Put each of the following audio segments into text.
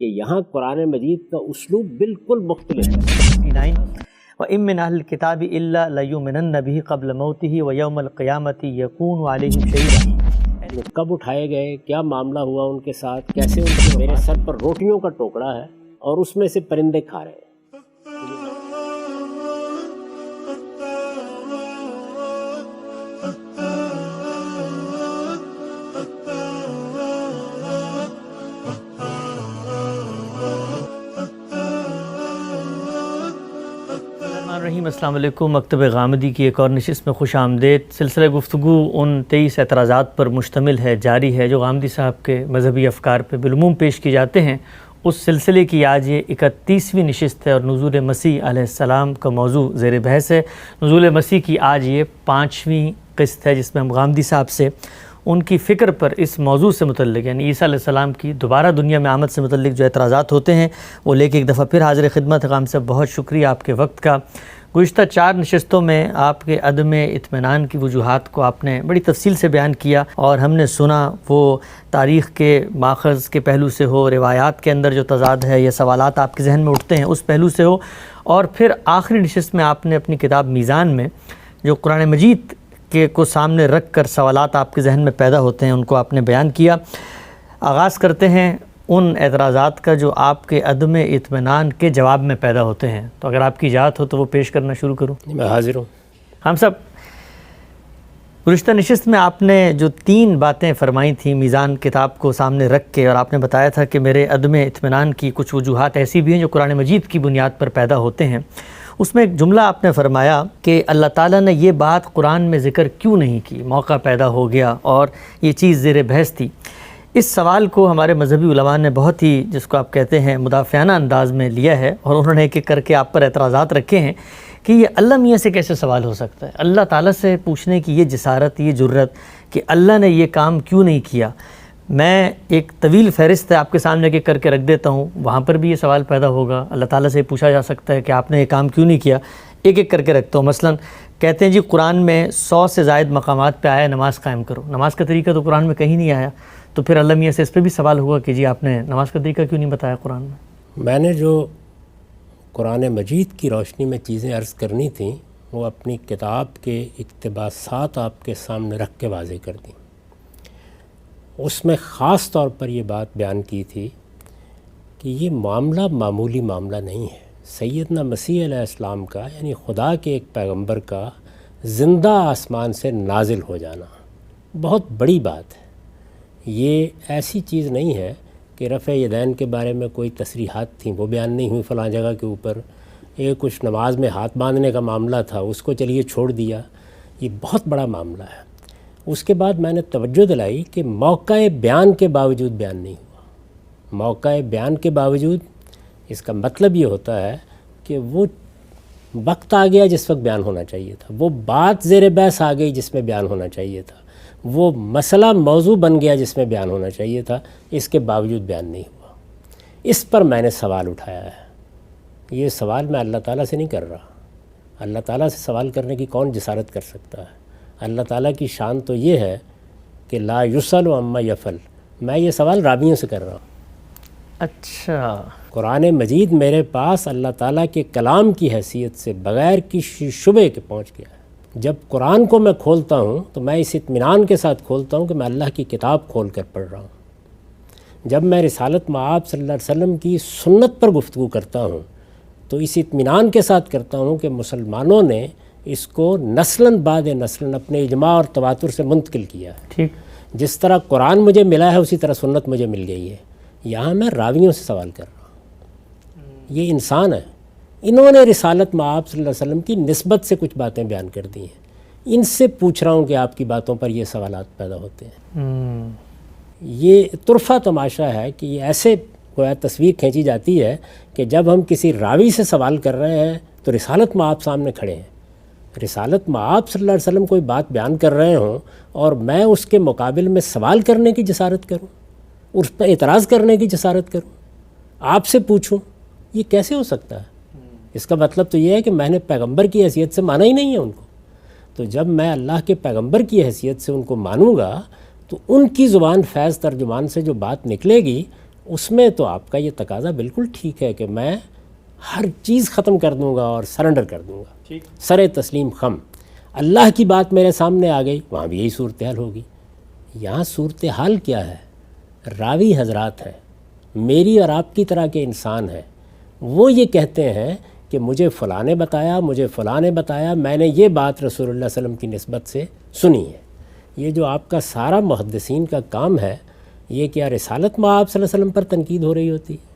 کہ یہاں قرآن مجید کا اسلوب بالکل مختلف ہے۔ وَإِن مِّنْ أَهْلِ الْكِتَابِ إِلَّا لَيُؤْمِنَنَّ بِهِ قَبْلَ مَوْتِهِ وَيَوْمَ الْقِيَامَةِ يَكُونُ عَلَيْهِمْ شَهِيدًا۔ وہ کب اٹھائے گئے، کیا معاملہ ہوا ان کے ساتھ، کیسے ان کے میرے سر پر روٹیوں کا ٹوکرا ہے اور اس میں سے پرندے کھا رہے ہیں۔ السلام علیکم۔ مکتب غامدی کی ایک اور نشست میں خوش آمدید۔ سلسلہ گفتگو ان 23 اعتراضات پر مشتمل ہے، جاری ہے، جو غامدی صاحب کے مذہبی افکار پہ بالعموم پیش کی جاتے ہیں۔ اس سلسلے کی آج یہ 31ویں نشست ہے اور نزول مسیح علیہ السلام کا موضوع زیر بحث ہے۔ نزول مسیح کی آج یہ 5ویں قسط ہے، جس میں ہم غامدی صاحب سے ان کی فکر پر اس موضوع سے متعلق، یعنی عیسیٰ علیہ السلام کی دوبارہ دنیا میں آمد سے متعلق جو اعتراضات ہوتے ہیں وہ لے کے ایک دفعہ پھر حاضر خدمت۔ غام صاحب بہت شکریہ آپ کے وقت کا۔ گزشتہ 4 نشستوں میں آپ کے عدم اطمینان کی وجوہات کو آپ نے بڑی تفصیل سے بیان کیا، اور ہم نے سنا وہ تاریخ کے ماخذ کے پہلو سے ہو، روایات کے اندر جو تضاد ہے یا سوالات آپ کے ذہن میں اٹھتے ہیں اس پہلو سے ہو، اور پھر آخری نشست میں آپ نے اپنی کتاب میزان میں جو قرآن مجید کے کو سامنے رکھ کر سوالات آپ کے ذہن میں پیدا ہوتے ہیں ان کو آپ نے بیان کیا۔ آغاز کرتے ہیں ان اعتراضات کا جو آپ کے عدم اطمینان کے جواب میں پیدا ہوتے ہیں، تو اگر آپ کی اجازت ہو تو وہ پیش کرنا شروع کروں۔ میں حاضر ہوں۔ ہم سب گزشتہ نشست میں آپ نے جو 3 باتیں فرمائی تھیں میزان کتاب کو سامنے رکھ کے، اور آپ نے بتایا تھا کہ میرے عدم اطمینان کی کچھ وجوہات ایسی بھی ہیں جو قرآن مجید کی بنیاد پر پیدا ہوتے ہیں۔ اس میں ایک جملہ آپ نے فرمایا کہ اللہ تعالیٰ نے یہ بات قرآن میں ذکر کیوں نہیں کی، موقع پیدا ہو گیا اور یہ چیز زیر بحث تھی۔ اس سوال کو ہمارے مذہبی علماء نے بہت ہی، جس کو آپ کہتے ہیں، مدافعانہ انداز میں لیا ہے، اور انہوں نے ایک ایک کر کے آپ پر اعتراضات رکھے ہیں کہ یہ اللہ میاں سے کیسے سوال ہو سکتا ہے، اللہ تعالیٰ سے پوچھنے کی یہ جسارت، یہ جرت کہ اللہ نے یہ کام کیوں نہیں کیا۔ میں ایک طویل فہرست ہے آپ کے سامنے ایک ایک کر کے رکھ دیتا ہوں، وہاں پر بھی یہ سوال پیدا ہوگا، اللہ تعالیٰ سے پوچھا جا سکتا ہے کہ آپ نے یہ کام کیوں نہیں کیا۔ ایک ایک کر کے رکھتا ہوں۔ مثلا کہتے ہیں جی قرآن میں 100 سے زائد مقامات پہ آیا نماز قائم کرو، نماز کا طریقہ تو قرآن میں کہیں نہیں آیا، تو پھر اللہ میاں سے اس پہ بھی سوال ہوا کہ جی آپ نے نماز کا طریقہ کیوں نہیں بتایا قرآن میں۔ میں نے جو قرآن مجید کی روشنی میں چیزیں عرض کرنی تھیں وہ اپنی کتاب کے اقتباسات آپ کے سامنے رکھ کے واضح کر دیں۔ اس میں خاص طور پر یہ بات بیان کی تھی کہ یہ معاملہ معمولی معاملہ نہیں ہے۔ سیدنا مسیح علیہ السلام کا، یعنی خدا کے ایک پیغمبر کا زندہ آسمان سے نازل ہو جانا بہت بڑی بات ہے۔ یہ ایسی چیز نہیں ہے کہ رفع یدین کے بارے میں کوئی تصریحات تھیں، وہ بیان نہیں ہوئی فلاں جگہ کے اوپر، یہ کچھ نماز میں ہاتھ باندھنے کا معاملہ تھا، اس کو چلیے چھوڑ دیا۔ یہ بہت بڑا معاملہ ہے۔ اس کے بعد میں نے توجہ دلائی کہ موقع بیان کے باوجود بیان نہیں ہوا۔ موقع بیان کے باوجود، اس کا مطلب یہ ہوتا ہے کہ وہ وقت آ گیا جس وقت بیان ہونا چاہیے تھا، وہ بات زیر بحث آ گئی جس میں بیان ہونا چاہیے تھا، وہ مسئلہ موضوع بن گیا جس میں بیان ہونا چاہیے تھا، اس کے باوجود بیان نہیں ہوا۔ اس پر میں نے سوال اٹھایا ہے۔ یہ سوال میں اللہ تعالیٰ سے نہیں کر رہا۔ اللہ تعالیٰ سے سوال کرنے کی کون جسارت کر سکتا ہے؟ اللہ تعالیٰ کی شان تو یہ ہے کہ لا یسأل عما یفعل۔ میں یہ سوال راویوں سے کر رہا ہوں۔ اچھا، قرآن مجید میرے پاس اللہ تعالیٰ کے کلام کی حیثیت سے بغیر کسی شبے کے پہنچ گیا ہے۔ جب قرآن کو میں کھولتا ہوں تو میں اس اطمینان کے ساتھ کھولتا ہوں کہ میں اللہ کی کتاب کھول کر پڑھ رہا ہوں۔ جب میں رسالت مآب صلی اللہ علیہ وسلم کی سنت پر گفتگو کرتا ہوں تو اس اطمینان کے ساتھ کرتا ہوں کہ مسلمانوں نے اس کو نسلاً بعد نسلاً اپنے اجماع اور تواتر سے منتقل کیا ہے۔ ٹھیک، جس طرح قرآن مجھے ملا ہے اسی طرح سنت مجھے مل گئی ہے۔ یہاں میں راویوں سے سوال کر رہا ہوں۔ یہ انسان ہے، انہوں نے رسالت مآب صلی اللہ علیہ وسلم کی نسبت سے کچھ باتیں بیان کر دی ہیں، ان سے پوچھ رہا ہوں کہ آپ کی باتوں پر یہ سوالات پیدا ہوتے ہیں۔ یہ طرفہ تماشا ہے کہ یہ ایسے گویا تصویر کھینچی جاتی ہے کہ جب ہم کسی راوی سے سوال کر رہے ہیں تو رسالت مآب سامنے کھڑے ہیں، رسالت مآب صلی اللہ علیہ وسلم کوئی بات بیان کر رہے ہوں اور میں اس کے مقابل میں سوال کرنے کی جسارت کروں، اس پر اعتراض کرنے کی جسارت کروں، آپ سے پوچھوں، یہ کیسے ہو سکتا ہے؟ اس کا مطلب تو یہ ہے کہ میں نے پیغمبر کی حیثیت سے مانا ہی نہیں ہے ان کو۔ تو جب میں اللہ کے پیغمبر کی حیثیت سے ان کو مانوں گا تو ان کی زبان فیض ترجمان سے جو بات نکلے گی اس میں تو آپ کا یہ تقاضا بالکل ٹھیک ہے کہ میں ہر چیز ختم کر دوں گا اور سرنڈر کر دوں گا، سر تسلیم خم۔ اللہ کی بات میرے سامنے آ گئی، وہاں بھی یہی صورتحال ہوگی۔ یہاں صورتحال کیا ہے؟ راوی حضرات ہیں، میری اور آپ کی طرح کے انسان ہیں، وہ یہ کہتے ہیں کہ مجھے فلاں نے بتایا، مجھے فلاں نے بتایا، میں نے یہ بات رسول اللہ صلی اللہ علیہ وسلم کی نسبت سے سنی ہے۔ یہ جو آپ کا سارا محدثین کا کام ہے، یہ کیا رسالت میں آپ صلی اللہ علیہ وسلم پر تنقید ہو رہی ہوتی ہے؟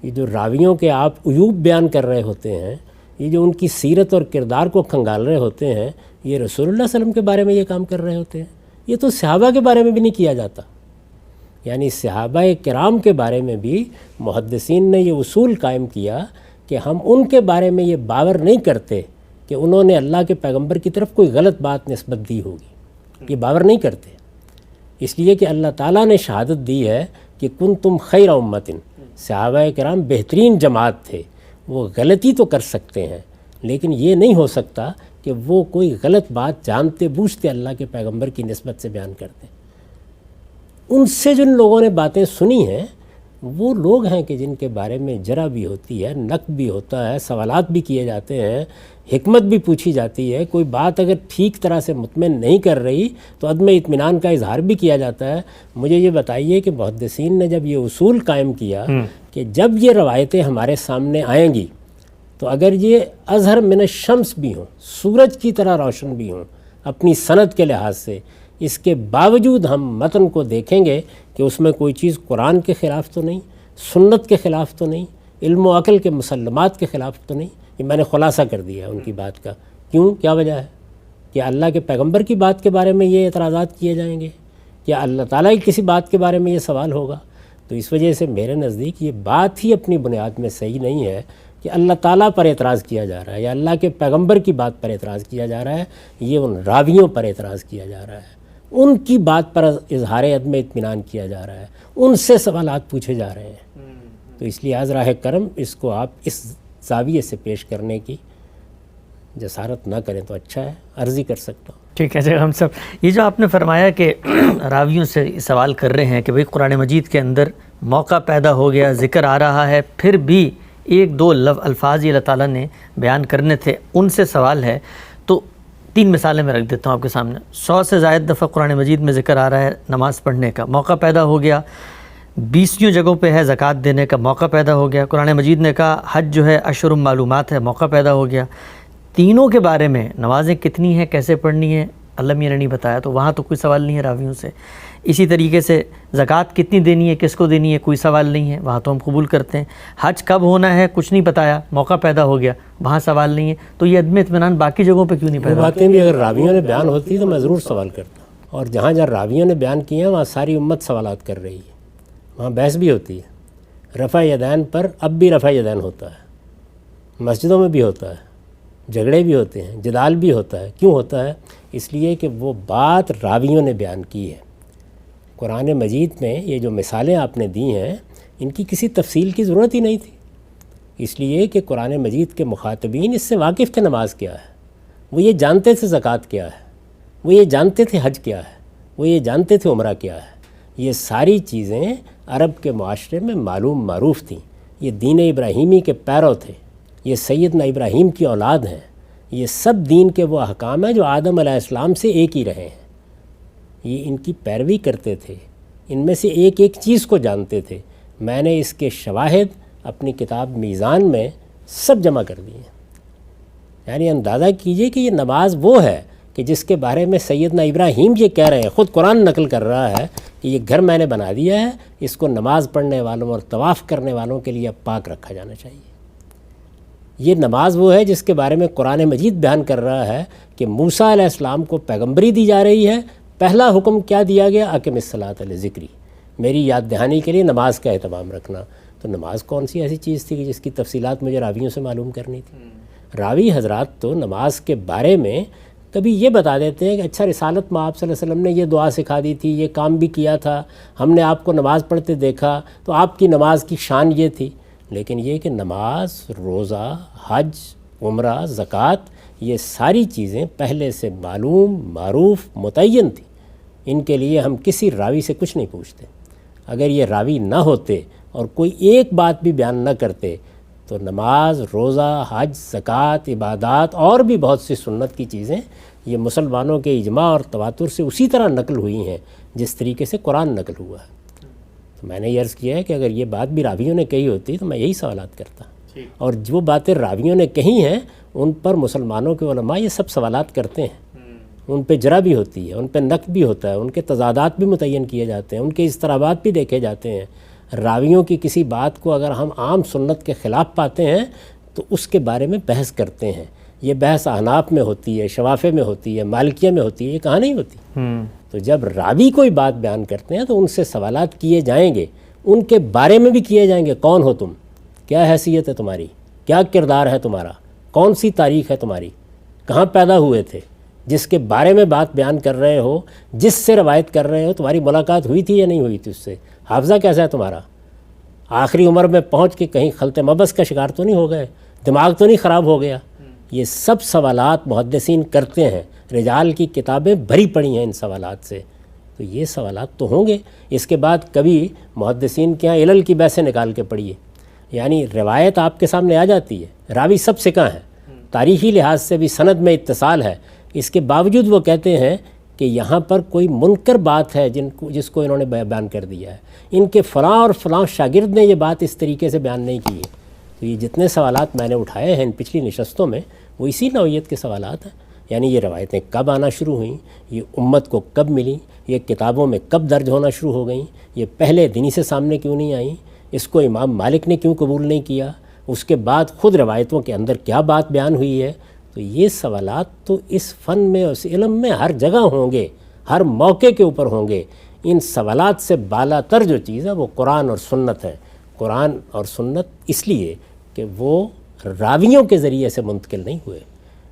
یہ جو راویوں کے آپ عیوب بیان کر رہے ہوتے ہیں، یہ جو ان کی سیرت اور کردار کو کھنگال رہے ہوتے ہیں، یہ رسول اللہ صلی اللہ علیہ وسلم کے بارے میں یہ کام کر رہے ہوتے ہیں۔ یہ تو صحابہ کے بارے میں بھی نہیں کیا جاتا۔ یعنی صحابہ کرام کے بارے میں بھی محدثین نے یہ اصول قائم کیا کہ ہم ان کے بارے میں یہ باور نہیں کرتے کہ انہوں نے اللہ کے پیغمبر کی طرف کوئی غلط بات نسبت دی ہوگی، یہ باور نہیں کرتے، اس لیے کہ اللہ تعالیٰ نے شہادت دی ہے کہ کنتم خیر امتن، صحابہ کرام بہترین جماعت تھے۔ وہ غلطی تو کر سکتے ہیں، لیکن یہ نہیں ہو سکتا کہ وہ کوئی غلط بات جانتے بوجھتے اللہ کے پیغمبر کی نسبت سے بیان کرتے۔ ان سے جن لوگوں نے باتیں سنی ہیں، وہ لوگ ہیں کہ جن کے بارے میں جرا بھی ہوتی ہے، نقد بھی ہوتا ہے، سوالات بھی کیے جاتے ہیں، حکمت بھی پوچھی جاتی ہے، کوئی بات اگر ٹھیک طرح سے مطمئن نہیں کر رہی تو عدم اطمینان کا اظہار بھی کیا جاتا ہے۔ مجھے یہ بتائیے کہ محدثین نے جب یہ اصول قائم کیا کہ جب یہ روایتیں ہمارے سامنے آئیں گی تو اگر یہ اظہر من الشمس بھی ہوں، سورج کی طرح روشن بھی ہوں اپنی سند کے لحاظ سے، اس کے باوجود ہم متن کو دیکھیں گے کہ اس میں کوئی چیز قرآن کے خلاف تو نہیں، سنت کے خلاف تو نہیں، علم و عقل کے مسلمات کے خلاف تو نہیں۔ یہ میں نے خلاصہ کر دیا ان کی بات کا۔ کیوں؟ کیا وجہ ہے؟ کیا اللہ کے پیغمبر کی بات کے بارے میں یہ اعتراضات کیے جائیں گے؟ کیا اللہ تعالیٰ کی کسی بات کے بارے میں یہ سوال ہوگا؟ تو اس وجہ سے میرے نزدیک یہ بات ہی اپنی بنیاد میں صحیح نہیں ہے کہ اللہ تعالیٰ پر اعتراض کیا جا رہا ہے یا اللہ کے پیغمبر کی بات پر اعتراض کیا جا رہا ہے، یہ ان راویوں پر اعتراض کیا جا رہا ہے، ان کی بات پر اظہار عدم اطمینان کیا جا رہا ہے، ان سے سوالات پوچھے جا رہے ہیں۔ تو اس لیے ازراہ کرم اس کو آپ اس زاویے سے پیش کرنے کی جسارت نہ کریں تو اچھا ہے، عرضی کر سکتا ہوں۔ ٹھیک ہے جی، ہم سب یہ جو آپ نے فرمایا کہ راویوں سے سوال کر رہے ہیں کہ بھئی قرآن مجید کے اندر موقع پیدا ہو گیا، ذکر آ رہا ہے، پھر بھی ایک دو الفاظ یہ اللہ تعالیٰ نے بیان کرنے تھے، ان سے سوال ہے۔ تو 3 مثالیں میں رکھ دیتا ہوں آپ کے سامنے۔ 100 سے زائد دفعہ قرآن مجید میں ذکر آ رہا ہے نماز پڑھنے کا، موقع پیدا ہو گیا۔ 20 جگہوں پہ ہے زکوٰۃ دینے کا، موقع پیدا ہو گیا۔ قرآن مجید نے کہا حج جو ہے اشہر معلومات ہے، موقع پیدا ہو گیا۔ تینوں کے بارے میں نمازیں کتنی ہیں، کیسے پڑھنی ہے، اللہ میاں نے نہیں بتایا، تو وہاں تو کوئی سوال نہیں ہے راویوں سے۔ اسی طریقے سے زکوٰۃ کتنی دینی ہے، کس کو دینی ہے، کوئی سوال نہیں ہے، وہاں تو ہم قبول کرتے ہیں۔ حج کب ہونا ہے کچھ نہیں بتایا، موقع پیدا ہو گیا، وہاں سوال نہیں ہے۔ تو یہ عدم اطمینان باقی جگہوں پہ کیوں نہیں پیدا؟ وہ باتیں بھی اگر راویوں نے بیان ہوتی تو میں ضرور سوال کرتا، اور جہاں جہاں راویوں نے بیان کیے ہیں وہاں ساری امت سوالات کر رہی ہے، وہاں بحث بھی ہوتی ہے۔ رفع یدین پر اب بھی رفع یدین ہوتا ہے، مسجدوں میں بھی ہوتا ہے، جھگڑے بھی ہوتے ہیں، جدال بھی ہوتا ہے۔ کیوں ہوتا ہے؟ اس لیے کہ وہ بات راویوں نے بیان کی ہے۔ قرآن مجید میں یہ جو مثالیں آپ نے دی ہیں، ان کی کسی تفصیل کی ضرورت ہی نہیں تھی، اس لیے کہ قرآن مجید کے مخاطبین اس سے واقف تھے نماز کیا ہے، وہ یہ جانتے تھے زکوٰۃ کیا ہے، وہ یہ جانتے تھے حج کیا ہے، وہ یہ جانتے تھے عمرہ کیا ہے۔ یہ ساری چیزیں عرب کے معاشرے میں معروف تھیں۔ یہ دین ابراہیمی کے پیرو تھے، یہ سیدنا ابراہیم کی اولاد ہیں، یہ سب دین کے وہ احکام ہیں جو آدم علیہ السلام سے ایک ہی رہے ہیں۔ یہ ان کی پیروی کرتے تھے، ان میں سے ایک ایک چیز کو جانتے تھے۔ میں نے اس کے شواہد اپنی کتاب میزان میں سب جمع کر دیے ہیں۔ یعنی اندازہ کیجئے کہ یہ نماز وہ ہے کہ جس کے بارے میں سیدنا ابراہیم یہ کہہ رہے ہیں، خود قرآن نقل کر رہا ہے کہ یہ گھر میں نے بنا دیا ہے، اس کو نماز پڑھنے والوں اور طواف کرنے والوں کے لیے پاک رکھا جانا چاہیے۔ یہ نماز وہ ہے جس کے بارے میں قرآن مجید بیان کر رہا ہے کہ موسیٰ علیہ السلام کو پیغمبری دی جا رہی ہے۔ پہلا حکم کیا دیا گیا؟ اقم الصلاۃ لذکری، میری یاد دہانی کے لیے نماز کا اہتمام رکھنا۔ تو نماز کون سی ایسی چیز تھی کہ جس کی تفصیلات مجھے راویوں سے معلوم کرنی تھی؟ راوی حضرات تو نماز کے بارے میں کبھی یہ بتا دیتے ہیں کہ اچھا رسالت میں آپ صلی اللہ علیہ وسلم نے یہ دعا سکھا دی تھی، یہ کام بھی کیا تھا، ہم نے آپ کو نماز پڑھتے دیکھا تو آپ کی نماز کی شان یہ تھی۔ لیکن یہ کہ نماز، روزہ، حج، عمرہ، زکوٰۃ، یہ ساری چیزیں پہلے سے معلوم، معروف، متعین تھیں۔ ان کے لیے ہم کسی راوی سے کچھ نہیں پوچھتے۔ اگر یہ راوی نہ ہوتے اور کوئی ایک بات بھی بیان نہ کرتے تو نماز، روزہ، حج، زکوٰۃ، عبادات اور بھی بہت سی سنت کی چیزیں یہ مسلمانوں کے اجماع اور تواتر سے اسی طرح نقل ہوئی ہیں جس طریقے سے قرآن نقل ہوا ہے۔ تو میں نے یہ عرض کیا ہے کہ اگر یہ بات بھی راویوں نے کہی ہوتی تو میں یہی سوالات کرتا، اور جو باتیں راویوں نے کہی ہیں ان پر مسلمانوں کے علماء یہ سب سوالات کرتے ہیں، ان پہ جرح بھی ہوتی ہے، ان پہ نقد بھی ہوتا ہے، ان کے تضادات بھی متعین کیے جاتے ہیں، ان کے اضطرابات بھی دیکھے جاتے ہیں۔ راویوں کی کسی بات کو اگر ہم عام سنت کے خلاف پاتے ہیں تو اس کے بارے میں بحث کرتے ہیں۔ یہ بحث احناف میں ہوتی ہے، شوافع میں ہوتی ہے، مالکیہ میں ہوتی ہے، یہ کہاں نہیں ہوتی۔ تو جب راوی کوئی بات بیان کرتے ہیں تو ان سے سوالات کیے جائیں گے، ان کے بارے میں بھی کیے جائیں گے۔ کون ہو تم؟ کیا حیثیت ہے تمہاری؟ کیا کردار ہے تمہارا؟ کون سی تاریخ ہے تمہاری؟ کہاں پیدا ہوئے تھے؟ جس کے بارے میں بات بیان کر رہے ہو، جس سے روایت کر رہے ہو، تمہاری ملاقات ہوئی تھی یا نہیں ہوئی تھی اس سے؟ حافظہ کیسا ہے تمہارا؟ آخری عمر میں پہنچ کے کہیں خلط مبس کا شکار تو نہیں ہو گئے؟ دماغ تو نہیں خراب ہو گیا؟ یہ سب سوالات محدثین کرتے ہیں، رجال کی کتابیں بھری پڑی ہیں ان سوالات سے۔ تو یہ سوالات تو ہوں گے۔ اس کے بعد کبھی محدثین کے یہاں علل کی بحثیں نکال کے پڑھیے، یعنی روایت آپ کے سامنے آ جاتی ہے، راوی سب سکہ ہیں، تاریخی لحاظ سے بھی سند میں اتصال ہے، اس کے باوجود وہ کہتے ہیں کہ یہاں پر کوئی منکر بات ہے جس کو انہوں نے بیان کر دیا ہے، ان کے فلاں اور فلاں شاگرد نے یہ بات اس طریقے سے بیان نہیں کی ہے۔ تو یہ جتنے سوالات میں نے اٹھائے ہیں ان پچھلی نشستوں میں وہ اسی نوعیت کے سوالات ہیں، یعنی یہ روایتیں کب آنا شروع ہوئیں، یہ امت کو کب ملیں، یہ کتابوں میں کب درج ہونا شروع ہو گئیں، یہ پہلے دن ہی سے سامنے کیوں نہیں آئیں، اس کو امام مالک نے کیوں قبول نہیں کیا، اس کے بعد خود روایتوں کے اندر کیا بات بیان ہوئی ہے۔ تو یہ سوالات تو اس فن میں، اس علم میں ہر جگہ ہوں گے، ہر موقع کے اوپر ہوں گے۔ ان سوالات سے بالا تر جو چیز ہے وہ قرآن اور سنت ہے۔ قرآن اور سنت اس لیے کہ وہ راویوں کے ذریعے سے منتقل نہیں ہوئے،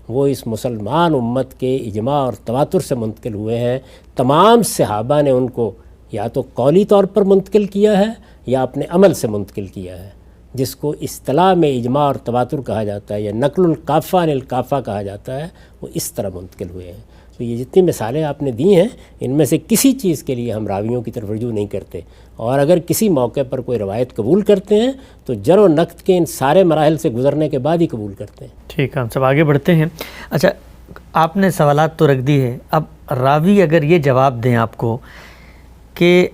وہ اس مسلمان امت کے اجماع اور تواتر سے منتقل ہوئے ہیں۔ تمام صحابہ نے ان کو یا تو قولی طور پر منتقل کیا ہے یا اپنے عمل سے منتقل کیا ہے، جس کو اصطلاح میں اجماع اور تواتر کہا جاتا ہے یا نقل الکافہ عن الکافہ کہا جاتا ہے، وہ اس طرح منتقل ہوئے ہیں۔ تو یہ جتنی مثالیں آپ نے دی ہیں ان میں سے کسی چیز کے لیے ہم راویوں کی طرف رجوع نہیں کرتے، اور اگر کسی موقع پر کوئی روایت قبول کرتے ہیں تو جر و نقد کے ان سارے مراحل سے گزرنے کے بعد ہی قبول کرتے ہیں۔ ٹھیک ہے، ہم سب آگے بڑھتے ہیں۔ اچھا، آپ نے سوالات تو رکھ دی ہے، اب راوی اگر یہ جواب دیں آپ کو کہ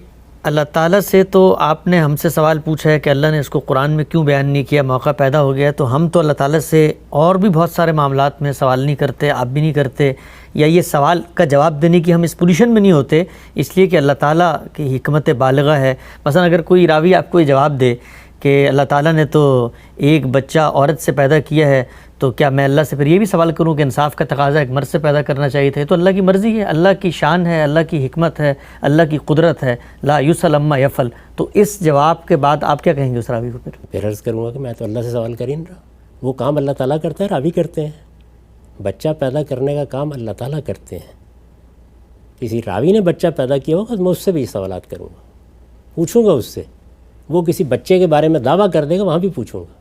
اللہ تعالیٰ سے، تو آپ نے ہم سے سوال پوچھا ہے کہ اللہ نے اس کو قرآن میں کیوں بیان نہیں کیا، موقع پیدا ہو گیا، تو ہم تو اللہ تعالیٰ سے اور بھی بہت سارے معاملات میں سوال نہیں کرتے، آپ بھی نہیں کرتے، یا یہ سوال کا جواب دینے کی ہم اس پوزیشن میں نہیں ہوتے اس لیے کہ اللہ تعالیٰ کی حکمت بالغہ ہے۔ مثلا اگر کوئی راوی آپ کو یہ جواب دے کہ اللہ تعالیٰ نے تو ایک بچہ عورت سے پیدا کیا ہے، تو کیا میں اللہ سے پھر یہ بھی سوال کروں کہ انصاف کا تقاضا ایک مرد سے پیدا کرنا چاہیے تھا؟ تو اللہ کی مرضی ہے، اللہ کی شان ہے، اللہ کی حکمت ہے، اللہ کی قدرت ہے، لا یسأل عما یفعل۔ تو اس جواب کے بعد آپ کیا کہیں گے اس راوی کو؟ پھر عرض کروں گا کہ میں تو اللہ سے سوال کر ہی نہیں رہا، وہ کام اللہ تعالیٰ کرتا ہے، راوی کرتے ہیں۔ بچہ پیدا کرنے کا کام اللہ تعالیٰ کرتے ہیں۔ کسی راوی نے بچہ پیدا کیا ہوگا تو میں اس سے بھی سوالات کروں گا، پوچھوں گا اس سے۔ وہ کسی بچے کے بارے میں دعویٰ کر دے گا، وہاں بھی پوچھوں گا۔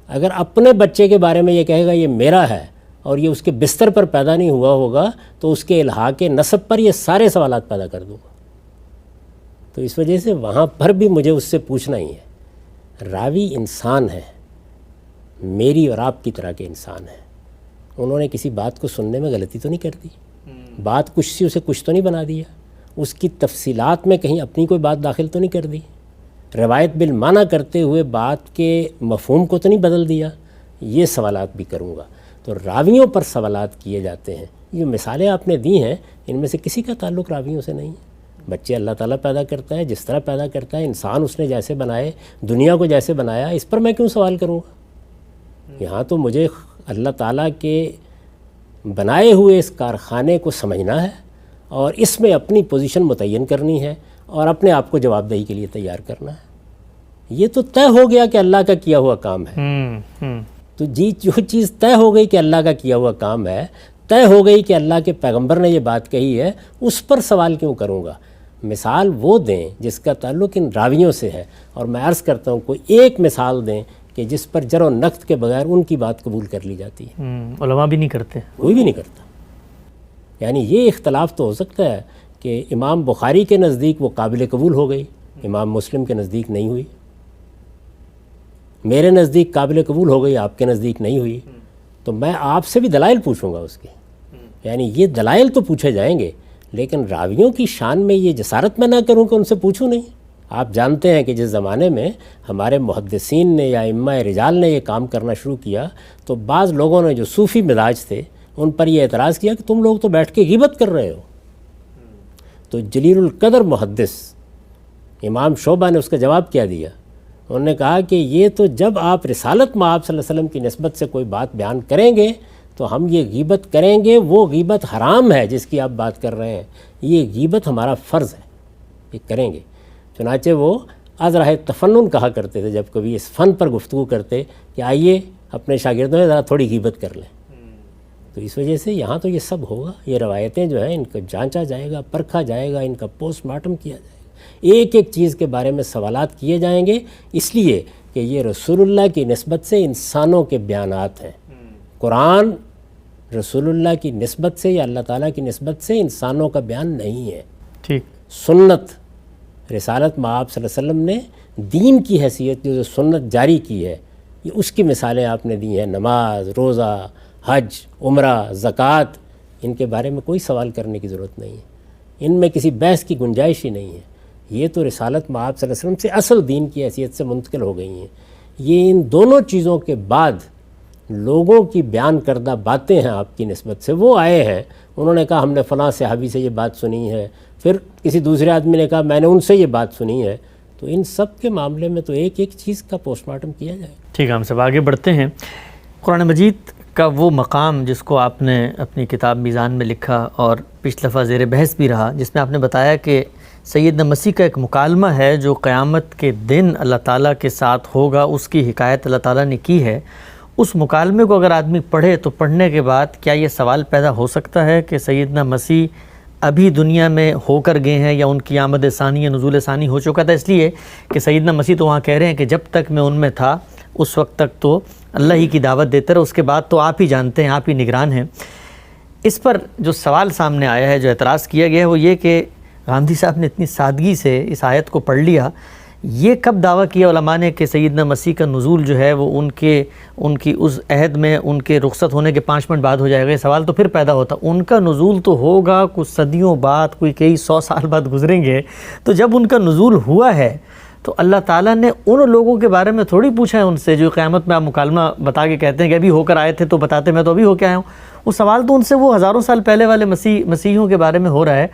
اگر اپنے بچے کے بارے میں یہ کہے گا یہ میرا ہے اور یہ اس کے بستر پر پیدا نہیں ہوا ہوگا تو اس کے الحاق نسب پر یہ سارے سوالات پیدا کر دوں گا۔ تو اس وجہ سے وہاں پر بھی مجھے اس سے پوچھنا ہی ہے۔ راوی انسان ہے، میری اور آپ کی طرح کے انسان ہیں، انہوں نے کسی بات کو سننے میں غلطی تو نہیں کر دی، بات کچھ سی اسے کچھ تو نہیں بنا دیا، اس کی تفصیلات میں کہیں اپنی کوئی بات داخل تو نہیں کر دی، روایت بالمعنی کرتے ہوئے بات کے مفہوم کو تو نہیں بدل دیا۔ یہ سوالات بھی کروں گا۔ تو راویوں پر سوالات کیے جاتے ہیں۔ یہ مثالیں آپ نے دی ہیں، ان میں سے کسی کا تعلق راویوں سے نہیں ہے۔ بچے اللہ تعالیٰ پیدا کرتا ہے، جس طرح پیدا کرتا ہے، انسان اس نے جیسے بنائے، دنیا کو جیسے بنایا، اس پر میں کیوں سوال کروں گا؟ یہاں تو مجھے اللہ تعالیٰ کے بنائے ہوئے اس کارخانے کو سمجھنا ہے اور اس میں اپنی پوزیشن متعین کرنی ہے اور اپنے آپ کو جواب دہی کے لیے تیار کرنا ہے۔ یہ تو طے ہو گیا کہ اللہ کا کیا ہوا کام ہے۔ تو جو چیز طے ہو گئی کہ اللہ کا کیا ہوا کام ہے، طے ہو گئی کہ اللہ کے پیغمبر نے یہ بات کہی ہے، اس پر سوال کیوں کروں گا؟ مثال وہ دیں جس کا تعلق ان راویوں سے ہے، اور میں عرض کرتا ہوں کوئی ایک مثال دیں کہ جس پر جر و نقد کے بغیر ان کی بات قبول کر لی جاتی ہے۔ علماء بھی نہیں کرتے، کوئی بھی نہیں کرتا۔ یعنی یہ اختلاف تو ہو سکتا ہے کہ امام بخاری کے نزدیک وہ قابل قبول ہو گئی، امام مسلم کے نزدیک نہیں ہوئی، میرے نزدیک قابل قبول ہو گئی، آپ کے نزدیک نہیں ہوئی، تو میں آپ سے بھی دلائل پوچھوں گا اس کے، یعنی یہ دلائل تو پوچھے جائیں گے، لیکن راویوں کی شان میں یہ جسارت میں نہ کروں کہ ان سے پوچھوں نہیں۔ آپ جانتے ہیں کہ جس زمانے میں ہمارے محدثین نے یا ائمہ رجال نے یہ کام کرنا شروع کیا تو بعض لوگوں نے جو صوفی مزاج تھے ان پر یہ اعتراض کیا کہ تم لوگ تو بیٹھ کے غیبت کر رہے ہو، تو جلیل القدر محدث امام شعبہ نے اس کا جواب کیا دیا؟ انہوں نے کہا کہ یہ تو جب آپ رسالت مآب صلی اللہ علیہ وسلم کی نسبت سے کوئی بات بیان کریں گے تو ہم یہ غیبت کریں گے، وہ غیبت حرام ہے جس کی آپ بات کر رہے ہیں، یہ غیبت ہمارا فرض ہے، یہ کریں گے۔ چنانچہ وہ از راہ تفنن کہا کرتے تھے جب کبھی اس فن پر گفتگو کرتے کہ آئیے اپنے شاگردوں میں ذرا تھوڑی غیبت کر لیں، تو اس وجہ سے یہاں تو یہ سب ہوگا، یہ روایتیں جو ہیں ان کو جانچا جائے گا، پرکھا جائے گا، ان کا پوسٹ مارٹم کیا جائے گا، ایک ایک چیز کے بارے میں سوالات کیے جائیں گے، اس لیے کہ یہ رسول اللہ کی نسبت سے انسانوں کے بیانات ہیں۔ قرآن رسول اللہ کی نسبت سے یا اللہ تعالیٰ کی نسبت سے انسانوں کا بیان نہیں ہے۔ ٹھیک۔ سنت رسالت مآب صلی اللہ علیہ وسلم نے دین کی حیثیت جو سنت جاری کی ہے، یہ اس کی مثالیں آپ نے دی ہیں، نماز، روزہ، حج، عمرہ، زکوٰۃ، ان کے بارے میں کوئی سوال کرنے کی ضرورت نہیں ہے، ان میں کسی بحث کی گنجائش ہی نہیں ہے، یہ تو رسالت مآب صلی اللہ علیہ وسلم سے اصل دین کی حیثیت سے منتقل ہو گئی ہیں۔ یہ ان دونوں چیزوں کے بعد لوگوں کی بیان کردہ باتیں ہیں آپ کی نسبت سے، وہ آئے ہیں انہوں نے کہا ہم نے فلاں صحابی سے یہ بات سنی ہے، پھر کسی دوسرے آدمی نے کہا میں نے ان سے یہ بات سنی ہے، تو ان سب کے معاملے میں تو ایک ایک چیز کا پوسٹ مارٹم کیا جائے۔ ٹھیک ہے، ہم سب آگے بڑھتے ہیں۔ قرآن مجید کا وہ مقام جس کو آپ نے اپنی کتاب میزان میں لکھا اور پچھلی دفعہ زیر بحث بھی رہا، جس میں آپ نے بتایا کہ سیدنا مسیح کا ایک مکالمہ ہے جو قیامت کے دن اللہ تعالیٰ کے ساتھ ہوگا، اس کی حکایت اللہ تعالیٰ نے کی ہے۔ اس مکالمے کو اگر آدمی پڑھے تو پڑھنے کے بعد کیا یہ سوال پیدا ہو سکتا ہے کہ سیدنا مسیح ابھی دنیا میں ہو کر گئے ہیں یا ان کی آمد ثانی یا نزول ثانی ہو چکا تھا؟ اس لیے کہ سیدنا مسیح تو وہاں کہہ رہے ہیں کہ جب تک میں ان میں تھا اس وقت تک تو اللہ ہی کی دعوت دیتے رہے، اس کے بعد تو آپ ہی جانتے ہیں، آپ ہی نگران ہیں۔ اس پر جو سوال سامنے آیا ہے، جو اعتراض کیا گیا ہے، وہ یہ کہ غامدی صاحب نے اتنی سادگی سے اس آیت کو پڑھ لیا، یہ کب دعویٰ کیا علماء نے کہ سیدنا مسیح کا نزول جو ہے وہ ان کی اس عہد میں ان کے رخصت ہونے کے 5 منٹ بعد ہو جائے گا؟ یہ سوال تو پھر پیدا ہوتا، ان کا نزول تو ہوگا کچھ صدیوں بعد، کوئی کئی 100 سال بعد گزریں گے، تو جب ان کا نزول ہوا ہے تو اللہ تعالیٰ نے ان لوگوں کے بارے میں تھوڑی پوچھا ہے ان سے جو قیامت میں آپ مکالمہ بتا کے کہتے ہیں کہ ابھی ہو کر آئے تھے تو بتاتے میں تو ابھی ہو کے آیا ہوں، وہ سوال تو ان سے وہ ہزاروں سال پہلے والے مسیحیوں کے بارے میں ہو رہا ہے۔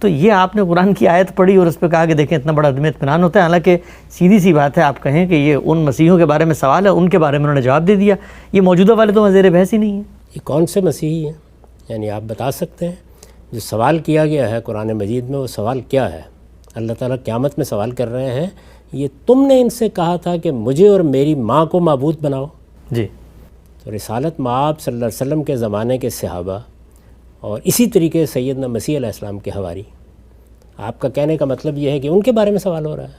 تو یہ آپ نے قرآن کی آیت پڑھی اور اس پہ کہا کہ دیکھیں اتنا بڑا عدم اطمینان ہوتا ہے، حالانکہ سیدھی سی بات ہے، آپ کہیں کہ یہ ان مسیحیوں کے بارے میں سوال ہے، ان کے بارے میں انہوں نے جواب دے دیا، یہ موجودہ والے تو زیر بحث ہی نہیں ہیں۔ یہ کون سے مسیحی ہیں؟ یعنی آپ بتا سکتے ہیں جو سوال کیا گیا ہے قرآن مجید میں، وہ سوال کیا ہے؟ اللہ تعالیٰ قیامت میں سوال کر رہے ہیں، یہ تم نے ان سے کہا تھا کہ مجھے اور میری ماں کو معبود بناؤ۔ جی، تو رسالت مآب صلی اللہ علیہ وسلم کے زمانے کے صحابہ اور اسی طریقے سے سیدنا مسیح علیہ السلام کے حواری، آپ کا کہنے کا مطلب یہ ہے کہ ان کے بارے میں سوال ہو رہا ہے؟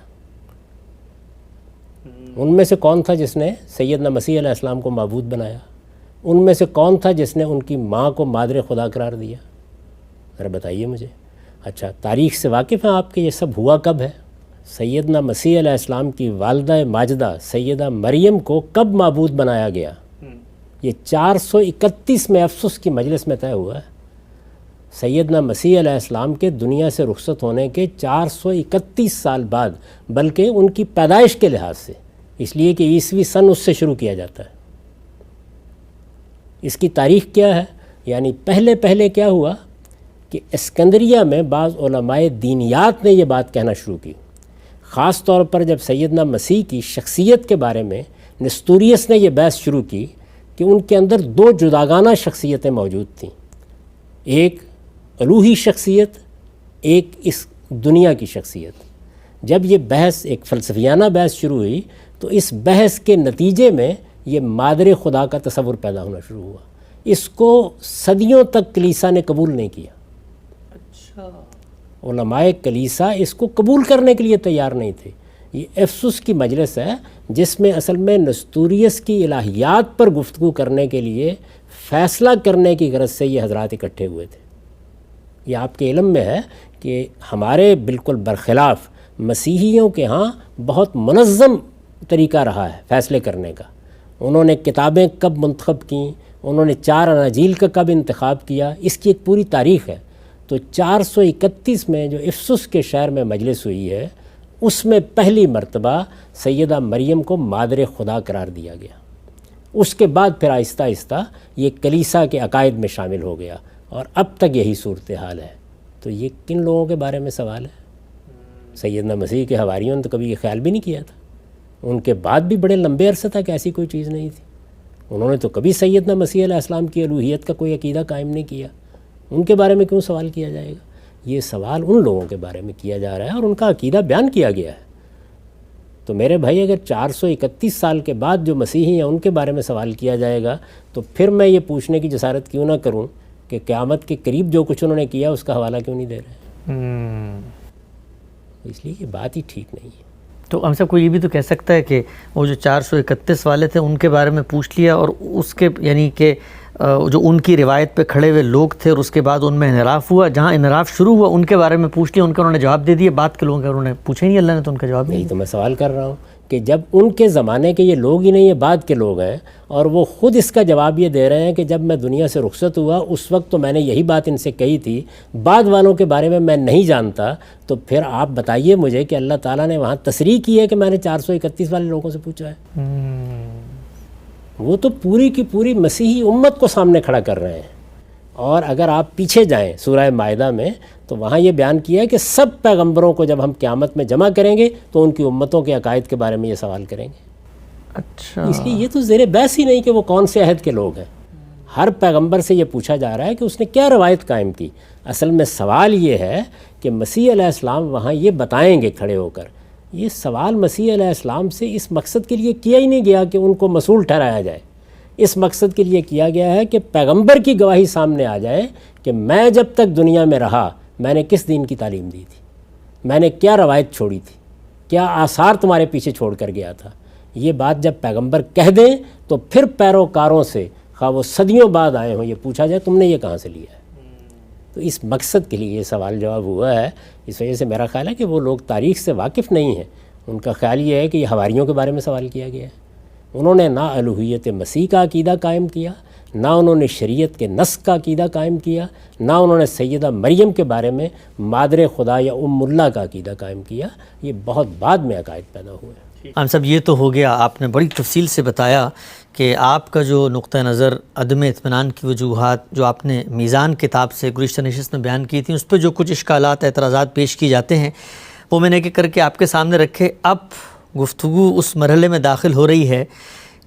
ان میں سے کون تھا جس نے سیدنا مسیح علیہ السلام کو معبود بنایا؟ ان میں سے کون تھا جس نے ان کی ماں کو مادر خدا قرار دیا؟ ذرا بتائیے مجھے۔ اچھا، تاریخ سے واقف ہیں آپ کہ یہ سب ہوا کب ہے؟ سیدنا مسیح علیہ السلام کی والدہ ماجدہ سیدہ مریم کو کب معبود بنایا گیا؟ یہ 431 میں افسوس کی مجلس میں طے ہوا ہے۔ سیدنا مسیح علیہ السلام کے دنیا سے رخصت ہونے کے 431 سال بعد، بلکہ ان کی پیدائش کے لحاظ سے، اس لیے کہ عیسوی سن اس سے شروع کیا جاتا ہے۔ اس کی تاریخ کیا ہے؟ یعنی پہلے کیا ہوا کہ اسکندریہ میں بعض علماء دینیات نے یہ بات کہنا شروع کی، خاص طور پر جب سیدنا مسیح کی شخصیت کے بارے میں نستوریس نے یہ بحث شروع کی کہ ان کے اندر 2 جداگانہ شخصیتیں موجود تھیں، ایک الوہی شخصیت، ایک اس دنیا کی شخصیت۔ جب یہ بحث ایک فلسفیانہ بحث شروع ہوئی تو اس بحث کے نتیجے میں یہ مادر خدا کا تصور پیدا ہونا شروع ہوا۔ اس کو صدیوں تک کلیسا نے قبول نہیں کیا۔ اچھا، علماء کلیسا اس کو قبول کرنے کے لیے تیار نہیں تھے۔ یہ افسوس کی مجلس ہے جس میں اصل میں نستوریس کی الہیات پر گفتگو کرنے کے لیے فیصلہ کرنے کی غرض سے یہ حضرات اکٹھے ہوئے تھے۔ یہ آپ کے علم میں ہے کہ ہمارے بالکل برخلاف مسیحیوں کے ہاں بہت منظم طریقہ رہا ہے فیصلے کرنے کا. انہوں نے کتابیں کب منتخب کیں، انہوں نے 4 اناجیل کا کب انتخاب کیا، اس کی ایک پوری تاریخ ہے. تو 431 میں جو افسس کے شہر میں مجلس ہوئی ہے، اس میں پہلی مرتبہ سیدہ مریم کو مادر خدا قرار دیا گیا. اس کے بعد پھر آہستہ آہستہ یہ کلیسا کے عقائد میں شامل ہو گیا، اور اب تک یہی صورتحال ہے. تو یہ کن لوگوں کے بارے میں سوال ہے؟ سیدنا مسیح کے حواریوں نے تو کبھی یہ خیال بھی نہیں کیا تھا. ان کے بعد بھی بڑے لمبے عرصے تک ایسی کوئی چیز نہیں تھی. انہوں نے تو کبھی سیدنا مسیح علیہ السلام کی الوہیت کا کوئی عقیدہ قائم نہیں کیا. ان کے بارے میں کیوں سوال کیا جائے گا؟ یہ سوال ان لوگوں کے بارے میں کیا جا رہا ہے اور ان کا عقیدہ بیان کیا گیا ہے. تو میرے بھائی اگر 431 سال کے بعد جو مسیحی ہیں ان کے بارے میں سوال کیا جائے گا تو پھر میں یہ پوچھنے کی جسارت کیوں نہ کروں کہ قیامت کے قریب جو کچھ انہوں نے کیا اس کا حوالہ کیوں نہیں دے رہے؟ اس لیے یہ بات ہی ٹھیک نہیں ہے. تو ہم سب کو یہ بھی تو کہہ سکتا ہے کہ وہ جو 431 والے تھے ان کے بارے میں پوچھ لیا، اور اس کے یعنی کہ جو ان کی روایت پہ کھڑے ہوئے لوگ تھے اور اس کے بعد ان میں انحراف ہوا، جہاں انحراف شروع ہوا ان کے بارے میں پوچھ لیا، ان کا انہوں نے جواب دے دیا. بعد کے لوگوں کا انہوں نے پوچھا ہی نہیں، اللہ نے تو ان کا جواب نہیں. تو میں سوال کر رہا ہوں کہ جب ان کے زمانے کے یہ لوگ ہی نہیں، یہ بعد کے لوگ ہیں، اور وہ خود اس کا جواب یہ دے رہے ہیں کہ جب میں دنیا سے رخصت ہوا اس وقت تو میں نے یہی بات ان سے کہی تھی، بعد والوں کے بارے میں میں نہیں جانتا. تو پھر آپ بتائیے مجھے کہ اللہ تعالیٰ نے وہاں تصریح کی ہے کہ میں نے 431 والے لوگوں سے پوچھا ہے؟ وہ تو پوری کی پوری مسیحی امت کو سامنے کھڑا کر رہے ہیں. اور اگر آپ پیچھے جائیں سورہ مائدہ میں تو وہاں یہ بیان کیا ہے کہ سب پیغمبروں کو جب ہم قیامت میں جمع کریں گے تو ان کی امتوں کے عقائد کے بارے میں یہ سوال کریں گے. اچھا، اس لیے یہ تو زیر بحث ہی نہیں کہ وہ کون سے عہد کے لوگ ہیں. ہر پیغمبر سے یہ پوچھا جا رہا ہے کہ اس نے کیا روایت قائم کی. اصل میں سوال یہ ہے کہ مسیح علیہ السلام وہاں یہ بتائیں گے کھڑے ہو کر. یہ سوال مسیح علیہ السلام سے اس مقصد کے لیے کیا ہی نہیں گیا کہ ان کو مسئول ٹھہرایا جائے. اس مقصد کے لیے کیا گیا ہے کہ پیغمبر کی گواہی سامنے آ جائے کہ میں جب تک دنیا میں رہا میں نے کس دین کی تعلیم دی تھی، میں نے کیا روایت چھوڑی تھی، کیا آثار تمہارے پیچھے چھوڑ کر گیا تھا. یہ بات جب پیغمبر کہہ دیں تو پھر پیروکاروں سے خواہ وہ صدیوں بعد آئے ہوں یہ پوچھا جائے تم نے یہ کہاں سے لیا ہے. تو اس مقصد کے لیے یہ سوال جواب ہوا ہے. اس وجہ سے میرا خیال ہے کہ وہ لوگ تاریخ سے واقف نہیں ہیں. ان کا خیال یہ ہے کہ یہ حواریوں کے بارے میں سوال کیا گیا ہے. انہوں نے نہ الوہیت مسیح کا عقیدہ قائم کیا، نہ انہوں نے شریعت کے نسخ کا عقیدہ قائم کیا، نہ انہوں نے سیدہ مریم کے بارے میں مادر خدا یا ام اللہ کا عقیدہ قائم کیا. یہ بہت بعد میں عقائد پیدا ہوئے. ہم سب یہ تو ہو گیا، آپ نے بڑی تفصیل سے بتایا کہ آپ کا جو نقطہ نظر عدم اطمینان کی وجوہات جو آپ نے میزان کتاب سے گزشتہ نشست میں بیان کی تھی، اس پہ جو کچھ اشکالات اعتراضات پیش کی جاتے ہیں وہ میں نے کر کے آپ کے سامنے رکھے. اب گفتگو اس مرحلے میں داخل ہو رہی ہے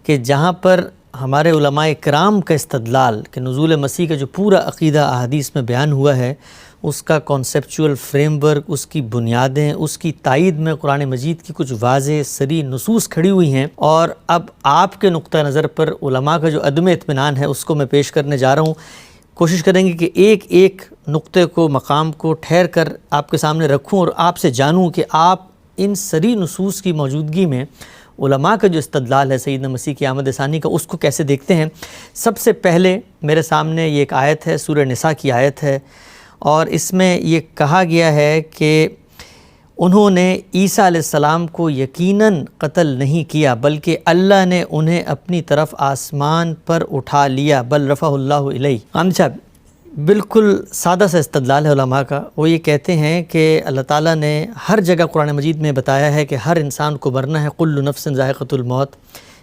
کہ جہاں پر ہمارے علماء کرام کا استدلال کہ نزول مسیح کا جو پورا عقیدہ احادیث میں بیان ہوا ہے اس کا کانسیپچول فریم ورک، اس کی بنیادیں، اس کی تائید میں قرآن مجید کی کچھ واضح صریح نصوص کھڑی ہوئی ہیں. اور اب آپ کے نقطہ نظر پر علماء کا جو عدم اطمینان ہے اس کو میں پیش کرنے جا رہا ہوں. کوشش کریں گے کہ ایک ایک نقطے کو، مقام کو ٹھہر کر آپ کے سامنے رکھوں اور آپ سے جانوں کہ آپ ان صریح نصوص کی موجودگی میں علماء کا جو استدلال ہے سیدنا مسیح کی آمد ثانی کا اس کو کیسے دیکھتے ہیں. سب سے پہلے میرے سامنے یہ ایک آیت ہے، سورہ نساء کی آیت ہے، اور اس میں یہ کہا گیا ہے کہ انہوں نے عیسیٰ علیہ السلام کو یقیناً قتل نہیں کیا بلکہ اللہ نے انہیں اپنی طرف آسمان پر اٹھا لیا، بل رفعہ اللہ الیہ. عامر صاحب، بالکل سادہ سا استدلال ہے علماء کا. وہ یہ کہتے ہیں کہ اللہ تعالیٰ نے ہر جگہ قرآن مجید میں بتایا ہے کہ ہر انسان کو مرنا ہے، کل نفس ذائقۃ الموت.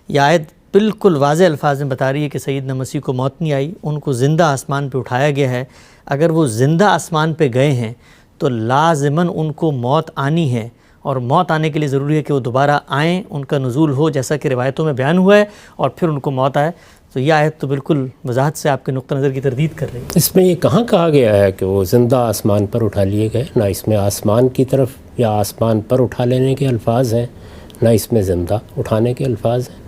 یہ آیت بالکل واضح الفاظ میں بتا رہی ہے کہ سیدنا مسیح کو موت نہیں آئی، ان کو زندہ آسمان پہ اٹھایا گیا ہے. اگر وہ زندہ آسمان پہ گئے ہیں تو لازماً ان کو موت آنی ہے، اور موت آنے کے لیے ضروری ہے کہ وہ دوبارہ آئیں، ان کا نزول ہو جیسا کہ روایتوں میں بیان ہوا ہے، اور پھر ان کو موت آئے. تو یہ آیت تو بالکل وضاحت سے آپ کے نقطہ نظر کی تردید کر رہی ہے. اس میں یہ کہاں کہا گیا ہے کہ وہ زندہ آسمان پر اٹھا لیے گئے؟ نہ اس میں آسمان کی طرف یا آسمان پر اٹھا لینے کے الفاظ ہیں، نہ اس میں زندہ اٹھانے کے الفاظ ہیں.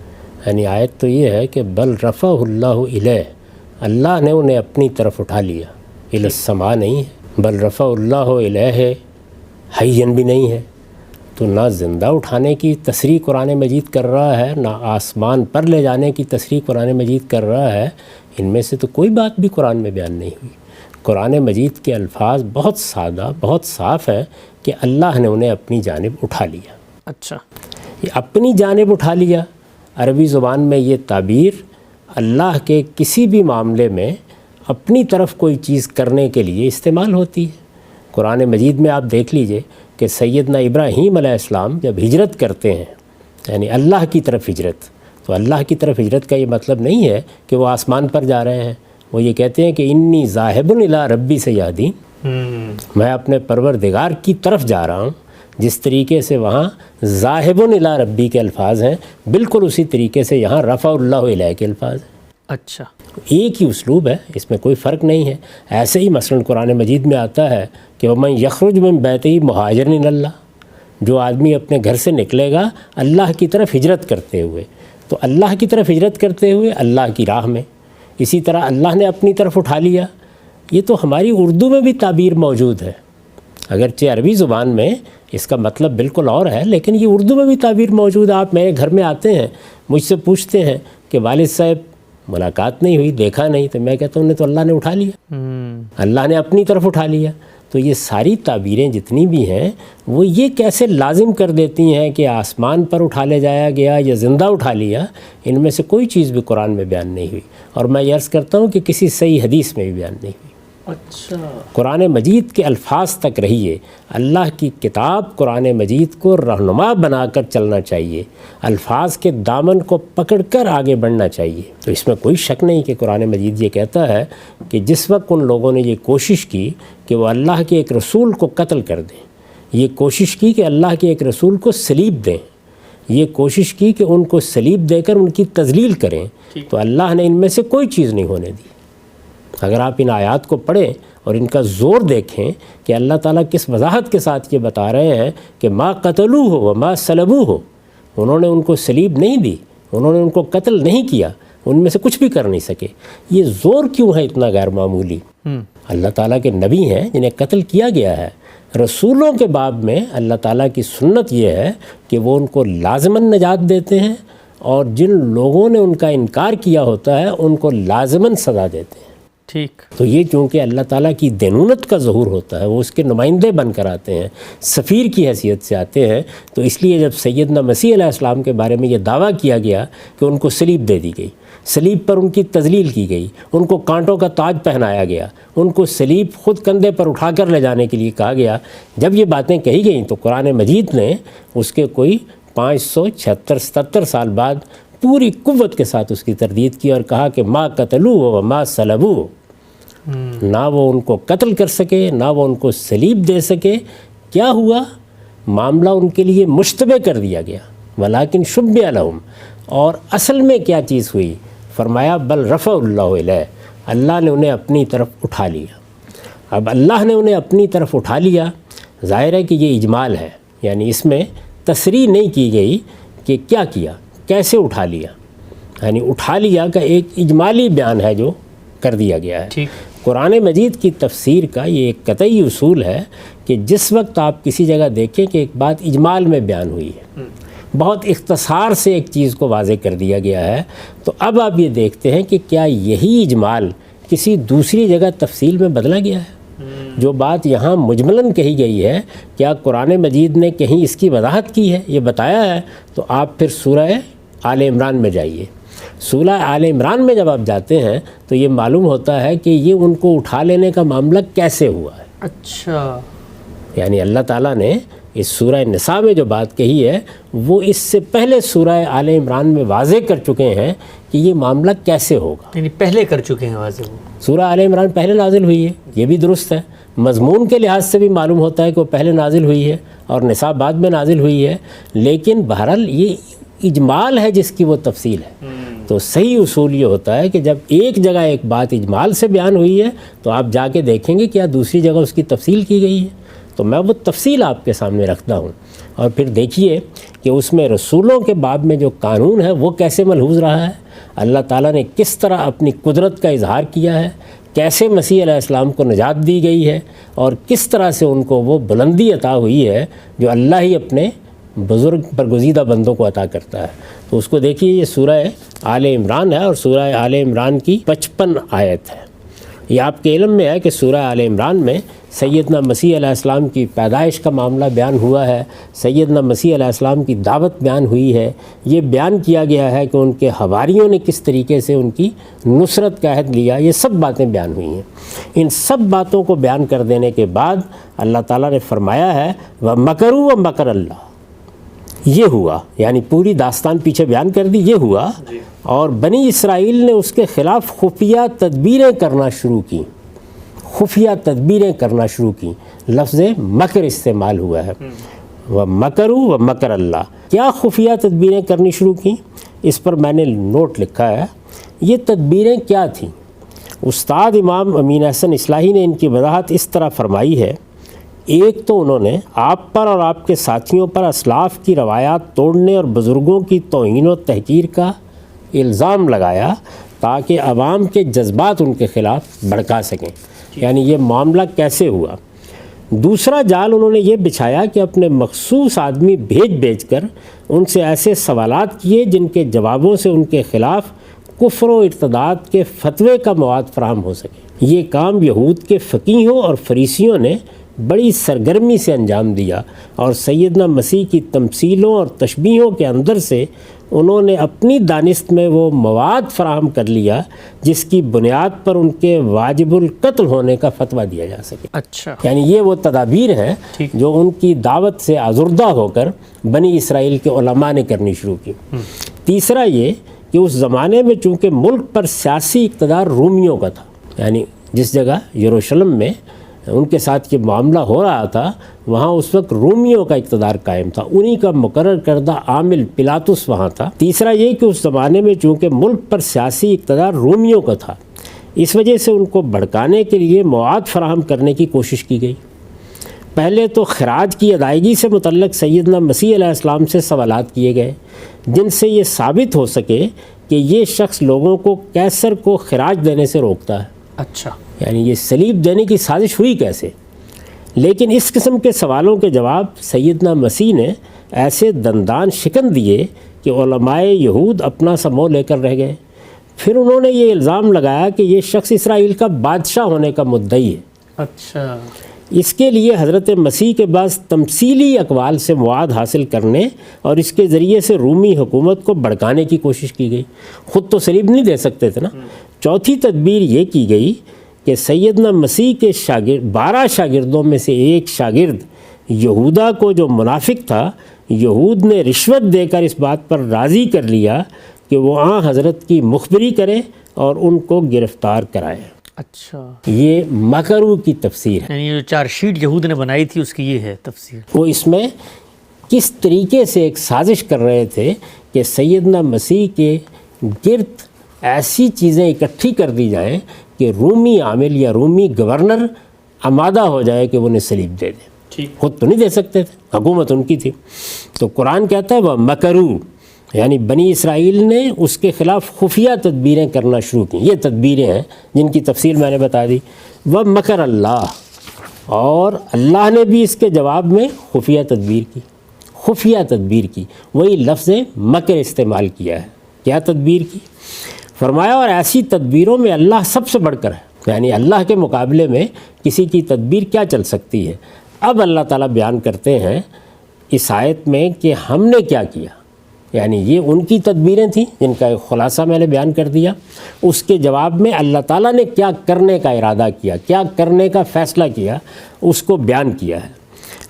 یعنی آیت تو یہ ہے کہ بل رفعہ اللہ الیہ، اللہ نے انہیں اپنی طرف اٹھا لیا. الی السماء نہیں ہے، بل رفعہ اللہ الیہ حیّن بھی نہیں ہے. تو نہ زندہ اٹھانے کی تصریح قرآن مجید کر رہا ہے، نہ آسمان پر لے جانے کی تصریح قرآن مجید کر رہا ہے. ان میں سے تو کوئی بات بھی قرآن میں بیان نہیں ہوئی. قرآن مجید کے الفاظ بہت سادہ، بہت صاف ہیں کہ اللہ نے انہیں اپنی جانب اٹھا لیا۔ اچھا، یہ اپنی جانب اٹھا لیا، عربی زبان میں یہ تعبیر اللہ کے کسی بھی معاملے میں اپنی طرف کوئی چیز کرنے کے لیے استعمال ہوتی ہے۔ قرآن مجید میں آپ دیکھ لیجئے کہ سیدنا ابراہیم علیہ السلام جب ہجرت کرتے ہیں، یعنی اللہ کی طرف ہجرت، تو اللہ کی طرف ہجرت کا یہ مطلب نہیں ہے کہ وہ آسمان پر جا رہے ہیں۔ وہ یہ کہتے ہیں کہ انی ذاہب الی ربی سیہدین، میں اپنے پروردگار کی طرف جا رہا ہوں۔ جس طریقے سے وہاں ذاہب الی ربی کے الفاظ ہیں، بالکل اسی طریقے سے یہاں رفع اللہ الیہ کے الفاظ ہیں۔ اچھا، ایک ہی اسلوب ہے، اس میں کوئی فرق نہیں ہے۔ ایسے ہی مثلا قرآن مجید میں آتا ہے کہ وَمَن یخرج من بیتہ مہاجرا الی اللہ، جو آدمی اپنے گھر سے نکلے گا اللہ کی طرف ہجرت کرتے ہوئے، تو اللہ کی طرف ہجرت کرتے ہوئے اللہ کی راہ میں، اسی طرح اللہ نے اپنی طرف اٹھا لیا۔ یہ تو ہماری اردو میں بھی تعبیر موجود ہے، اگرچہ عربی زبان میں اس کا مطلب بالکل اور ہے، لیکن یہ اردو میں بھی تعبیر موجود ہے۔ آپ میرے گھر میں آتے ہیں، مجھ سے پوچھتے ہیں کہ والد صاحب ملاقات نہیں ہوئی، دیکھا نہیں، تو میں کہتا ہوں انہیں تو اللہ نے اٹھا لیا، اللہ نے اپنی طرف اٹھا لیا۔ تو یہ ساری تعبیریں جتنی بھی ہیں وہ یہ کیسے لازم کر دیتی ہیں کہ آسمان پر اٹھا لے جایا گیا یا زندہ اٹھا لیا، ان میں سے کوئی چیز بھی قرآن میں بیان نہیں ہوئی، اور میں یہ عرض کرتا ہوں کہ کسی صحیح حدیث میں بھی بیان نہیں ہوئی۔ اچھا، قرآن مجید کے الفاظ تک رہیے، اللہ کی کتاب قرآن مجید کو رہنما بنا کر چلنا چاہیے، الفاظ کے دامن کو پکڑ کر آگے بڑھنا چاہیے۔ تو اس میں کوئی شک نہیں کہ قرآن مجید یہ کہتا ہے کہ جس وقت ان لوگوں نے یہ کوشش کی کہ وہ اللہ کے ایک رسول کو قتل کر دیں، یہ کوشش کی کہ اللہ کے ایک رسول کو صلیب دیں، یہ کوشش کی کہ ان کو صلیب دے کر ان کی تذلیل کریں، تو اللہ نے ان میں سے کوئی چیز نہیں ہونے دی۔ اگر آپ ان آیات کو پڑھیں اور ان کا زور دیکھیں کہ اللہ تعالیٰ کس وضاحت کے ساتھ یہ بتا رہے ہیں کہ ما قتلوہ وما صلبوہ، انہوں نے ان کو صلیب نہیں دی، انہوں نے ان کو قتل نہیں کیا، ان میں سے کچھ بھی کر نہیں سکے۔ یہ زور کیوں ہے اتنا غیر معمولی؟ اللہ تعالیٰ کے نبی ہیں جنہیں قتل کیا گیا ہے۔ رسولوں کے باب میں اللہ تعالیٰ کی سنت یہ ہے کہ وہ ان کو لازماً نجات دیتے ہیں، اور جن لوگوں نے ان کا انکار کیا ہوتا ہے ان کو لازماً سزا دیتے ہیں۔ ٹھیک، تو یہ چونکہ اللہ تعالیٰ کی دینونت کا ظہور ہوتا ہے، وہ اس کے نمائندے بن کر آتے ہیں، سفیر کی حیثیت سے آتے ہیں، تو اس لیے جب سیدنا مسیح علیہ السلام کے بارے میں یہ دعویٰ کیا گیا کہ ان کو صلیب دے دی گئی، صلیب پر ان کی تذلیل کی گئی، ان کو کانٹوں کا تاج پہنایا گیا، ان کو صلیب خود کندھے پر اٹھا کر لے جانے کے لیے کہا گیا، جب یہ باتیں کہی گئیں تو قرآن مجید نے اس کے کوئی 576-77 سال بعد پوری قوت کے ساتھ اس کی تردید کی اور کہا کہ ما قتلوہ وما صلبوہ، نہ وہ ان کو قتل کر سکے نہ وہ ان کو صلیب دے سکے۔ کیا ہوا؟ معاملہ ان کے لیے مشتبہ کر دیا گیا، ولیکن شبہ لہم، اور اصل میں کیا چیز ہوئی؟ فرمایا بل رفع اللہ الیہ، اللہ نے انہیں اپنی طرف اٹھا لیا۔ اب اللہ نے انہیں اپنی طرف اٹھا لیا، ظاہر ہے کہ یہ اجمال ہے، یعنی اس میں تصریح نہیں کی گئی کہ کیا کیا، کیسے اٹھا لیا، یعنی اٹھا لیا کا ایک اجمالی بیان ہے جو کر دیا گیا ہے۔ قرآن مجید کی تفسیر کا یہ ایک قطعی اصول ہے کہ جس وقت آپ کسی جگہ دیکھیں کہ ایک بات اجمال میں بیان ہوئی ہے، بہت اختصار سے ایک چیز کو واضح کر دیا گیا ہے، تو اب آپ یہ دیکھتے ہیں کہ کیا یہی اجمال کسی دوسری جگہ تفصیل میں بدلا گیا ہے؟ جو بات یہاں مجملاً کہی گئی ہے، کیا قرآن مجید نے کہیں اس کی وضاحت کی ہے، یہ بتایا ہے؟ تو آپ پھر سورہ آل عمران میں جائیے۔ سورہ آل عمران میں جب آپ جاتے ہیں تو یہ معلوم ہوتا ہے کہ یہ ان کو اٹھا لینے کا معاملہ کیسے ہوا ہے۔ اچھا، یعنی اللہ تعالیٰ نے اس سورہ نساء میں جو بات کہی ہے وہ اس سے پہلے سورہ آل عمران میں واضح کر چکے ہیں کہ یہ معاملہ کیسے ہوگا، یعنی پہلے کر چکے ہیں واضح۔ سورہ آل عمران پہلے نازل ہوئی ہے، یہ بھی درست ہے، مضمون کے لحاظ سے بھی معلوم ہوتا ہے کہ وہ پہلے نازل ہوئی ہے اور نساء بعد میں نازل ہوئی ہے، لیکن بہرحال یہ اجمال ہے جس کی وہ تفصیل ہے۔ تو صحیح اصول یہ ہوتا ہے کہ جب ایک جگہ ایک بات اجمال سے بیان ہوئی ہے تو آپ جا کے دیکھیں گے کیا دوسری جگہ اس کی تفصیل کی گئی ہے، تو میں وہ تفصیل آپ کے سامنے رکھتا ہوں، اور پھر دیکھیے کہ اس میں رسولوں کے باب میں جو قانون ہے وہ کیسے ملحوظ رہا ہے، اللہ تعالیٰ نے کس طرح اپنی قدرت کا اظہار کیا ہے، کیسے مسیح علیہ السلام کو نجات دی گئی ہے، اور کس طرح سے ان کو وہ بلندی عطا ہوئی ہے جو اللہ ہی اپنے بزرگ برگزیدہ بندوں کو عطا کرتا ہے۔ تو اس کو دیکھیے، یہ سورہ آل عمران ہے اور سورہ آل عمران کی 55 آیت ہے، یہ آپ کے علم میں ہے کہ سورہ آل عمران میں سیدنا مسیح علیہ السلام کی پیدائش کا معاملہ بیان ہوا ہے، سیدنا مسیح علیہ السلام کی دعوت بیان ہوئی ہے، یہ بیان کیا گیا ہے کہ ان کے حواریوں نے کس طریقے سے ان کی نصرت کا عہد لیا، یہ سب باتیں بیان ہوئی ہیں۔ ان سب باتوں کو بیان کر دینے کے بعد اللہ تعالیٰ نے فرمایا ہے وَمَكَرُوا وَمَكَرَ اللَّهُ، یہ ہوا، یعنی پوری داستان پیچھے بیان کر دی، یہ ہوا، اور بنی اسرائیل نے اس کے خلاف خفیہ تدبیریں کرنا شروع کی، خفیہ تدبیریں کرنا شروع کی، لفظ مکر استعمال ہوا ہے، وَمَكَرُوا وَمَكَرَ اللَّهُ۔ کیا خفیہ تدبیریں کرنی شروع کی؟ اس پر میں نے نوٹ لکھا ہے، یہ تدبیریں کیا تھیں؟ استاد امام امین احسن اصلاحی نے ان کی وضاحت اس طرح فرمائی ہے، ایک تو انہوں نے آپ پر اور آپ کے ساتھیوں پر اسلاف کی روایات توڑنے اور بزرگوں کی توہین و تحقیر کا الزام لگایا تاکہ عوام کے جذبات ان کے خلاف بھڑکا سکیں، یعنی یہ معاملہ کیسے ہوا۔ دوسرا جال انہوں نے یہ بچھایا کہ اپنے مخصوص آدمی بھیج کر ان سے ایسے سوالات کیے جن کے جوابوں سے ان کے خلاف کفر و ارتداد کے فتوے کا مواد فراہم ہو سکے۔ یہ کام یہود کے فقیہوں اور فریسیوں نے بڑی سرگرمی سے انجام دیا، اور سیدنا مسیح کی تمثیلوں اور تشبیہوں کے اندر سے انہوں نے اپنی دانست میں وہ مواد فراہم کر لیا جس کی بنیاد پر ان کے واجب القتل ہونے کا فتویٰ دیا جا سکے۔ اچھا، یعنی یہ وہ تدابیر ہیں جو ان کی دعوت سے آزردہ ہو کر بنی اسرائیل کے علماء نے کرنی شروع کی۔ تیسرا یہ کہ اس زمانے میں چونکہ ملک پر سیاسی اقتدار رومیوں کا تھا، یعنی جس جگہ یروشلم میں ان کے ساتھ یہ معاملہ ہو رہا تھا وہاں اس وقت رومیوں کا اقتدار قائم تھا، انہی کا مقرر کردہ عامل پلاطس وہاں تھا۔ تیسرا یہ کہ اس زمانے میں چونکہ ملک پر سیاسی اقتدار رومیوں کا تھا، اس وجہ سے ان کو بھڑکانے کے لیے مواد فراہم کرنے کی کوشش کی گئی۔ پہلے تو خراج کی ادائیگی سے متعلق سیدنا مسیح علیہ السلام سے سوالات کیے گئے جن سے یہ ثابت ہو سکے کہ یہ شخص لوگوں کو کیسر کو خراج دینے سے روکتا ہے۔ اچھا، یعنی یہ صلیب دینے کی سازش ہوئی کیسے؟ لیکن اس قسم کے سوالوں کے جواب سیدنا مسیح نے ایسے دندان شکن دیے کہ علماء یہود اپنا سا منہ لے کر رہ گئے۔ پھر انہوں نے یہ الزام لگایا کہ یہ شخص اسرائیل کا بادشاہ ہونے کا مدعی ہے۔ اچھا، اس کے لیے حضرت مسیح کے بعض تمثیلی اقوال سے مواد حاصل کرنے اور اس کے ذریعے سے رومی حکومت کو بھڑکانے کی کوشش کی گئی۔ خود تو صلیب نہیں دے سکتے تھے نا۔ چوتھی تدبیر یہ کی گئی کہ سیدنا مسیح کے 12 شاگردوں میں سے ایک شاگرد یہودا کو جو منافق تھا، یہود نے رشوت دے کر اس بات پر راضی کر لیا کہ وہ حضرت کی مخبری کرے اور ان کو گرفتار کرائے۔ اچھا، یہ مکرو کی تفسیر ہے، یعنی جو چار شیٹ یہود نے بنائی تھی اس کی یہ ہے تفسیر۔ وہ اس میں کس طریقے سے ایک سازش کر رہے تھے کہ سیدنا مسیح کے گرد ایسی چیزیں اکٹھی کر دی جائیں کہ رومی عامل یا رومی گورنر آمادہ ہو جائے کہ وہ انہیں صلیب دے دیں۔ خود تو نہیں دے سکتے تھے، حکومت ان کی تھی۔ تو قرآن کہتا ہے وہ مکرو، یعنی بنی اسرائیل نے اس کے خلاف خفیہ تدبیریں کرنا شروع کی۔ یہ تدبیریں ہیں جن کی تفصیل میں نے بتا دی۔ وہ مکر اللہ، اور اللہ نے بھی اس کے جواب میں خفیہ تدبیر کی، خفیہ تدبیر کی، وہی لفظ مکر استعمال کیا ہے۔ کیا تدبیر کی؟ فرمایا اور ایسی تدبیروں میں اللہ سب سے بڑھ کر ہے، یعنی اللہ کے مقابلے میں کسی کی تدبیر کیا چل سکتی ہے۔ اب اللہ تعالیٰ بیان کرتے ہیں اس آیت میں کہ ہم نے کیا کیا، یعنی یہ ان کی تدبیریں تھیں جن کا ایک خلاصہ میں نے بیان کر دیا، اس کے جواب میں اللہ تعالیٰ نے کیا کرنے کا ارادہ کیا، کیا کرنے کا فیصلہ کیا، اس کو بیان کیا ہے۔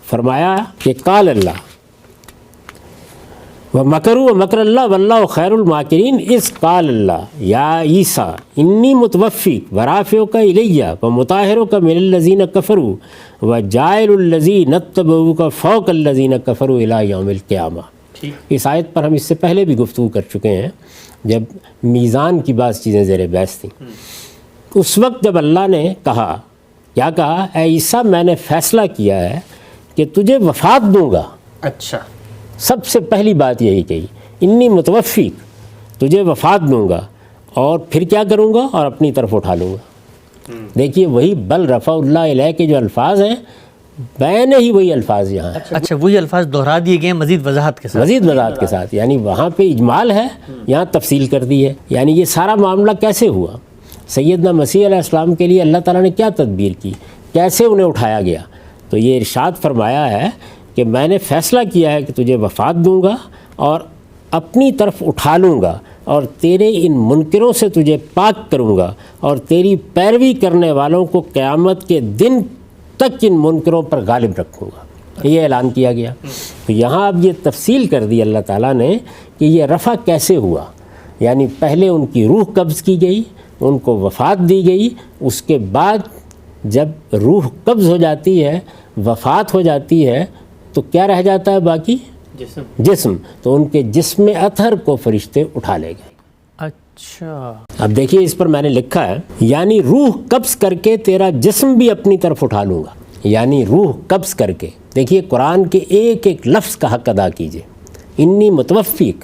فرمایا کہ قال اللہ وَمَكَرُوا وَمَكَرَ اللَّهُ وَاللَّهُ خَيْرُ الْمَاكِرِينَ اذ قال اللہ یا عیسیٰ انی متوفیک ورافعک الی ومطہرک من الذین کفروا وجاعل الذین اتبعوک فوق الذین کفروا الی یوم القیامہ۔ اس آیت پر ہم اس سے پہلے بھی گفتگو کر چکے ہیں جب میزان کی بعض چیزیں زیر بحث تھیں۔ اس وقت جب اللہ نے کہا، کیا کہا؟ اے عیسیٰ میں نے فیصلہ کیا ہے کہ تجھے وفات دوں گا۔ اچھا، سب سے پہلی بات یہی کہی، انی متوفیک، تجھے وفات دوں گا اور پھر کیا کروں گا، اور اپنی طرف اٹھا لوں گا۔ دیکھیے وہی بل رفع اللہ علیہ کے جو الفاظ ہیں بیان ہی وہی الفاظ یہاں ہیں۔ اچھا، وہی الفاظ دہرا دیے گئے ہیں مزید وضاحت کے ساتھ، مزید وضاحت کے ساتھ، یعنی وہاں پہ اجمال ہے، یہاں تفصیل کر دی ہے۔ یعنی یہ سارا معاملہ کیسے ہوا؟ سیدنا مسیح علیہ السلام کے لیے اللہ تعالیٰ نے کیا تدبیر کی، کیسے انہیں اٹھایا گیا؟ تو یہ ارشاد فرمایا ہے کہ میں نے فیصلہ کیا ہے کہ تجھے وفات دوں گا اور اپنی طرف اٹھا لوں گا اور تیرے ان منکروں سے تجھے پاک کروں گا اور تیری پیروی کرنے والوں کو قیامت کے دن تک ان منکروں پر غالب رکھوں گا، یہ اعلان کیا گیا۔ تو یہاں اب یہ تفصیل کر دی اللہ تعالیٰ نے کہ یہ رفع کیسے ہوا، یعنی پہلے ان کی روح قبض کی گئی، ان کو وفات دی گئی، اس کے بعد جب روح قبض ہو جاتی ہے، وفات ہو جاتی ہے، تو کیا رہ جاتا ہے باقی؟ جسم۔ تو ان کے جسم اطہر کو فرشتے اٹھا لے گئے۔ اچھا، اب دیکھیے اس پر میں نے لکھا ہے یعنی روح قبض کر کے تیرا جسم بھی اپنی طرف اٹھا لوں گا، یعنی روح قبض کر کے۔ دیکھیے قرآن کے ایک ایک لفظ کا حق ادا کیجئے۔ انی متوفیک،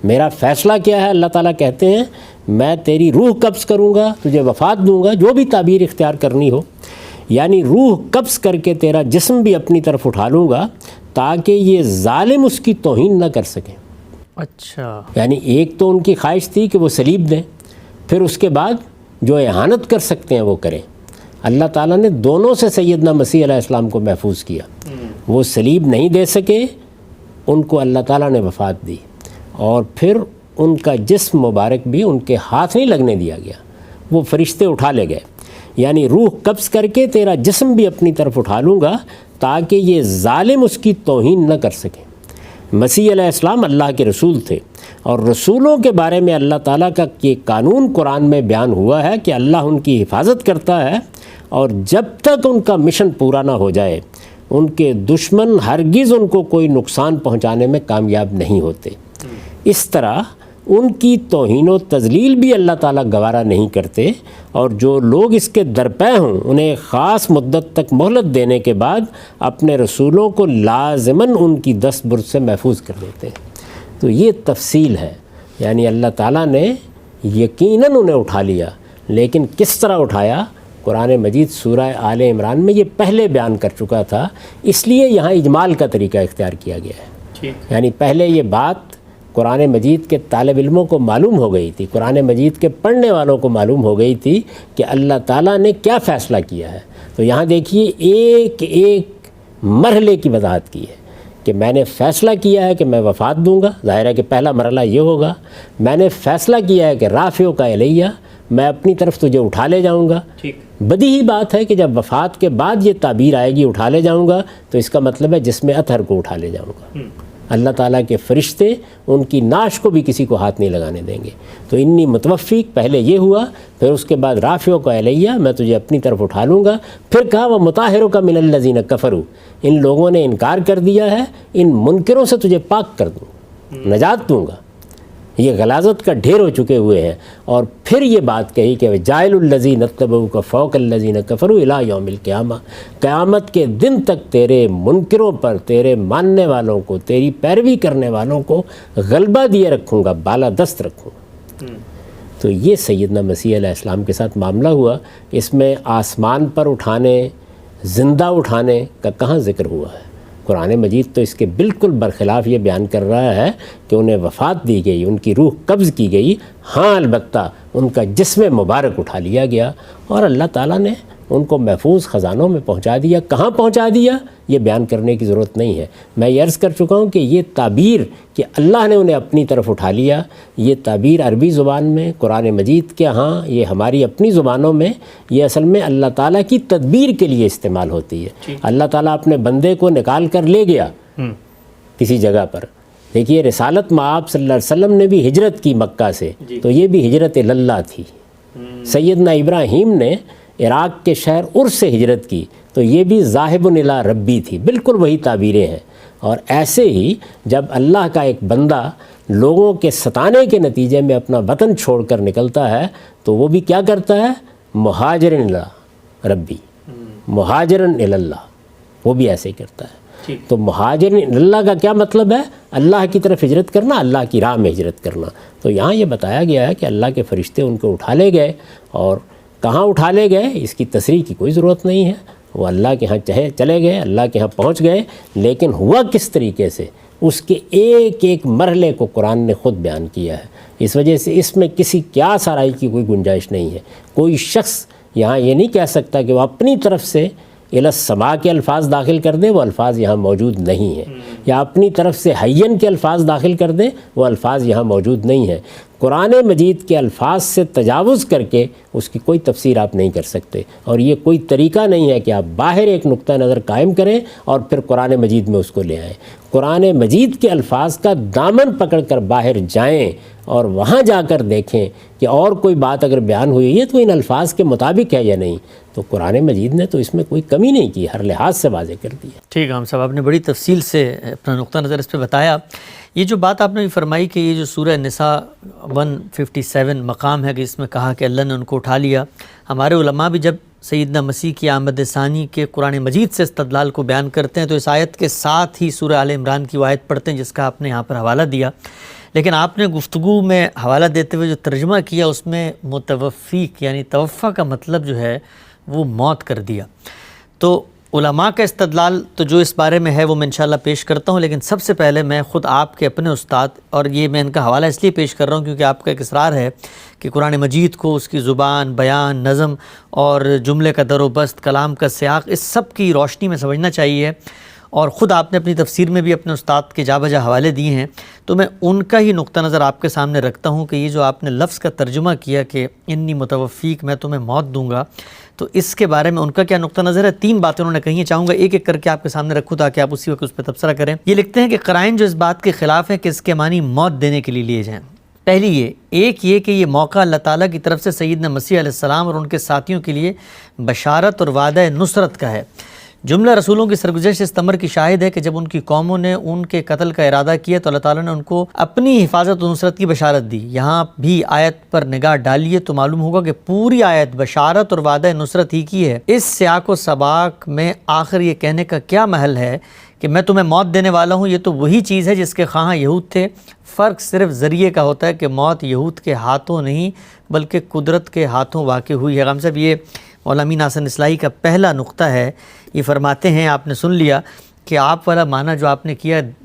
میرا فیصلہ کیا ہے؟ اللہ تعالیٰ کہتے ہیں میں تیری روح قبض کروں گا، تجھے وفات دوں گا، جو بھی تعبیر اختیار کرنی ہو، یعنی روح قبض کر کے تیرا جسم بھی اپنی طرف اٹھا لوں گا تاکہ یہ ظالم اس کی توہین نہ کر سکیں۔ اچھا، یعنی ایک تو ان کی خواہش تھی کہ وہ صلیب دیں، پھر اس کے بعد جو اہانت کر سکتے ہیں وہ کریں۔ اللہ تعالیٰ نے دونوں سے سیدنا مسیح علیہ السلام کو محفوظ کیا۔ وہ صلیب نہیں دے سکے، ان کو اللہ تعالیٰ نے وفات دی، اور پھر ان کا جسم مبارک بھی ان کے ہاتھ نہیں لگنے دیا گیا، وہ فرشتے اٹھا لے گئے۔ یعنی روح قبض کر کے تیرا جسم بھی اپنی طرف اٹھا لوں گا تاکہ یہ ظالم اس کی توہین نہ کر سکیں۔ مسیح علیہ السلام اللہ کے رسول تھے، اور رسولوں کے بارے میں اللہ تعالیٰ کا یہ قانون قرآن میں بیان ہوا ہے کہ اللہ ان کی حفاظت کرتا ہے، اور جب تک ان کا مشن پورا نہ ہو جائے ان کے دشمن ہرگز ان کو کوئی نقصان پہنچانے میں کامیاب نہیں ہوتے۔ اس طرح ان کی توہین و تذلیل بھی اللہ تعالیٰ گوارا نہیں کرتے، اور جو لوگ اس کے درپے ہوں انہیں خاص مدت تک مہلت دینے کے بعد اپنے رسولوں کو لازماً ان کی دست برد سے محفوظ کر دیتے ہیں۔ تو یہ تفصیل ہے، یعنی اللہ تعالیٰ نے یقیناً انہیں اٹھا لیا، لیکن کس طرح اٹھایا؟ قرآن مجید سورہ آل عمران میں یہ پہلے بیان کر چکا تھا، اس لیے یہاں اجمال کا طریقہ اختیار کیا گیا ہے۔ یعنی پہلے یہ بات قرآن مجید کے طالب علموں کو معلوم ہو گئی تھی، قرآن مجید کے پڑھنے والوں کو معلوم ہو گئی تھی کہ اللہ تعالیٰ نے کیا فیصلہ کیا ہے۔ تو یہاں دیکھیے ایک ایک مرحلے کی وضاحت کی ہے کہ میں نے فیصلہ کیا ہے کہ میں وفات دوں گا، ظاہر ہے کہ پہلا مرحلہ یہ ہوگا۔ میں نے فیصلہ کیا ہے کہ رافع کا الیہ، میں اپنی طرف تجھے اٹھا لے جاؤں گا۔ بدیہی بات ہے کہ جب وفات کے بعد یہ تعبیر آئے گی اٹھا لے جاؤں گا، تو اس کا مطلب ہے جسم اطہر کو اٹھا لے جاؤں گا۔ اللہ تعالیٰ کے فرشتے ان کی ناش کو بھی کسی کو ہاتھ نہیں لگانے دیں گے۔ تو انی متوفیق پہلے یہ ہوا، پھر اس کے بعد رافع کا الیہ، میں تجھے اپنی طرف اٹھا لوں گا۔ پھر کہا وہ مطہرک من الذین کفروا، ان لوگوں نے انکار کر دیا ہے، ان منکروں سے تجھے پاک کر دوں، نجات دوں گا۔ یہ غلاظت کا ڈھیر ہو چکے ہوئے ہیں۔ اور پھر یہ بات کہی کہ جاعل الذین اتبعوک فوق الذین کفروا الی یوم القیامہ، قیامت کے دن تک تیرے منکروں پر، تیرے ماننے والوں کو، تیری پیروی کرنے والوں کو غلبہ دیے رکھوں گا، بالا دست رکھوں گا۔ تو یہ سیدنا مسیح علیہ السلام کے ساتھ معاملہ ہوا۔ اس میں آسمان پر اٹھانے، زندہ اٹھانے کا کہاں ذکر ہوا ہے؟ قرآن مجید تو اس کے بالکل برخلاف یہ بیان کر رہا ہے کہ انہیں وفات دی گئی، ان کی روح قبض کی گئی، ہاں البتہ ان کا جسم مبارک اٹھا لیا گیا، اور اللہ تعالیٰ نے ان کو محفوظ خزانوں میں پہنچا دیا۔ کہاں پہنچا دیا یہ بیان کرنے کی ضرورت نہیں ہے۔ میں یہ عرض کر چکا ہوں کہ یہ تعبیر کہ اللہ نے انہیں اپنی طرف اٹھا لیا، یہ تعبیر عربی زبان میں، قرآن مجید کے ہاں یہ ہماری اپنی زبانوں میں، یہ اصل میں اللہ تعالیٰ کی تدبیر کے لیے استعمال ہوتی ہے۔ اللہ تعالیٰ اپنے بندے کو نکال کر لے گیا کسی جگہ پر۔ دیکھیے رسالت مآب صلی اللہ علیہ وسلم نے بھی ہجرت کی مکہ سے، تو یہ بھی ہجرت اللہ تھی۔ سیدنا ابراہیم نے عراق کے شہر عرس سے ہجرت کی، تو یہ بھی ذاہب الی ربی تھی، بالکل وہی تعبیریں ہیں۔ اور ایسے ہی جب اللہ کا ایک بندہ لوگوں کے ستانے کے نتیجے میں اپنا وطن چھوڑ کر نکلتا ہے، تو وہ بھی کیا کرتا ہے؟ مہاجرن الی ربی، مہاجرن الی اللہ، وہ بھی ایسے ہی کرتا ہے۔ تو مہاجرن الی اللہ کا کیا مطلب ہے؟ اللہ کی طرف ہجرت کرنا، اللہ کی راہ میں ہجرت کرنا۔ تو یہاں یہ بتایا گیا ہے کہ اللہ کے فرشتے ان کو اٹھا لے گئے، اور کہاں اٹھا لے گئے اس کی تصریح کی کوئی ضرورت نہیں ہے، وہ اللہ کے ہاں چلے گئے، اللہ کے ہاں پہنچ گئے، لیکن ہوا کس طریقے سے؟ اس کے ایک ایک مرحلے کو قرآن نے خود بیان کیا ہے. اس وجہ سے اس میں کسی قیاس آرائی کی کوئی گنجائش نہیں ہے. کوئی شخص یہاں یہ نہیں کہہ سکتا کہ وہ اپنی طرف سے الی السماء کے الفاظ داخل کر دے، وہ الفاظ یہاں موجود نہیں ہیں، یا اپنی طرف سے حین کے الفاظ داخل کر دے، وہ الفاظ یہاں موجود نہیں ہیں. قرآن مجید کے الفاظ سے تجاوز کر کے اس کی کوئی تفسیر آپ نہیں کر سکتے، اور یہ کوئی طریقہ نہیں ہے کہ آپ باہر ایک نقطہ نظر قائم کریں اور پھر قرآن مجید میں اس کو لے آئیں. قرآن مجید کے الفاظ کا دامن پکڑ کر باہر جائیں اور وہاں جا کر دیکھیں کہ اور کوئی بات اگر بیان ہوئی ہے تو ان الفاظ کے مطابق ہے یا نہیں. تو قرآن مجید نے تو اس میں کوئی کمی نہیں کی، ہر لحاظ سے واضح کر دیا. ٹھیک ہے ہم صاحب، آپ نے بڑی تفصیل سے اپنا نقطہ نظر اس پہ بتایا. یہ جو بات آپ نے فرمائی کہ یہ جو سورہ نساء 157 مقام ہے کہ اس میں کہا کہ اللہ نے ان کو اٹھا لیا، ہمارے علماء بھی جب سیدنا مسیح کی آمد ثانی کے قرآن مجید سے استدلال کو بیان کرتے ہیں تو اس آیت کے ساتھ ہی سورہ آل عمران کی وہ آیت پڑھتے ہیں جس کا آپ نے یہاں پر حوالہ دیا. لیکن آپ نے گفتگو میں حوالہ دیتے ہوئے جو ترجمہ کیا اس میں متوفیق یعنی توفع کا مطلب جو ہے وہ موت کر دیا. تو علماء کا استدلال تو جو اس بارے میں ہے وہ میں انشاءاللہ پیش کرتا ہوں، لیکن سب سے پہلے میں خود آپ کے اپنے استاد، اور یہ میں ان کا حوالہ اس لیے پیش کر رہا ہوں کیونکہ آپ کا ایک اصرار ہے کہ قرآن مجید کو اس کی زبان، بیان، نظم اور جملے کا در و بست، کلام کا سیاق، اس سب کی روشنی میں سمجھنا چاہیے. اور خود آپ نے اپنی تفسیر میں بھی اپنے استاد کے جا بجا حوالے دیے ہیں، تو میں ان کا ہی نقطہ نظر آپ کے سامنے رکھتا ہوں کہ یہ جو آپ نے لفظ کا ترجمہ کیا کہ انی متوفیق، میں تمہیں موت دوں گا، تو اس کے بارے میں ان کا کیا نقطہ نظر ہے؟ 3 باتیں انہوں نے کہی ہیں، چاہوں گا ایک ایک کر کے آپ کے سامنے رکھوں تاکہ آپ اسی وقت اس پہ تبصرہ کریں. یہ لکھتے ہیں کہ قرائن جو اس بات کے خلاف ہیں کہ اس کے معنی موت دینے کے لیے لیے جائیں. پہلی یہ کہ یہ موقع اللہ تعالیٰ کی طرف سے سیدنا مسیح علیہ السلام اور ان کے ساتھیوں کے لیے بشارت اور وعدہ نصرت کا ہے. جملہ رسولوں کی سرگزشت اس امر کی شاہد ہے کہ جب ان کی قوموں نے ان کے قتل کا ارادہ کیا تو اللہ تعالیٰ نے ان کو اپنی حفاظت و نصرت کی بشارت دی. یہاں بھی آیت پر نگاہ ڈالیے تو معلوم ہوگا کہ پوری آیت بشارت اور وعدہ نصرت ہی کی ہے. اس سیاق و سباق میں آخر یہ کہنے کا کیا محل ہے کہ میں تمہیں موت دینے والا ہوں؟ یہ تو وہی چیز ہے جس کے خواہاں یہود تھے. فرق صرف ذریعے کا ہوتا ہے کہ موت یہود کے ہاتھوں نہیں بلکہ قدرت کے ہاتھوں واقع ہوئی ہے. غام صاحب، یہ مولانا امین حسن اصلاحی کا پہلا نقطہ ہے. یہ فرماتے ہیں، آپ نے سن لیا کہ آپ والا معنی جو آپ نے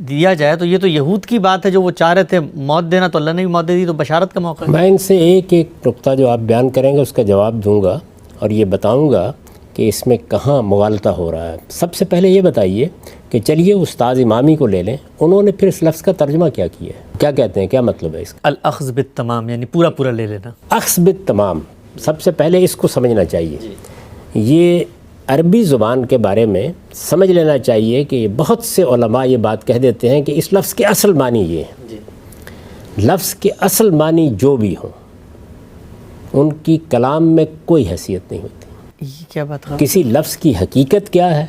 دیا جائے تو یہ تو یہود کی بات ہے جو وہ چاہ رہے تھے موت دینا، تو اللہ نے بھی موت دے دی، تو بشارت کا موقع ہے. میں ان سے ایک ایک نقطہ جو آپ بیان کریں گے اس کا جواب دوں گا اور یہ بتاؤں گا کہ اس میں کہاں مغالطہ ہو رہا ہے. سب سے پہلے یہ بتائیے کہ چلیے استاد امامی کو لے لیں، انہوں نے پھر اس لفظ کا ترجمہ کیا ہے؟ کیا کہتے ہیں، کیا مطلب ہے اس کا؟ الاخذ بالتمام، یعنی پورا لے لینا. اخذ بالتمام، سب سے پہلے اس کو سمجھنا چاہیے. یہ عربی زبان کے بارے میں سمجھ لینا چاہیے کہ بہت سے علماء یہ بات کہہ دیتے ہیں کہ اس لفظ کے اصل معنی یہ ہے. لفظ کے اصل معنی جو بھی ہوں ان کی کلام میں کوئی حیثیت نہیں ہوتی. یہ کیا بات ہے؟ کسی لفظ کی حقیقت کیا ہے،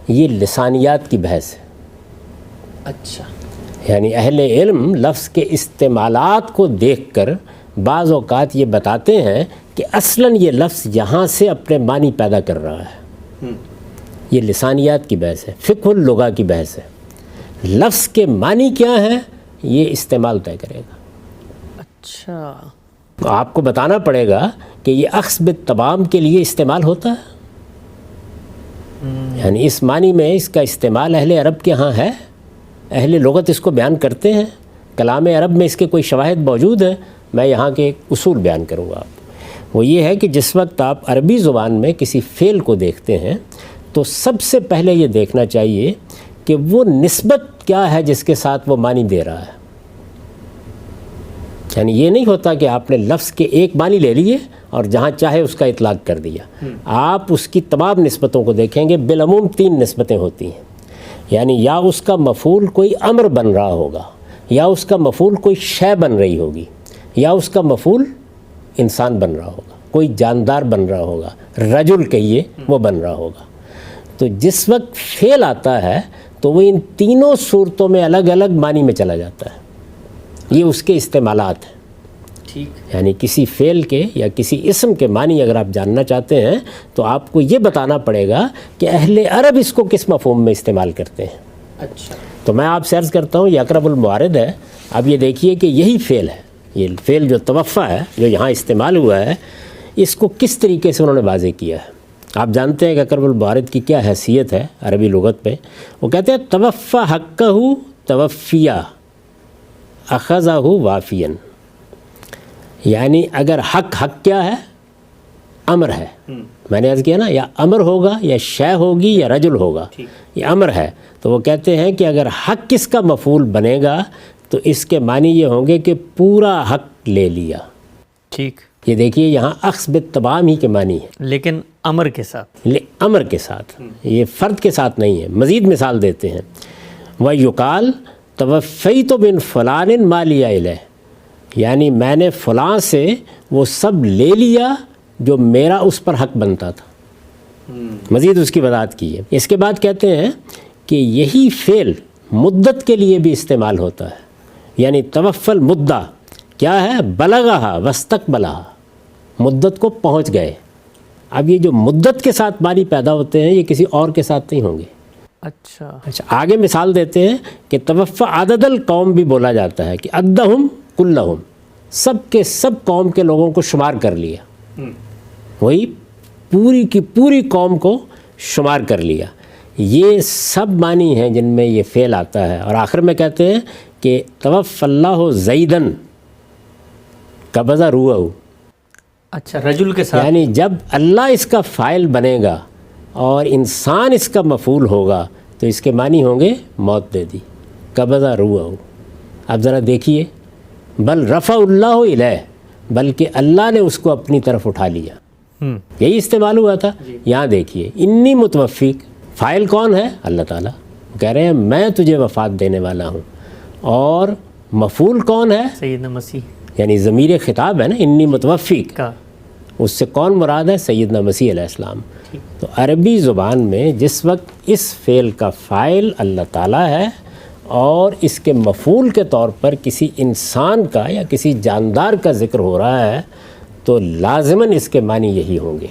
یہ لسانیات کی بحث ہے. اچھا، یعنی اہل علم لفظ کے استعمالات کو دیکھ کر بعض اوقات یہ بتاتے ہیں کہ اصلاً یہ لفظ یہاں سے اپنے معنی پیدا کر رہا ہے. یہ لسانیات کی بحث ہے، فقہ اللغہ کی بحث ہے. لفظ کے معنی کیا ہے یہ استعمال طے کرے گا. اچھا، تو آپ کو بتانا پڑے گا کہ یہ اخذ بالتمام کے لیے استعمال ہوتا ہے، یعنی اس معنی میں اس کا استعمال اہل عرب کے ہاں ہے، اہل لغت اس کو بیان کرتے ہیں، کلام عرب میں اس کے کوئی شواہد موجود ہیں. میں یہاں کے اصول بیان کروں گا آپ. وہ یہ ہے کہ جس وقت آپ عربی زبان میں کسی فعل کو دیکھتے ہیں تو سب سے پہلے یہ دیکھنا چاہیے کہ وہ نسبت کیا ہے جس کے ساتھ وہ معنی دے رہا ہے. یعنی یہ نہیں ہوتا کہ آپ نے لفظ کے ایک معنی لے لیے اور جہاں چاہے اس کا اطلاق کر دیا. آپ اس کی تمام نسبتوں کو دیکھیں گے. بالعموم 3 نسبتیں ہوتی ہیں، یعنی یا اس کا مفعول کوئی امر بن رہا ہوگا، یا اس کا مفعول کوئی شے بن رہی ہوگی، یا اس کا مفعول انسان بن رہا ہوگا، کوئی جاندار بن رہا ہوگا، رجل کہیے وہ بن رہا ہوگا. تو جس وقت فعل آتا ہے تو وہ ان تینوں صورتوں میں الگ الگ معنی میں چلا جاتا ہے. یہ اس کے استعمالات ہیں. ٹھیک، یعنی کسی فعل کے یا کسی اسم کے معنی اگر آپ جاننا چاہتے ہیں تو آپ کو یہ بتانا پڑے گا کہ اہل عرب اس کو کس مفہوم میں استعمال کرتے ہیں. اچھا، تو میں آپ سے عرض کرتا ہوں یہ اقرب الموارد ہے. اب یہ دیکھیے کہ یہی فعل ہے، یہ فعل جو توفع ہے جو یہاں استعمال ہوا ہے، اس کو کس طریقے سے انہوں نے واضح کیا ہے. آپ جانتے ہیں کہ اقرب الموارد کی کیا حیثیت ہے عربی لغت میں. وہ کہتے ہیں توفع حقہ توفیہ اخذہ وافین، یعنی اگر حق کیا ہے؟ امر ہے. میں نے عرض کیا نا، یا امر ہوگا یا شے ہوگی یا رجل ہوگا، یہ امر ہے. تو وہ کہتے ہیں کہ اگر حق کس کا مفعول بنے گا تو اس کے معنی یہ ہوں گے کہ پورا حق لے لیا. ٹھیک، یہ دیکھیے یہاں اخذ بالتمام ہی کے معنی ہے، لیکن امر کے ساتھ، امر کے ساتھ، یہ فرد کے ساتھ نہیں ہے. مزید مثال دیتے ہیں، وَيُقال توفیت من فلان ما لیا الیہ، یعنی میں نے فلاں سے وہ سب لے لیا جو میرا اس پر حق بنتا تھا. مزید اس کی وضاحت کی ہے. اس کے بعد کہتے ہیں کہ یہی فعل مدت کے لیے بھی استعمال ہوتا ہے، یعنی توفل مدہ کیا ہے؟ بلغہا واستقبلہا، مدت کو پہنچ گئے. اب یہ جو مدت کے ساتھ معنی پیدا ہوتے ہیں یہ کسی اور کے ساتھ نہیں ہوں گے. اچھا، آگے مثال دیتے ہیں کہ توفی عدد القوم بھی بولا جاتا ہے، کہ عدہم کلہم، سب کے سب قوم کے لوگوں کو شمار کر لیا. وہی پوری کی پوری قوم کو شمار کر لیا. یہ سب معنی ہیں جن میں یہ فعل آتا ہے. اور آخر میں کہتے ہیں کہ توفی اللہ زیدن قبضہ روحہ. اچھا، رجل کے ساتھ، یعنی جب اللہ اس کا فاعل بنے گا اور انسان اس کا مفعول ہوگا تو اس کے معنی ہوں گے موت دے دی، قبضہ روحہ. اب ذرا دیکھیے، بل رفع اللہ الیہ، بلکہ اللہ نے اس کو اپنی طرف اٹھا لیا. یہی استعمال ہوا تھا. یہاں دیکھیے، انی متوفیق، فاعل کون ہے؟ اللہ تعالیٰ. کہہ رہے ہیں میں تجھے وفات دینے والا ہوں. اور مفعول کون ہے؟ سیدنا مسیح، یعنی ضمیر خطاب ہے نا، انی متوفیق کا، اس سے کون مراد ہے؟ سیدنا مسیح علیہ السلام. تو عربی زبان میں جس وقت اس فعل کا فاعل اللہ تعالیٰ ہے اور اس کے مفعول کے طور پر کسی انسان کا یا کسی جاندار کا ذکر ہو رہا ہے تو لازماً اس کے معنی یہی ہوں گے.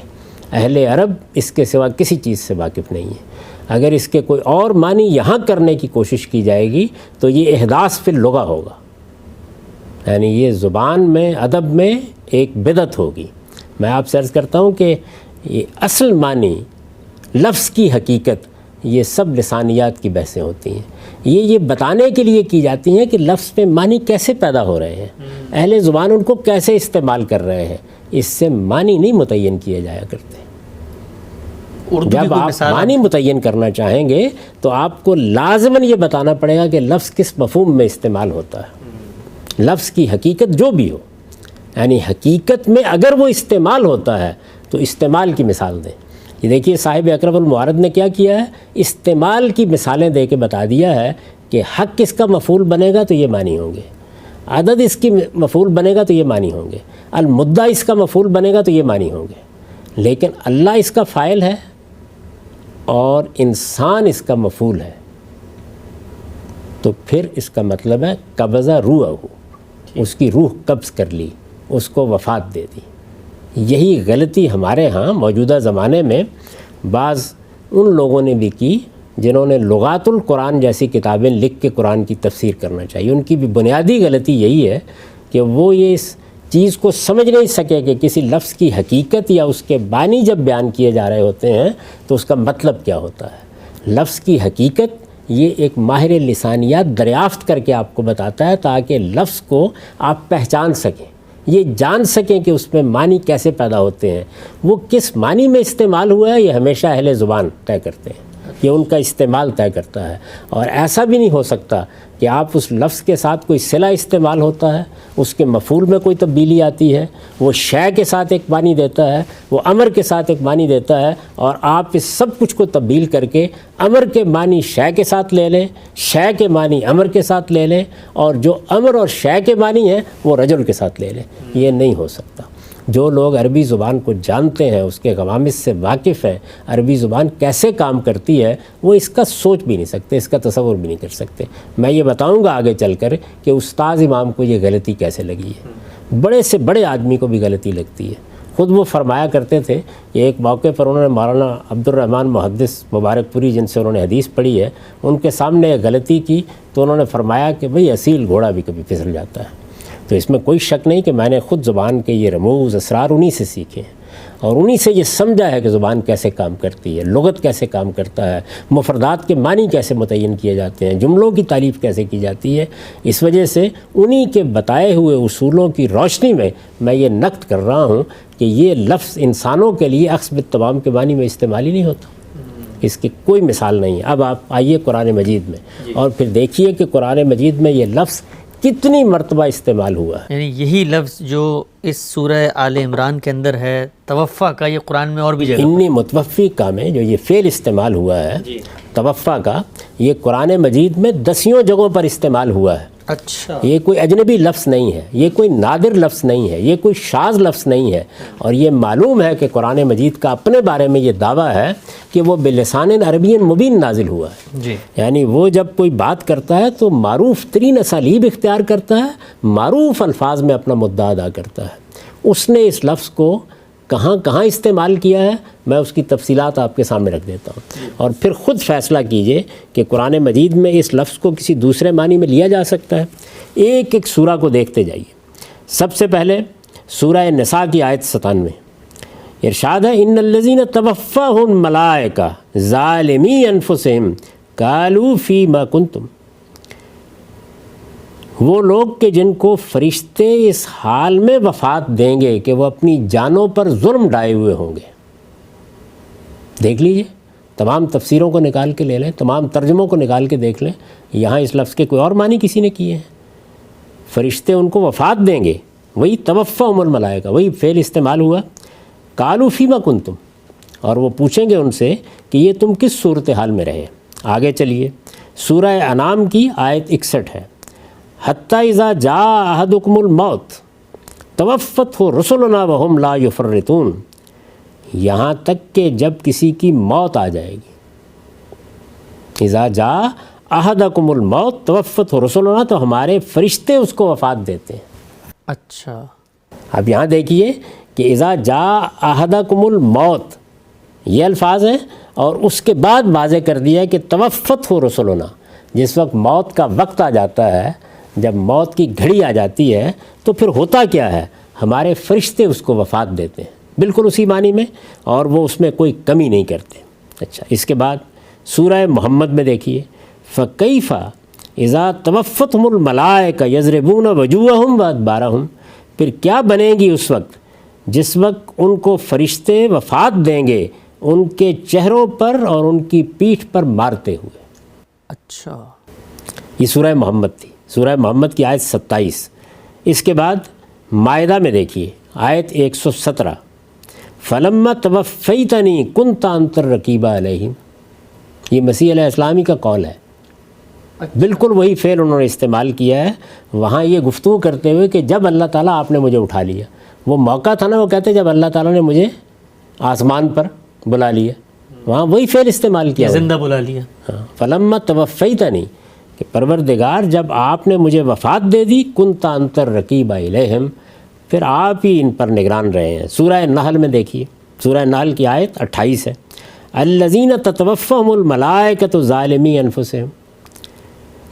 اہل عرب اس کے سوا کسی چیز سے واقف نہیں ہے. اگر اس کے کوئی اور معنی یہاں کرنے کی کوشش کی جائے گی تو یہ احداث فی اللغہ ہوگا، یعنی یہ زبان میں، ادب میں ایک بدعت ہوگی. میں آپ سے عرض کرتا ہوں کہ یہ اصل معنی، لفظ کی حقیقت، یہ سب لسانیات کی بحثیں ہوتی ہیں. یہ بتانے کے لیے کی جاتی ہیں کہ لفظ پہ معنی کیسے پیدا ہو رہے ہیں، اہل زبان ان کو کیسے استعمال کر رہے ہیں. اس سے معنی نہیں متعین کیے جایا کرتے. جب آپ معنی متعین کرنا چاہیں گے تو آپ کو لازماً یہ بتانا پڑے گا کہ لفظ کس مفہوم میں استعمال ہوتا ہے. لفظ کی حقیقت جو بھی ہو، یعنی حقیقت میں اگر وہ استعمال ہوتا ہے تو استعمال کی مثال دیں. یہ دیکھیے صاحب اقرب المعارض نے کیا کیا ہے، استعمال کی مثالیں دے کے بتا دیا ہے کہ حق کس کا مفعول بنے گا تو یہ معنی ہوں گے، عدد اس کی مفعول بنے گا تو یہ معنی ہوں گے، المدہ اس کا مفعول بنے گا تو یہ معنی ہوں گے. لیکن اللہ اس کا فاعل ہے اور انسان اس کا مفعول ہے تو پھر اس کا مطلب ہے قبضہ روحہ، اس کی روح قبض کر لی، اس کو وفات دے دی. یہی غلطی ہمارے ہاں موجودہ زمانے میں بعض ان لوگوں نے بھی کی جنہوں نے لغات القرآن جیسی کتابیں لکھ کے قرآن کی تفسیر کرنا چاہیے. ان کی بھی بنیادی غلطی یہی ہے کہ وہ یہ اس چیز کو سمجھ نہیں سکے کہ کسی لفظ کی حقیقت یا اس کے معنی جب بیان کیے جا رہے ہوتے ہیں تو اس کا مطلب کیا ہوتا ہے. لفظ کی حقیقت یہ ایک ماہر لسانیات دریافت کر کے آپ کو بتاتا ہے تاکہ لفظ کو آپ پہچان سکیں، یہ جان سکیں کہ اس میں معنی کیسے پیدا ہوتے ہیں. وہ کس معنی میں استعمال ہوا ہے یہ ہمیشہ اہل زبان طے کرتے ہیں، یہ ان کا استعمال طے کرتا ہے. اور ایسا بھی نہیں ہو سکتا کہ آپ اس لفظ کے ساتھ کوئی صلہ استعمال ہوتا ہے، اس کے مفعول میں کوئی تبدیلی آتی ہے، وہ شے کے ساتھ ایک معنی دیتا ہے، وہ امر کے ساتھ ایک معنی دیتا ہے، اور آپ اس سب کچھ کو تبدیل کر کے امر کے معنی شے کے ساتھ لے لیں، شے کے معنی امر کے ساتھ لے لیں، اور جو امر اور شے کے معنی ہیں وہ رجل کے ساتھ لے لیں. یہ نہیں ہو سکتا. جو لوگ عربی زبان کو جانتے ہیں، اس کے قوامس سے واقف ہیں، عربی زبان کیسے کام کرتی ہے، وہ اس کا سوچ بھی نہیں سکتے، اس کا تصور بھی نہیں کر سکتے. میں یہ بتاؤں گا آگے چل کر کہ استاذ امام کو یہ غلطی کیسے لگی ہے. بڑے سے بڑے آدمی کو بھی غلطی لگتی ہے. خود وہ فرمایا کرتے تھے کہ ایک موقع پر انہوں نے مولانا عبد الرحمن محدث مبارک پوری، جن سے انہوں نے حدیث پڑھی ہے، ان کے سامنے ایک غلطی کی تو انہوں نے فرمایا کہ بھئی اصیل گھوڑا بھی کبھی پھسل جاتا ہے. تو اس میں کوئی شک نہیں کہ میں نے خود زبان کے یہ رموز اسرار انہی سے سیکھے ہیں. اور انہی سے یہ سمجھا ہے کہ زبان کیسے کام کرتی ہے، لغت کیسے کام کرتا ہے، مفردات کے معنی کیسے متعین کیے جاتے ہیں، جملوں کی تعریف کیسے کی جاتی ہے۔ اس وجہ سے انہی کے بتائے ہوئے اصولوں کی روشنی میں یہ نقد کر رہا ہوں کہ یہ لفظ انسانوں کے لیے اخذ بالتمام کے معنی میں استعمال ہی نہیں ہوتا، اس کی کوئی مثال نہیں ہے۔ اب آپ آئیے قرآن مجید میں اور پھر دیکھیے کہ قرآن مجید میں یہ لفظ کتنی مرتبہ استعمال ہوا ہے۔ یعنی یہی لفظ جو اس سورہ آل عمران کے اندر ہے توفع کا، یہ قرآن میں اور بھی جگہ انی متوفی کا میں جو یہ فعل استعمال ہوا ہے توفع کا، یہ قرآن مجید میں 10 جگہوں پر استعمال ہوا ہے۔ اچھا، یہ کوئی اجنبی لفظ نہیں ہے، یہ کوئی نادر لفظ نہیں ہے، یہ کوئی شاذ لفظ نہیں ہے، اور یہ معلوم ہے کہ قرآن مجید کا اپنے بارے میں یہ دعویٰ ہے کہ وہ بلسان عربی مبین نازل ہوا ہے۔ جی، یعنی وہ جب کوئی بات کرتا ہے تو معروف ترین اسالیب اختیار کرتا ہے، معروف الفاظ میں اپنا مدعا ادا کرتا ہے۔ اس نے اس لفظ کو کہاں کہاں استعمال کیا ہے، میں اس کی تفصیلات آپ کے سامنے رکھ دیتا ہوں، اور پھر خود فیصلہ کیجئے کہ قرآن مجید میں اس لفظ کو کسی دوسرے معنی میں لیا جا سکتا ہے۔ ایک ایک سورہ کو دیکھتے جائیے۔ سب سے پہلے سورہ نساء کی آیت 97 ارشاد ہے ان الذین توفاہم الملائکہ ظالمی انفسہم قالوا فیما کنتم، وہ لوگ کہ جن کو فرشتے اس حال میں وفات دیں گے کہ وہ اپنی جانوں پر ظلم ڈھائے ہوئے ہوں گے۔ دیکھ لیجئے، تمام تفسیروں کو نکال کے لے لیں، تمام ترجموں کو نکال کے دیکھ لیں، یہاں اس لفظ کے کوئی اور معنی کسی نے کیے ہیں۔ فرشتے ان کو وفات دیں گے، وہی توفاہم الملائکہ، وہی فعل استعمال ہوا، قالوا فیما کنتم، اور وہ پوچھیں گے ان سے کہ یہ تم کس صورتحال میں رہے۔ آگے چلیے، سورہ انعام کی آیت 61 ہے حتیٰ اذا جاء احدکم الموت توفتہ رسلنا وہم لا یفرطون، یہاں تک کہ جب کسی کی موت آ جائے گی، اذا جاء احدکم الموت توفتہ رسلنا، تو ہمارے فرشتے اس کو وفات دیتے ہیں۔ اچھا، اب یہاں دیکھیے کہ اذا جاء احدکم الموت، یہ الفاظ ہیں، اور اس کے بعد واضح کر دیا کہ توفتہ رسلنا، جس وقت موت کا وقت آ جاتا ہے، جب موت کی گھڑی آ جاتی ہے تو پھر ہوتا کیا ہے، ہمارے فرشتے اس کو وفات دیتے ہیں، بالکل اسی معنی میں، اور وہ اس میں کوئی کمی نہیں کرتے۔ اچھا، اس کے بعد سورہ محمد میں دیکھیے فَكَيْفَ إِذَا تَوَفَّتْهُمُ الْمَلَائِكَةُ يَضْرِبُونَ وُجُوهَهُمْ وَأَدْبَارَهُمْ، پھر کیا بنے گی اس وقت جس وقت ان کو فرشتے وفات دیں گے ان کے چہروں پر اور ان کی پیٹھ پر مارتے ہوئے۔ اچھا، یہ سورہ محمد تھی، سورہ محمد کی آیت 27۔ اس کے بعد مائدہ میں دیکھیے آیت 117 فَلَمَّا تَوَفَّيْتَنِي كُنْتَ أَنْتَ الرَّقِيبَ عَلَيْهِمْ، یہ مسیح علیہ السلامی کا قول ہے، بالکل وہی فعل انہوں نے استعمال کیا ہے وہاں یہ گفتگو کرتے ہوئے کہ جب اللہ تعالیٰ آپ نے مجھے اٹھا لیا، وہ موقع تھا نا، وہ کہتے جب اللہ تعالیٰ نے مجھے آسمان پر بلا لیا، وہاں وہی فعل استعمال کیا، زندہ بلا لیا۔ ہاں، فَلَمَّا تَوَفَّيْتَنِي، کہ پروردگار جب آپ نے مجھے وفات دے دی، كُنْتَ أَنْتَ الرَّقِيبَ عَلَيْهِمْ، پھر آپ ہی ان پر نگران رہے ہیں۔ سورہ نحل میں دیکھیے، سورہ نحل کی آیت 28 ہے الَّذِينَ تَتَوَفَّاهُمُ الْمَلَائِكَةُ ظَالِمِي أَنفُسِهِمْ،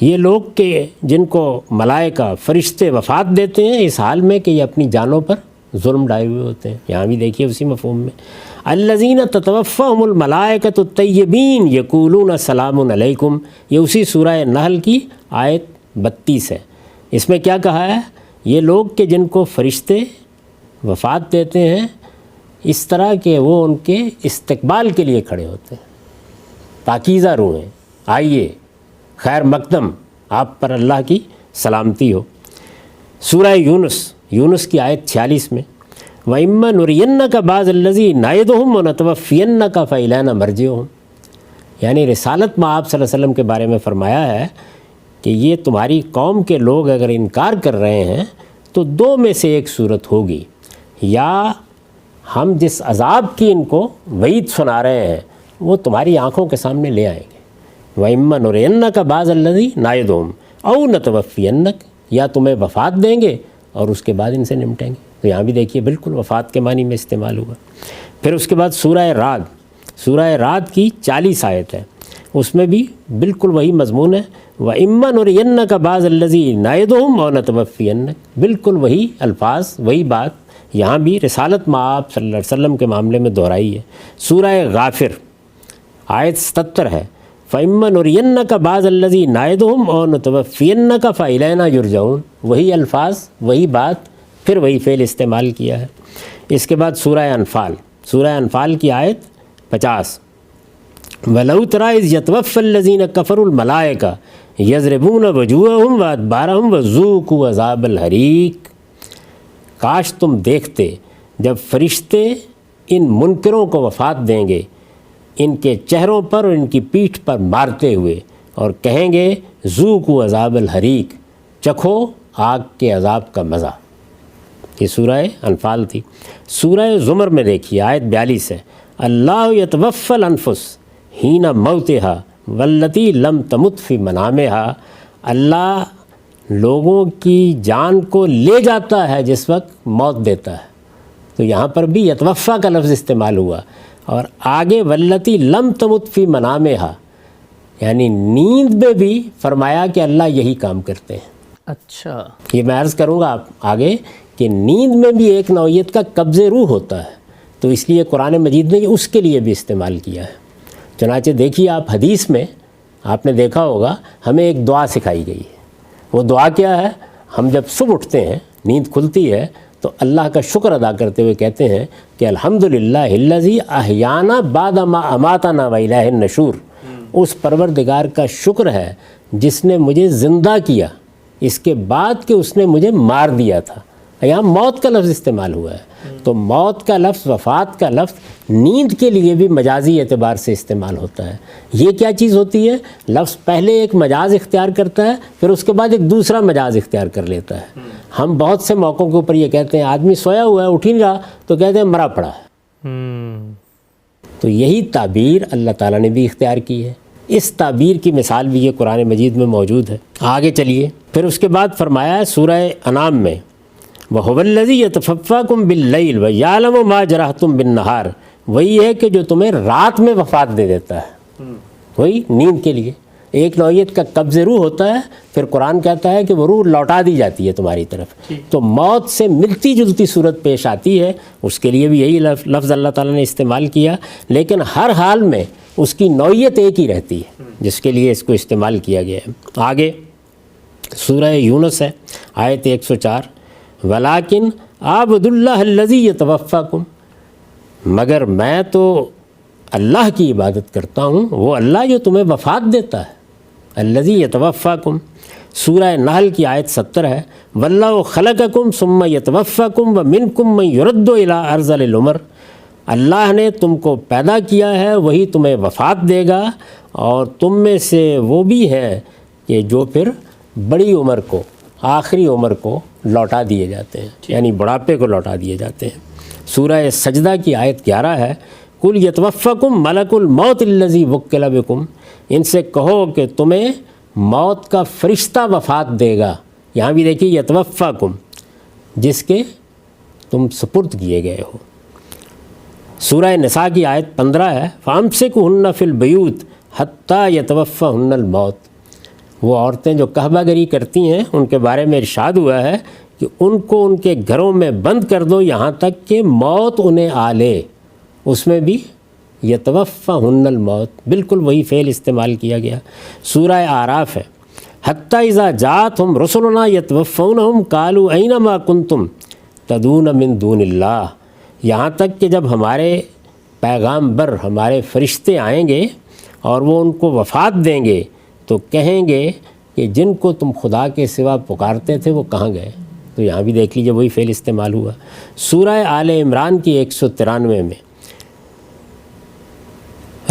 یہ لوگ کہ جن کو ملائکہ فرشتے وفات دیتے ہیں اس حال میں کہ یہ اپنی جانوں پر ظلم ڈائے ہوئے ہوتے ہیں۔ یہاں بھی دیکھیے اسی مفہوم میں الَّذِينَ تَتَوَفَّاهُمُ الْمَلَائِكَةُ الطَّيِّبِينَ يَقُولُونَ سَلَامٌ عَلَيْكُمْ، یہ اسی سورہ نحل کی آیت 32 ہے۔ اس میں کیا کہا ہے، یہ لوگ کہ جن کو فرشتے وفات دیتے ہیں اس طرح کہ وہ ان کے استقبال کے لیے کھڑے ہوتے ہیں، پاکیزہ روحیں، آئیے، خیر مقدم، آپ پر اللہ کی سلامتی ہو۔ سورہ یونس کی آیت 46 میں وَإِمَّا نُرِيَنَّكَ بَعْضَ الَّذِي نَعِدُهُمْ وَنَتَوَفِّيَنَّكَ فَإِلَيْنَا مَرْجِعُهُمْ، یعنی رسالت میں آپ صلی اللہ علیہ وسلم کے بارے میں فرمایا ہے کہ یہ تمہاری قوم کے لوگ اگر انکار کر رہے ہیں تو دو میں سے ایک صورت ہوگی، یا ہم جس عذاب کی ان کو وعید سنا رہے ہیں وہ تمہاری آنکھوں کے سامنے لے آئیں گے۔ وَإِمَّا نُرِيَنَّكَ بَعْضَ الَّذِي نَعِدُهُمْ أَوْ نَتَوَفِّيَنَّكَ، یا تمہیں وفات دیں گے اور اس کے بعد ان سے نمٹیں گے۔ تو یہاں بھی دیکھیے بالکل وفات کے معنی میں استعمال ہوا۔ پھر اس کے بعد سورہ رعد کی 40 آیت ہے، اس میں بھی بالکل وہی مضمون ہے وَإِمَّا نُرِيَنَّكَ بَعْضَ الَّذِي نَعِدُهُمْ أَوْ نَتَوَفِّيَنَّكَ، بالکل وہی الفاظ وہی بات یہاں بھی رسالت مآب صلی اللہ علیہ وسلم کے معاملے میں دہرائی ہے۔ سورہ غافر آیت 77 ہے، فَإِمَّا نُرِيَنَّكَ بَعْضَ الَّذِي نَعِدُهُمْ أَوْ نَتَوَفِّيَنَّكَ فَإِلَيْنَا يُرْجَعُونَ، وہی الفاظ وہی بات پھر وہی فعل استعمال کیا ہے۔ اس کے بعد سورہ انفال کی آیت 50، وَلَوْ تَرَىٰ إِذْ يَتَوَفَّى الَّذِينَ كَفَرُوا الْمَلَائِكَةَ يَضْرِبُونَ وُجُوهَهُمْ وَأَدْبَارَهُمْ وَذُوقُوا عَذَابَ الْحَرِيقِ، کاش تم دیکھتے جب فرشتے ان منکروں کو وفات دیں گے ان کے چہروں پر اور ان کی پیٹھ پر مارتے ہوئے، اور کہیں گے ذوقوا عذاب الحریق، چکھو آگ کے عذاب کا مزہ۔ یہ سورہ انفال تھی۔ سورہ زمر میں دیکھیے آیت 42 ہے، اللہ یتوفی الانفس حین موتہا واللتی لم تمت فی منامہا، اللہ لوگوں کی جان کو لے جاتا ہے جس وقت موت دیتا ہے۔ تو یہاں پر بھی یتوفی کا لفظ استعمال ہوا، اور آگے واللتی لم تمت فی منامہا، یعنی نیند میں بھی فرمایا کہ اللہ یہی کام کرتے ہیں۔ اچھا، یہ میں عرض کروں گا آگے کہ نیند میں بھی ایک نوعیت کا قبض روح ہوتا ہے، تو اس لیے قرآن مجید نے اس کے لیے بھی استعمال کیا ہے۔ چنانچہ دیکھیے آپ حدیث میں آپ نے دیکھا ہوگا ہمیں ایک دعا سکھائی گئی ہے۔ وہ دعا کیا ہے؟ ہم جب صبح اٹھتے ہیں، نیند کھلتی ہے، تو اللہ کا شکر ادا کرتے ہوئے کہتے ہیں کہ الحمدللہ الذی احیانا بعد ما اماتنا والیہ النشور، اس پروردگار کا شکر ہے جس نے مجھے زندہ کیا اس کے بعد کہ اس نے مجھے مار دیا تھا۔ یہاں موت کا لفظ استعمال ہوا ہے، تو موت کا لفظ، وفات کا لفظ نیند کے لیے بھی مجازی اعتبار سے استعمال ہوتا ہے۔ یہ کیا چیز ہوتی ہے؟ لفظ پہلے ایک مجاز اختیار کرتا ہے، پھر اس کے بعد ایک دوسرا مجاز اختیار کر لیتا ہے۔ ہم بہت سے موقعوں کے اوپر یہ کہتے ہیں آدمی سویا ہوا ہے، اٹھ ہی نہیں رہا، تو کہتے ہیں مرا پڑا ہے۔ تو یہی تعبیر اللہ تعالیٰ نے بھی اختیار کی ہے۔ اس تعبیر کی مثال بھی یہ قرآن مجید میں موجود ہے۔ آگے چلیے، پھر اس کے بعد فرمایا ہے سورہ انعام میں، وَهُوَ الَّذِي يَتَفَفَّاكُمْ بِاللَّيْلِ وَيَعْلَمُ مَا جَرَحْتُمْ بِالنَّهَارِ، وہی ہے کہ جو تمہیں رات میں وفات دے دیتا ہے، وہی نیند کے لیے ایک نوعیت کا قبض روح ہوتا ہے۔ پھر قرآن کہتا ہے کہ وہ روح لوٹا دی جاتی ہے تمہاری طرف، تو موت سے ملتی جلتی صورت پیش آتی ہے، اس کے لیے بھی یہی لفظ اللہ تعالیٰ نے استعمال کیا، لیکن ہر حال میں اس کی نوعیت ایک ہی رہتی ہے جس کے لیے اس کو استعمال کیا گیا ہے۔ آگے سورہ یونس ہے آیت 104، وَلَٰكِنْ عَبْدُ اللَّهِ الَّذِي يَتَوَفَّاكُمْ، مگر میں تو اللہ کی عبادت کرتا ہوں، وہ اللہ جو تمہیں وفات دیتا ہے۔ الَّذِي يَتَوَفَّاكُمْ، سورہ نحل کی آیت 70 ہے، وَاللَّهُ خَلَقَكُمْ ثُمَّ يَتَوَفَّاكُمْ وَمِنْكُمْ مَنْ يُرَدُّ إِلَىٰ أَرْذَلِ الْعُمُرِ، اللہ نے تم کو پیدا کیا ہے، وہی تمہیں وفات دے گا، اور تم میں سے وہ بھی ہے کہ جو پھر بڑی عمر کو، آخری عمر کو لوٹا دیے جاتے ہیں، یعنی بڑھاپے کو لوٹا دیے جاتے ہیں۔ سورہ سجدہ کی آیت 11 ہے، قُلْ يَتَوَفَّكُمْ مَلَكُ الْمَوْتِ الَّذِي وُكِّلَ بِكُمْ، ان سے کہو کہ تمہیں موت کا فرشتہ وفات دے گا۔ یہاں بھی دیکھیے یتوفاکم، جس کے تم سپرد کیے گئے ہو۔ سورہ نساء کی آیت 15 ہے، فَأَمْسِكُوهُنَّ فِي الْبُيُوتِ حَتَّى يَتَوَفَّاهُنَّ الْمَوْتُ، وہ عورتیں جو قہبہ گری کرتی ہیں ان کے بارے میں ارشاد ہوا ہے کہ ان کو ان کے گھروں میں بند کر دو یہاں تک کہ موت انہیں آ لے۔ اس میں بھی یتوفاہن الموت، بالکل وہی فعل استعمال کیا گیا۔ سورہ اعراف ہے، حتیٰ اذا جاءتہم رسلنا یتوفونہم قالوا این ما کنتم تدعون من دون اللہ، یہاں تک کہ جب ہمارے پیغامبر، ہمارے فرشتے آئیں گے اور وہ ان کو وفات دیں گے تو کہیں گے کہ جن کو تم خدا کے سوا پکارتے تھے وہ کہاں گئے؟ تو یہاں بھی دیکھ لیجیے وہی فعل استعمال ہوا۔ سورہ آل عمران کی 193 میں،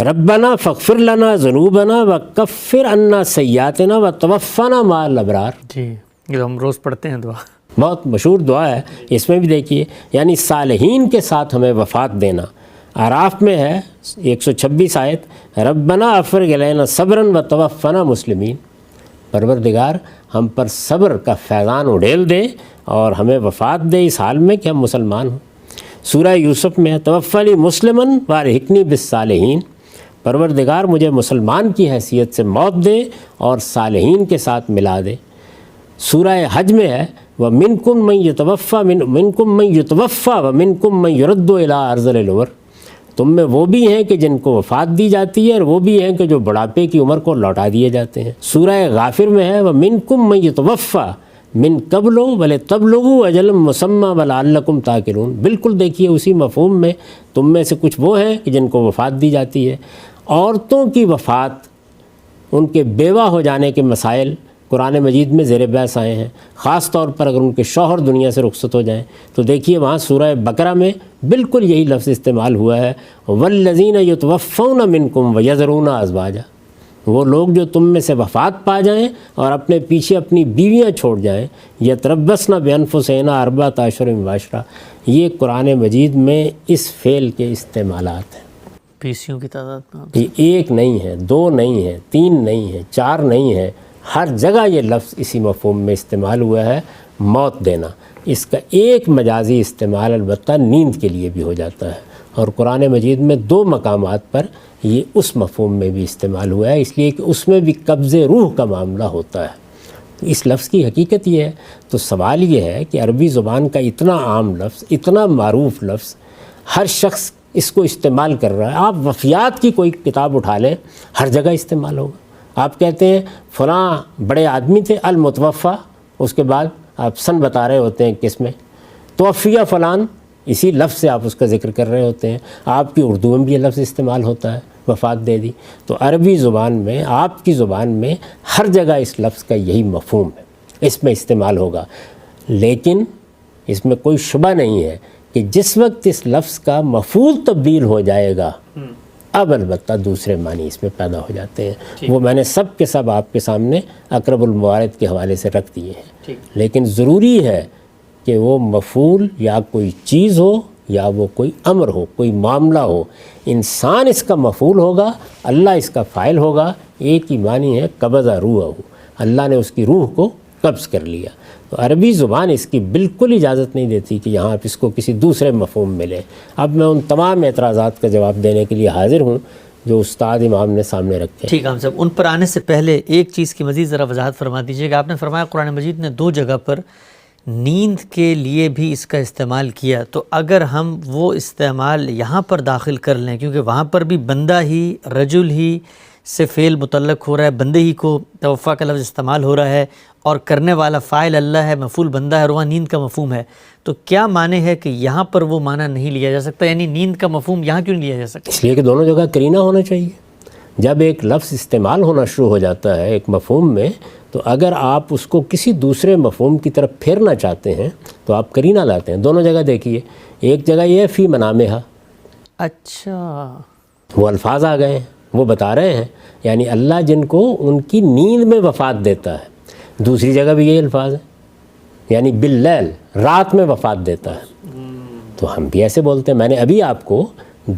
ربنا فاغفر لنا ذنوبنا وکفر عنا سیئاتنا وتوفنا مع الابرار، جی یہ ہم روز پڑھتے ہیں دعا، بہت مشہور دعا ہے۔ اس میں بھی دیکھیے یعنی صالحین کے ساتھ ہمیں وفات دینا۔ اعراف میں ہے 126 آیت، ربنا افرغ علینا صبرا وتوفنا مسلمین، پروردگار ہم پر صبر کا فیضان اڈیل دے اور ہمیں وفات دے اس حال میں کہ ہم مسلمان ہوں۔ سورہ یوسف میں ہے، توفنی مسلمن والحقنی بالصالحین، پروردگار مجھے مسلمان کی حیثیت سے موت دے اور صالحین کے ساتھ ملا دے۔ سورہ حج میں ہے وَمِنْكُمْ مَنْ يُتَوَفَّى مِنْكُمْ مَنْ يُتَوَفَّى وَمِنْكُمْ مَنْ يُرَدُّ إِلَىٰ أَرْذَلِ الْعُمُرِ، تم میں وہ بھی ہیں کہ جن کو وفات دی جاتی ہے اور وہ بھی ہیں کہ جو بڑھاپے کی عمر کو لوٹا دیے جاتے ہیں۔ سورہ غافر میں ہے وَمِنْكُمْ مَنْ يُتَوَفَّى مِنْ قَبْلُ وَلِتَبْلُغُوا أَجَلًا مُّسَمًّى وَلَعَلَّكُمْ تَعْقِلُونَ، بالکل دیکھیے اسی مفہوم میں تم میں سے کچھ وہ ہیں کہ جن کو وفات دی جاتی ہے۔ عورتوں کی وفات، ان کے بیوہ ہو جانے کے مسائل قرآن مجید میں زیر بحث آئے ہیں، خاص طور پر اگر ان کے شوہر دنیا سے رخصت ہو جائیں تو دیکھیے وہاں سورہ بقرہ میں بالکل یہی لفظ استعمال ہوا ہے وَالَّذِينَ يُتَوَفَّوْنَ مِنْكُمْ وَيَذَرُونَ أَزْوَاجًا، وہ لوگ جو تم میں سے وفات پا جائیں اور اپنے پیچھے اپنی بیویاں چھوڑ جائیں، یتربصن بِأَنفُسِهِنَّ أَرْبَعَةَ أَشْهُرٍ وَعَشْرًا، یہ قرآن مجید میں اس فعل کے استعمالات ہیں۔ پیسیوں کی تعداد میں یہ ایک نہیں ہے، دو نہیں ہے، تین نہیں ہے، چار نہیں ہے، ہر جگہ یہ لفظ اسی مفہوم میں استعمال ہوا ہے، موت دینا۔ اس کا ایک مجازی استعمال البتہ نیند کے لیے بھی ہو جاتا ہے، اور قرآن مجید میں دو مقامات پر یہ اس مفہوم میں بھی استعمال ہوا ہے، اس لیے کہ اس میں بھی قبض روح کا معاملہ ہوتا ہے۔ اس لفظ کی حقیقت یہ ہے، تو سوال یہ ہے کہ عربی زبان کا اتنا عام لفظ، اتنا معروف لفظ، ہر شخص اس کو استعمال کر رہا ہے۔ آپ وفیات کی کوئی کتاب اٹھا لیں، ہر جگہ استعمال ہوگا۔ آپ کہتے ہیں فلاں بڑے آدمی تھے المتوفی، اس کے بعد آپ سن بتا رہے ہوتے ہیں کس میں، توفیہ فلان، اسی لفظ سے آپ اس کا ذکر کر رہے ہوتے ہیں۔ آپ کی اردو میں بھی یہ لفظ استعمال ہوتا ہے، وفات دے دی۔ تو عربی زبان میں، آپ کی زبان میں ہر جگہ اس لفظ کا یہی مفہوم ہے، اس میں استعمال ہوگا۔ لیکن اس میں کوئی شبہ نہیں ہے کہ جس وقت اس لفظ کا مفعول تبدیل ہو جائے گا اب البتہ دوسرے معنی اس میں پیدا ہو جاتے ہیں، وہ میں نے سب کے سب آپ کے سامنے اقرب الموارد کے حوالے سے رکھ دیے ہیں۔ لیکن ضروری ہے کہ وہ مفعول یا کوئی چیز ہو یا وہ کوئی امر ہو، کوئی معاملہ ہو، انسان اس کا مفعول ہوگا، اللہ اس کا فاعل ہوگا۔ ایک ہی معنی ہے قبض روحہ، اللہ نے اس کی روح کو قبض کر لیا۔ تو عربی زبان اس کی بالکل اجازت نہیں دیتی کہ یہاں آپ اس کو کسی دوسرے مفہوم میں لیں۔ اب میں ان تمام اعتراضات کا جواب دینے کے لیے حاضر ہوں جو استاد امام نے سامنے رکھے۔ ٹھیک ہے ہم صاحب، ان پر آنے سے پہلے ایک چیز کی مزید ذرا وضاحت فرما دیجیے کہ آپ نے فرمایا قرآن مجید نے دو جگہ پر نیند کے لیے بھی اس کا استعمال کیا، تو اگر ہم وہ استعمال یہاں پر داخل کر لیں، کیونکہ وہاں پر بھی بندہ ہی، رجل ہی سے فعل متعلق ہو رہا ہے، بندے ہی کو توفیٰ کا لفظ استعمال ہو رہا ہے، اور کرنے والا فاعل اللہ ہے، مفعول بندہ ہے، اور وہاں نیند کا مفہوم ہے، تو کیا معنی ہے کہ یہاں پر وہ معنی نہیں لیا جا سکتا؟ یعنی نیند کا مفہوم یہاں کیوں نہیں لیا جا سکتا؟ اس لیے کہ دونوں جگہ قرینہ ہونا چاہیے۔ جب ایک لفظ استعمال ہونا شروع ہو جاتا ہے ایک مفہوم میں، تو اگر آپ اس کو کسی دوسرے مفہوم کی طرف پھیرنا چاہتے ہیں تو آپ قرینہ لاتے ہیں۔ دونوں جگہ دیکھیے، ایک جگہ یہ ہے فی منامہا، اچھا وہ الفاظ آ گئے ہیں، وہ بتا رہے ہیں یعنی اللہ جن کو ان کی نیند میں وفات دیتا ہے۔ دوسری جگہ بھی یہی الفاظ ہیں، یعنی باللیل، رات میں وفات دیتا ہے۔ تو ہم بھی ایسے بولتے ہیں۔ میں نے ابھی آپ کو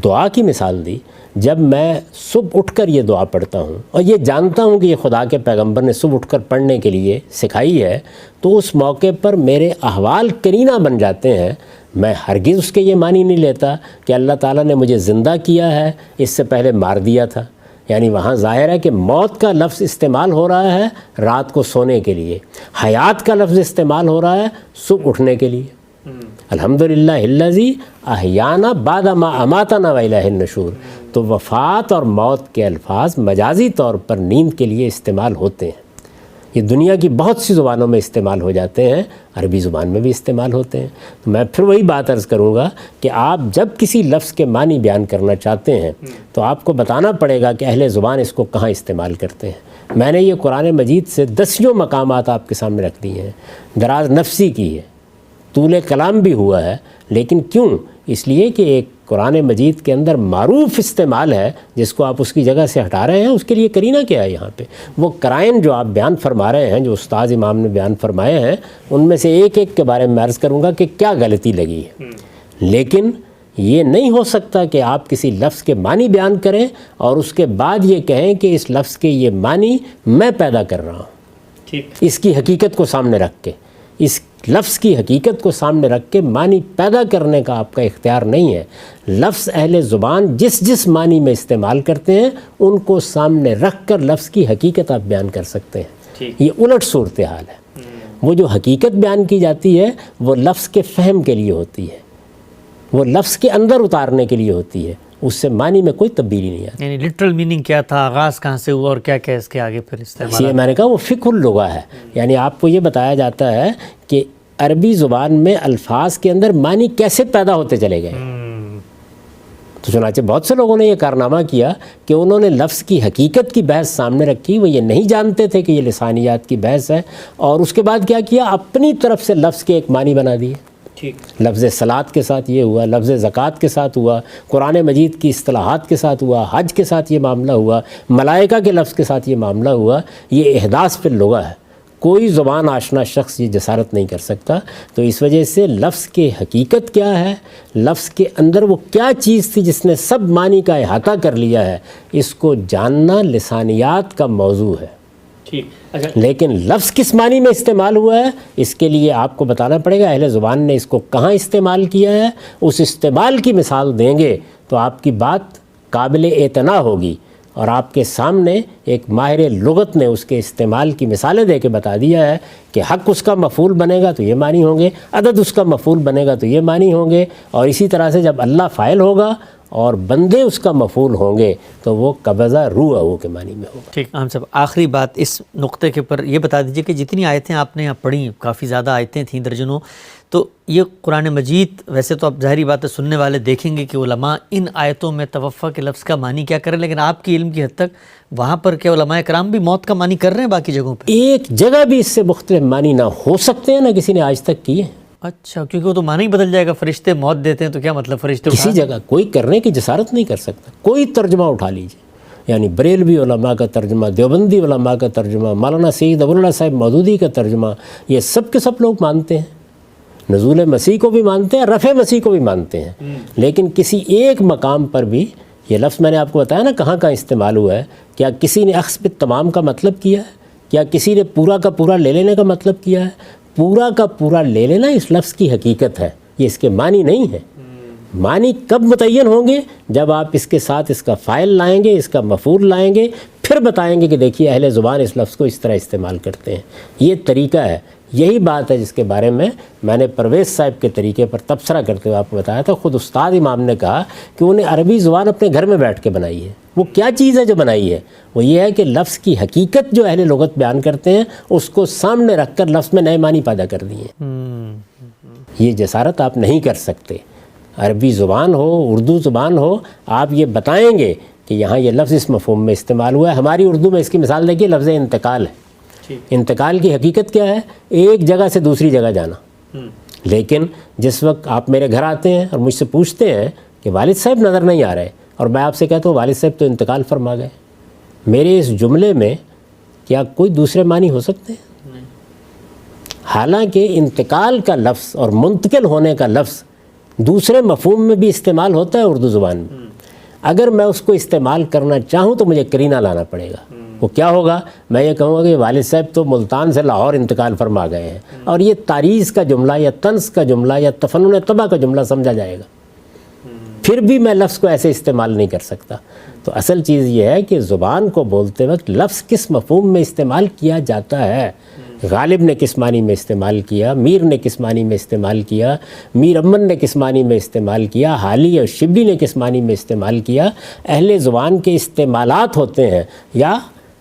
دعا کی مثال دی، جب میں صبح اٹھ کر یہ دعا پڑھتا ہوں اور یہ جانتا ہوں کہ یہ خدا کے پیغمبر نے صبح اٹھ کر پڑھنے کے لیے سکھائی ہے، تو اس موقع پر میرے احوال قرینہ بن جاتے ہیں۔ میں ہرگز اس کے یہ معنی نہیں لیتا کہ اللہ تعالیٰ نے مجھے زندہ کیا ہے، اس سے پہلے مار دیا تھا۔ یعنی وہاں ظاہر ہے کہ موت کا لفظ استعمال ہو رہا ہے رات کو سونے کے لیے، حیات کا لفظ استعمال ہو رہا ہے صبح اٹھنے کے لیے۔ الحمدللہ الذی احیانا بعد ما اماتنا والیہ النشور۔ تو وفات اور موت کے الفاظ مجازی طور پر نیند کے لیے استعمال ہوتے ہیں۔ یہ دنیا کی بہت سی زبانوں میں استعمال ہو جاتے ہیں، عربی زبان میں بھی استعمال ہوتے ہیں۔ تو میں پھر وہی بات عرض کروں گا کہ آپ جب کسی لفظ کے معنی بیان کرنا چاہتے ہیں تو آپ کو بتانا پڑے گا کہ اہل زبان اس کو کہاں استعمال کرتے ہیں۔ میں نے یہ قرآن مجید سے دسیوں مقامات آپ کے سامنے رکھ دیے ہیں۔ دراز نفسی کی ہے، طول کلام بھی ہوا ہے، لیکن کیوں؟ اس لیے کہ ایک قرآن مجید کے اندر معروف استعمال ہے جس کو آپ اس کی جگہ سے ہٹا رہے ہیں، اس کے لیے قرینہ کیا ہے یہاں پہ؟ وہ قرائن جو آپ بیان فرما رہے ہیں، جو استاد امام نے بیان فرمائے ہیں، ان میں سے ایک ایک کے بارے میں عرض کروں گا کہ کیا غلطی لگی ہے۔ لیکن یہ نہیں ہو سکتا کہ آپ کسی لفظ کے معنی بیان کریں اور اس کے بعد یہ کہیں کہ اس لفظ کے یہ معنی میں پیدا کر رہا ہوں، اس کی حقیقت کو سامنے رکھ کے۔ اس لفظ کی حقیقت کو سامنے رکھ کے معنی پیدا کرنے کا آپ کا اختیار نہیں ہے۔ لفظ اہل زبان جس جس معنی میں استعمال کرتے ہیں ان کو سامنے رکھ کر لفظ کی حقیقت آپ بیان کر سکتے ہیں۔ یہ الٹ صورتحال ہے۔ وہ جو حقیقت بیان کی جاتی ہے وہ لفظ کے فہم کے لیے ہوتی ہے، وہ لفظ کے اندر اتارنے کے لیے ہوتی ہے، اس سے معنی میں کوئی تبدیلی نہیں آتی۔ یعنی لٹرل میننگ کیا تھا، آغاز کہاں سے ہوا اور کیا کیا اس کے آگے پھر استعمال؟ یہ میں نے کہا وہ فقہ اللغہ ہے، یعنی آپ کو یہ بتایا جاتا ہے کہ عربی زبان میں الفاظ کے اندر معنی کیسے پیدا ہوتے چلے گئے۔ تو چنانچہ بہت سے لوگوں نے یہ کارنامہ کیا کہ انہوں نے لفظ کی حقیقت کی بحث سامنے رکھی، وہ یہ نہیں جانتے تھے کہ یہ لسانیات کی بحث ہے، اور اس کے بعد کیا کیا، اپنی طرف سے لفظ کے ایک معنی بنا دیے۔ لفظ صلاۃ کے ساتھ یہ ہوا، لفظ زکوٰۃ کے ساتھ ہوا، قرآن مجید کی اصطلاحات کے ساتھ ہوا، حج کے ساتھ یہ معاملہ ہوا، ملائکہ کے لفظ کے ساتھ یہ معاملہ ہوا۔ یہ احداث فی اللغہ ہے، کوئی زبان آشنا شخص یہ جسارت نہیں کر سکتا۔ تو اس وجہ سے لفظ کے حقیقت کیا ہے، لفظ کے اندر وہ کیا چیز تھی جس نے سب معنی کا احاطہ کر لیا ہے، اس کو جاننا لسانیات کا موضوع ہے۔ لیکن لفظ کس معنی میں استعمال ہوا ہے اس کے لیے آپ کو بتانا پڑے گا، اہل زبان نے اس کو کہاں استعمال کیا ہے، اس استعمال کی مثال دیں گے تو آپ کی بات قابل اعتنا ہوگی، اور آپ کے سامنے ایک ماہر لغت نے اس کے استعمال کی مثالیں دے کے بتا دیا ہے کہ حق اس کا مفعول بنے گا تو یہ معنی ہوں گے، عدد اس کا مفعول بنے گا تو یہ معنی ہوں گے، اور اسی طرح سے جب اللہ فاعل ہوگا اور بندے اس کا مفعول ہوں گے تو وہ قبضہ روح کے معنی میں ہوگا۔ ٹھیک، ہم سب آخری بات اس نقطے کے پر یہ بتا دیجئے کہ جتنی آیتیں آپ نے یہاں پڑھی، کافی زیادہ آیتیں تھیں درجنوں، تو یہ قرآن مجید، ویسے تو اب ظاہری بات ہے سننے والے دیکھیں گے کہ علماء ان آیتوں میں توفہ کے لفظ کا معنی کیا کریں، لیکن آپ کی علم کی حد تک وہاں پر کیا علماء کرام بھی موت کا معنی کر رہے ہیں باقی جگہوں پہ؟ ایک جگہ بھی اس سے مختلف معنی نہ ہو سکتے ہیں، نہ کسی نے آج تک کیے۔ اچھا، کیونکہ وہ تو معنی ہی بدل جائے گا، فرشتے موت دیتے ہیں تو کیا مطلب فرشتے کسی جگہ کوئی کرنے کی جسارت نہیں کر سکتا۔ کوئی ترجمہ اٹھا لیجیے، یعنی بریلوی علماء کا ترجمہ، دیوبندی علماء کا ترجمہ، مولانا سید ابواللہ صاحب مودودی کا ترجمہ، یہ سب کے سب لوگ مانتے ہیں، نزول مسیح کو بھی مانتے ہیں، رفع مسیح کو بھی مانتے ہیں، لیکن کسی ایک مقام پر بھی یہ لفظ میں نے آپ کو بتایا نا کہاں کہاں استعمال ہوا ہے، کیا کسی نے اخذ بالتمام کا مطلب کیا ہے، کیا کسی نے پورا کا پورا لے لینے کا مطلب کیا ہے؟ پورا کا پورا لے لینا اس لفظ کی حقیقت ہے، یہ اس کے معنی نہیں ہے۔ معنی کب متعین ہوں گے؟ جب آپ اس کے ساتھ اس کا فاعل لائیں گے، اس کا مفعول لائیں گے، پھر بتائیں گے کہ دیکھیے اہل زبان اس لفظ کو اس طرح استعمال کرتے ہیں۔ یہ طریقہ ہے، یہی بات ہے جس کے بارے میں نے پرویز صاحب کے طریقے پر تبصرہ کرتے ہوئے آپ کو بتایا تھا۔ خود استاد امام نے کہا کہ انہیں عربی زبان اپنے گھر میں بیٹھ کے بنائی ہے۔ وہ کیا چیز ہے جو بنائی ہے؟ وہ یہ ہے کہ لفظ کی حقیقت جو اہل لغت بیان کرتے ہیں اس کو سامنے رکھ کر لفظ میں نئے معنی پیدا کر دیے۔ یہ جسارت آپ نہیں کر سکتے۔ عربی زبان ہو، اردو زبان ہو، آپ یہ بتائیں گے کہ یہاں یہ لفظ اس مفہوم میں استعمال ہوا ہے۔ ہماری اردو میں اس کی مثال دیکھیے، لفظ انتقال ہے۔ انتقال کی حقیقت کیا ہے؟ ایک جگہ سے دوسری جگہ جانا۔ لیکن جس وقت آپ میرے گھر آتے ہیں اور مجھ سے پوچھتے ہیں کہ والد صاحب نظر نہیں آ رہے، اور میں آپ سے کہتا ہوں والد صاحب تو انتقال فرما گئے، میرے اس جملے میں کیا کوئی دوسرے معنی ہو سکتے ہیں؟ حالانکہ انتقال کا لفظ اور منتقل ہونے کا لفظ دوسرے مفہوم میں بھی استعمال ہوتا ہے اردو زبان میں۔ اگر میں اس کو استعمال کرنا چاہوں تو مجھے قرینہ لانا پڑے گا۔ وہ کیا ہوگا؟ میں یہ کہوں گا کہ والد صاحب تو ملتان سے لاہور انتقال فرما گئے ہیں، اور یہ تعریض کا جملہ یا طنز کا جملہ یا تفنن طبع کا جملہ سمجھا جائے گا۔ پھر بھی میں لفظ کو ایسے استعمال نہیں کر سکتا۔ تو اصل چیز یہ ہے کہ زبان کو بولتے وقت لفظ کس مفہوم میں استعمال کیا جاتا ہے، غالب نے کس معنی میں استعمال کیا، میر نے کس معنی میں استعمال کیا، میر امن نے کس معنی میں استعمال کیا، حالی اور شبلی نے کس معنی میں استعمال کیا، اہل زبان کے استعمالات ہوتے ہیں یا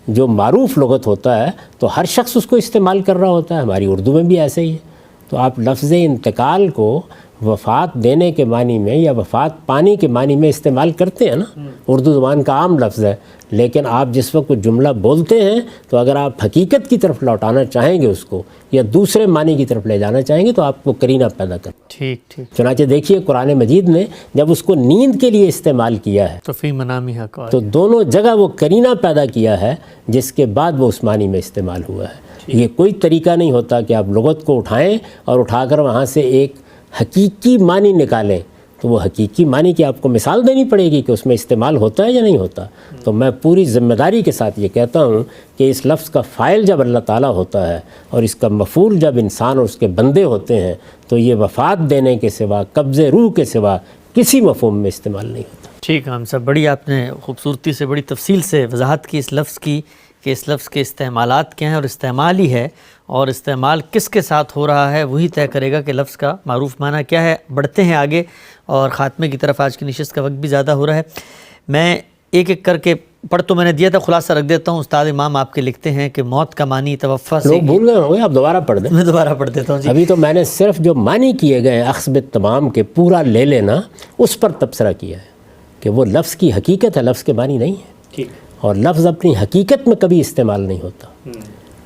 جو معروف لغت ہوتا ہے تو ہر شخص اس کو استعمال کر رہا ہوتا ہے۔ ہماری اردو میں بھی ایسے ہی ہے۔ تو آپ لفظ انتقال کو وفات دینے کے معنی میں یا وفات پانی کے معنی میں استعمال کرتے ہیں نا، اردو زبان کا عام لفظ ہے، لیکن آپ جس وقت کوئی جملہ بولتے ہیں تو اگر آپ حقیقت کی طرف لوٹانا چاہیں گے اس کو یا دوسرے معنی کی طرف لے جانا چاہیں گے تو آپ کو قرینہ پیدا کرنا۔ ٹھیک ٹھیک۔ چنانچہ دیکھیے قرآن مجید نے جب اس کو نیند کے لیے استعمال کیا ہے تو فی منامہا کا، تو دونوں جگہ وہ قرینہ پیدا کیا ہے جس کے بعد وہ اس معنی میں استعمال ہوا ہے۔ یہ کوئی طریقہ نہیں ہوتا کہ آپ لغت کو اٹھائیں اور اٹھا کر وہاں سے ایک حقیقی معنی نکالیں تو وہ حقیقی معنی کی آپ کو مثال دینی پڑے گی کہ اس میں استعمال ہوتا ہے یا نہیں ہوتا. تو میں پوری ذمہ داری کے ساتھ یہ کہتا ہوں کہ اس لفظ کا فاعل جب اللہ تعالیٰ ہوتا ہے اور اس کا مفعول جب انسان اور اس کے بندے ہوتے ہیں تو یہ وفات دینے کے سوا، قبض روح کے سوا کسی مفہوم میں استعمال نہیں ہوتا. ٹھیک ہے ہم صاحب، بڑی آپ نے خوبصورتی سے، بڑی تفصیل سے وضاحت کی اس لفظ کی کہ اس لفظ کے استعمالات کیا ہیں، اور استعمال ہی ہے، اور استعمال کس کے ساتھ ہو رہا ہے وہی طے کرے گا کہ لفظ کا معروف معنی کیا ہے. بڑھتے ہیں آگے اور خاتمے کی طرف، آج کی نشست کا وقت بھی زیادہ ہو رہا ہے. میں ایک ایک کر کے پڑھ تو میں نے دیا تھا، خلاصہ رکھ دیتا ہوں. استاد امام آپ کے لکھتے ہیں کہ موت کا معنی توفیٰ سے، لوگ بھول گئے ہوں گے، آپ دوبارہ پڑھ دیں. میں دوبارہ پڑھ دیتا ہوں جی. ابھی تو میں نے صرف جو معنی کیے گئے ہیں اخذ بالتمام کے پورا لے لینا، اس پر تبصرہ کیا ہے کہ وہ لفظ کی حقیقت ہے، لفظ کے معنی نہیں ہے. ٹھیک. اور لفظ اپنی حقیقت میں کبھی استعمال نہیں ہوتا،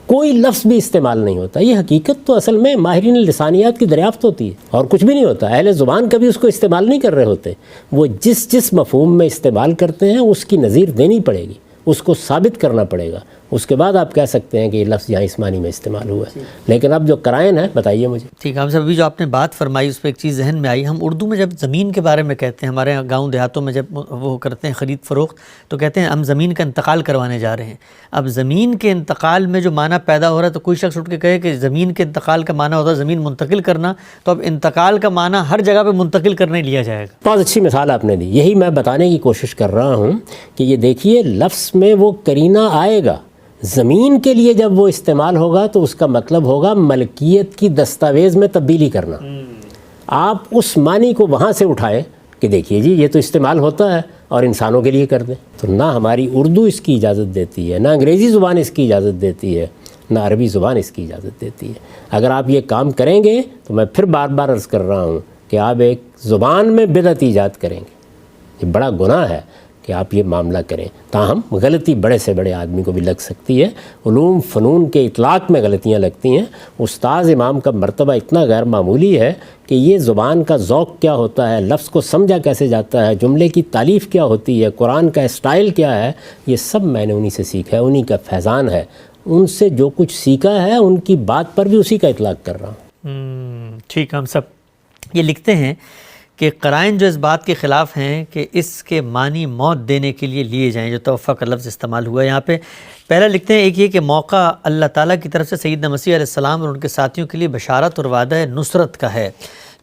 کوئی لفظ بھی استعمال نہیں ہوتا. یہ حقیقت تو اصل میں ماہرین لسانیات کی دریافت ہوتی ہے اور کچھ بھی نہیں ہوتا. اہل زبان کبھی اس کو استعمال نہیں کر رہے ہوتے. وہ جس مفہوم میں استعمال کرتے ہیں اس کی نظیر دینی پڑے گی، اس کو ثابت کرنا پڑے گا، اس کے بعد آپ کہہ سکتے ہیں کہ یہ لفظ یہاں اس معنی میں استعمال ہوا ہے. لیکن اب جو قرائن ہے بتائیے مجھے. ٹھیک ہے ہم صاحب، ابھی جو آپ نے بات فرمائی اس پہ ایک چیز ذہن میں آئی. ہم اردو میں جب زمین کے بارے میں کہتے ہیں، ہمارے یہاں گاؤں دیہاتوں میں جب وہ کرتے ہیں خرید فروخت، تو کہتے ہیں ہم زمین کا انتقال کروانے جا رہے ہیں. اب زمین کے انتقال میں جو معنی پیدا ہو رہا ہے، تو کوئی شخص اٹھ کے کہے کہ زمین کے انتقال کا معنی ہوتا ہے زمین منتقل کرنا، تو اب انتقال کا معنی ہر جگہ پہ منتقل کرنے لیا جائے گا. بہت اچھی مثال آپ نے دی. یہی میں بتانے کی کوشش کر رہا ہوں کہ یہ دیکھیے لفظ میں وہ کرینہ آئے گا. زمین کے لیے جب وہ استعمال ہوگا تو اس کا مطلب ہوگا ملکیت کی دستاویز میں تبدیلی کرنا. آپ اس معنی کو وہاں سے اٹھائیں کہ دیکھیے جی یہ تو استعمال ہوتا ہے اور انسانوں کے لیے کر دیں. تو نہ ہماری اردو اس کی اجازت دیتی ہے، نہ انگریزی زبان اس کی اجازت دیتی ہے، نہ عربی زبان اس کی اجازت دیتی ہے. اگر آپ یہ کام کریں گے تو میں پھر بار بار عرض کر رہا ہوں کہ آپ ایک زبان میں بدعت ایجاد کریں گے. یہ بڑا گناہ ہے کہ آپ یہ معاملہ کریں. تاہم غلطی بڑے سے بڑے آدمی کو بھی لگ سکتی ہے. علوم فنون کے اطلاق میں غلطیاں لگتی ہیں. استاذ امام کا مرتبہ اتنا غیر معمولی ہے کہ یہ زبان کا ذوق کیا ہوتا ہے، لفظ کو سمجھا کیسے جاتا ہے، جملے کی تالیف کیا ہوتی ہے، قرآن کا اسٹائل کیا ہے، یہ سب میں نے انہی سے سیکھا ہے. انہی کا فیضان ہے. ان سے جو کچھ سیکھا ہے ان کی بات پر بھی اسی کا اطلاق کر رہا ہوں. ٹھیک. ہم سب یہ لکھتے ہیں کہ قرائن جو اس بات کے خلاف ہیں کہ اس کے معنی موت دینے کے لیے لیے جائیں، جو توفیٰ کا لفظ استعمال ہوا ہے یہاں پہ. پہلا لکھتے ہیں ایک یہ کہ موقع اللہ تعالیٰ کی طرف سے سیدنا مسیح علیہ السلام اور ان کے ساتھیوں کے لیے بشارت اور وعدہ نصرت کا ہے.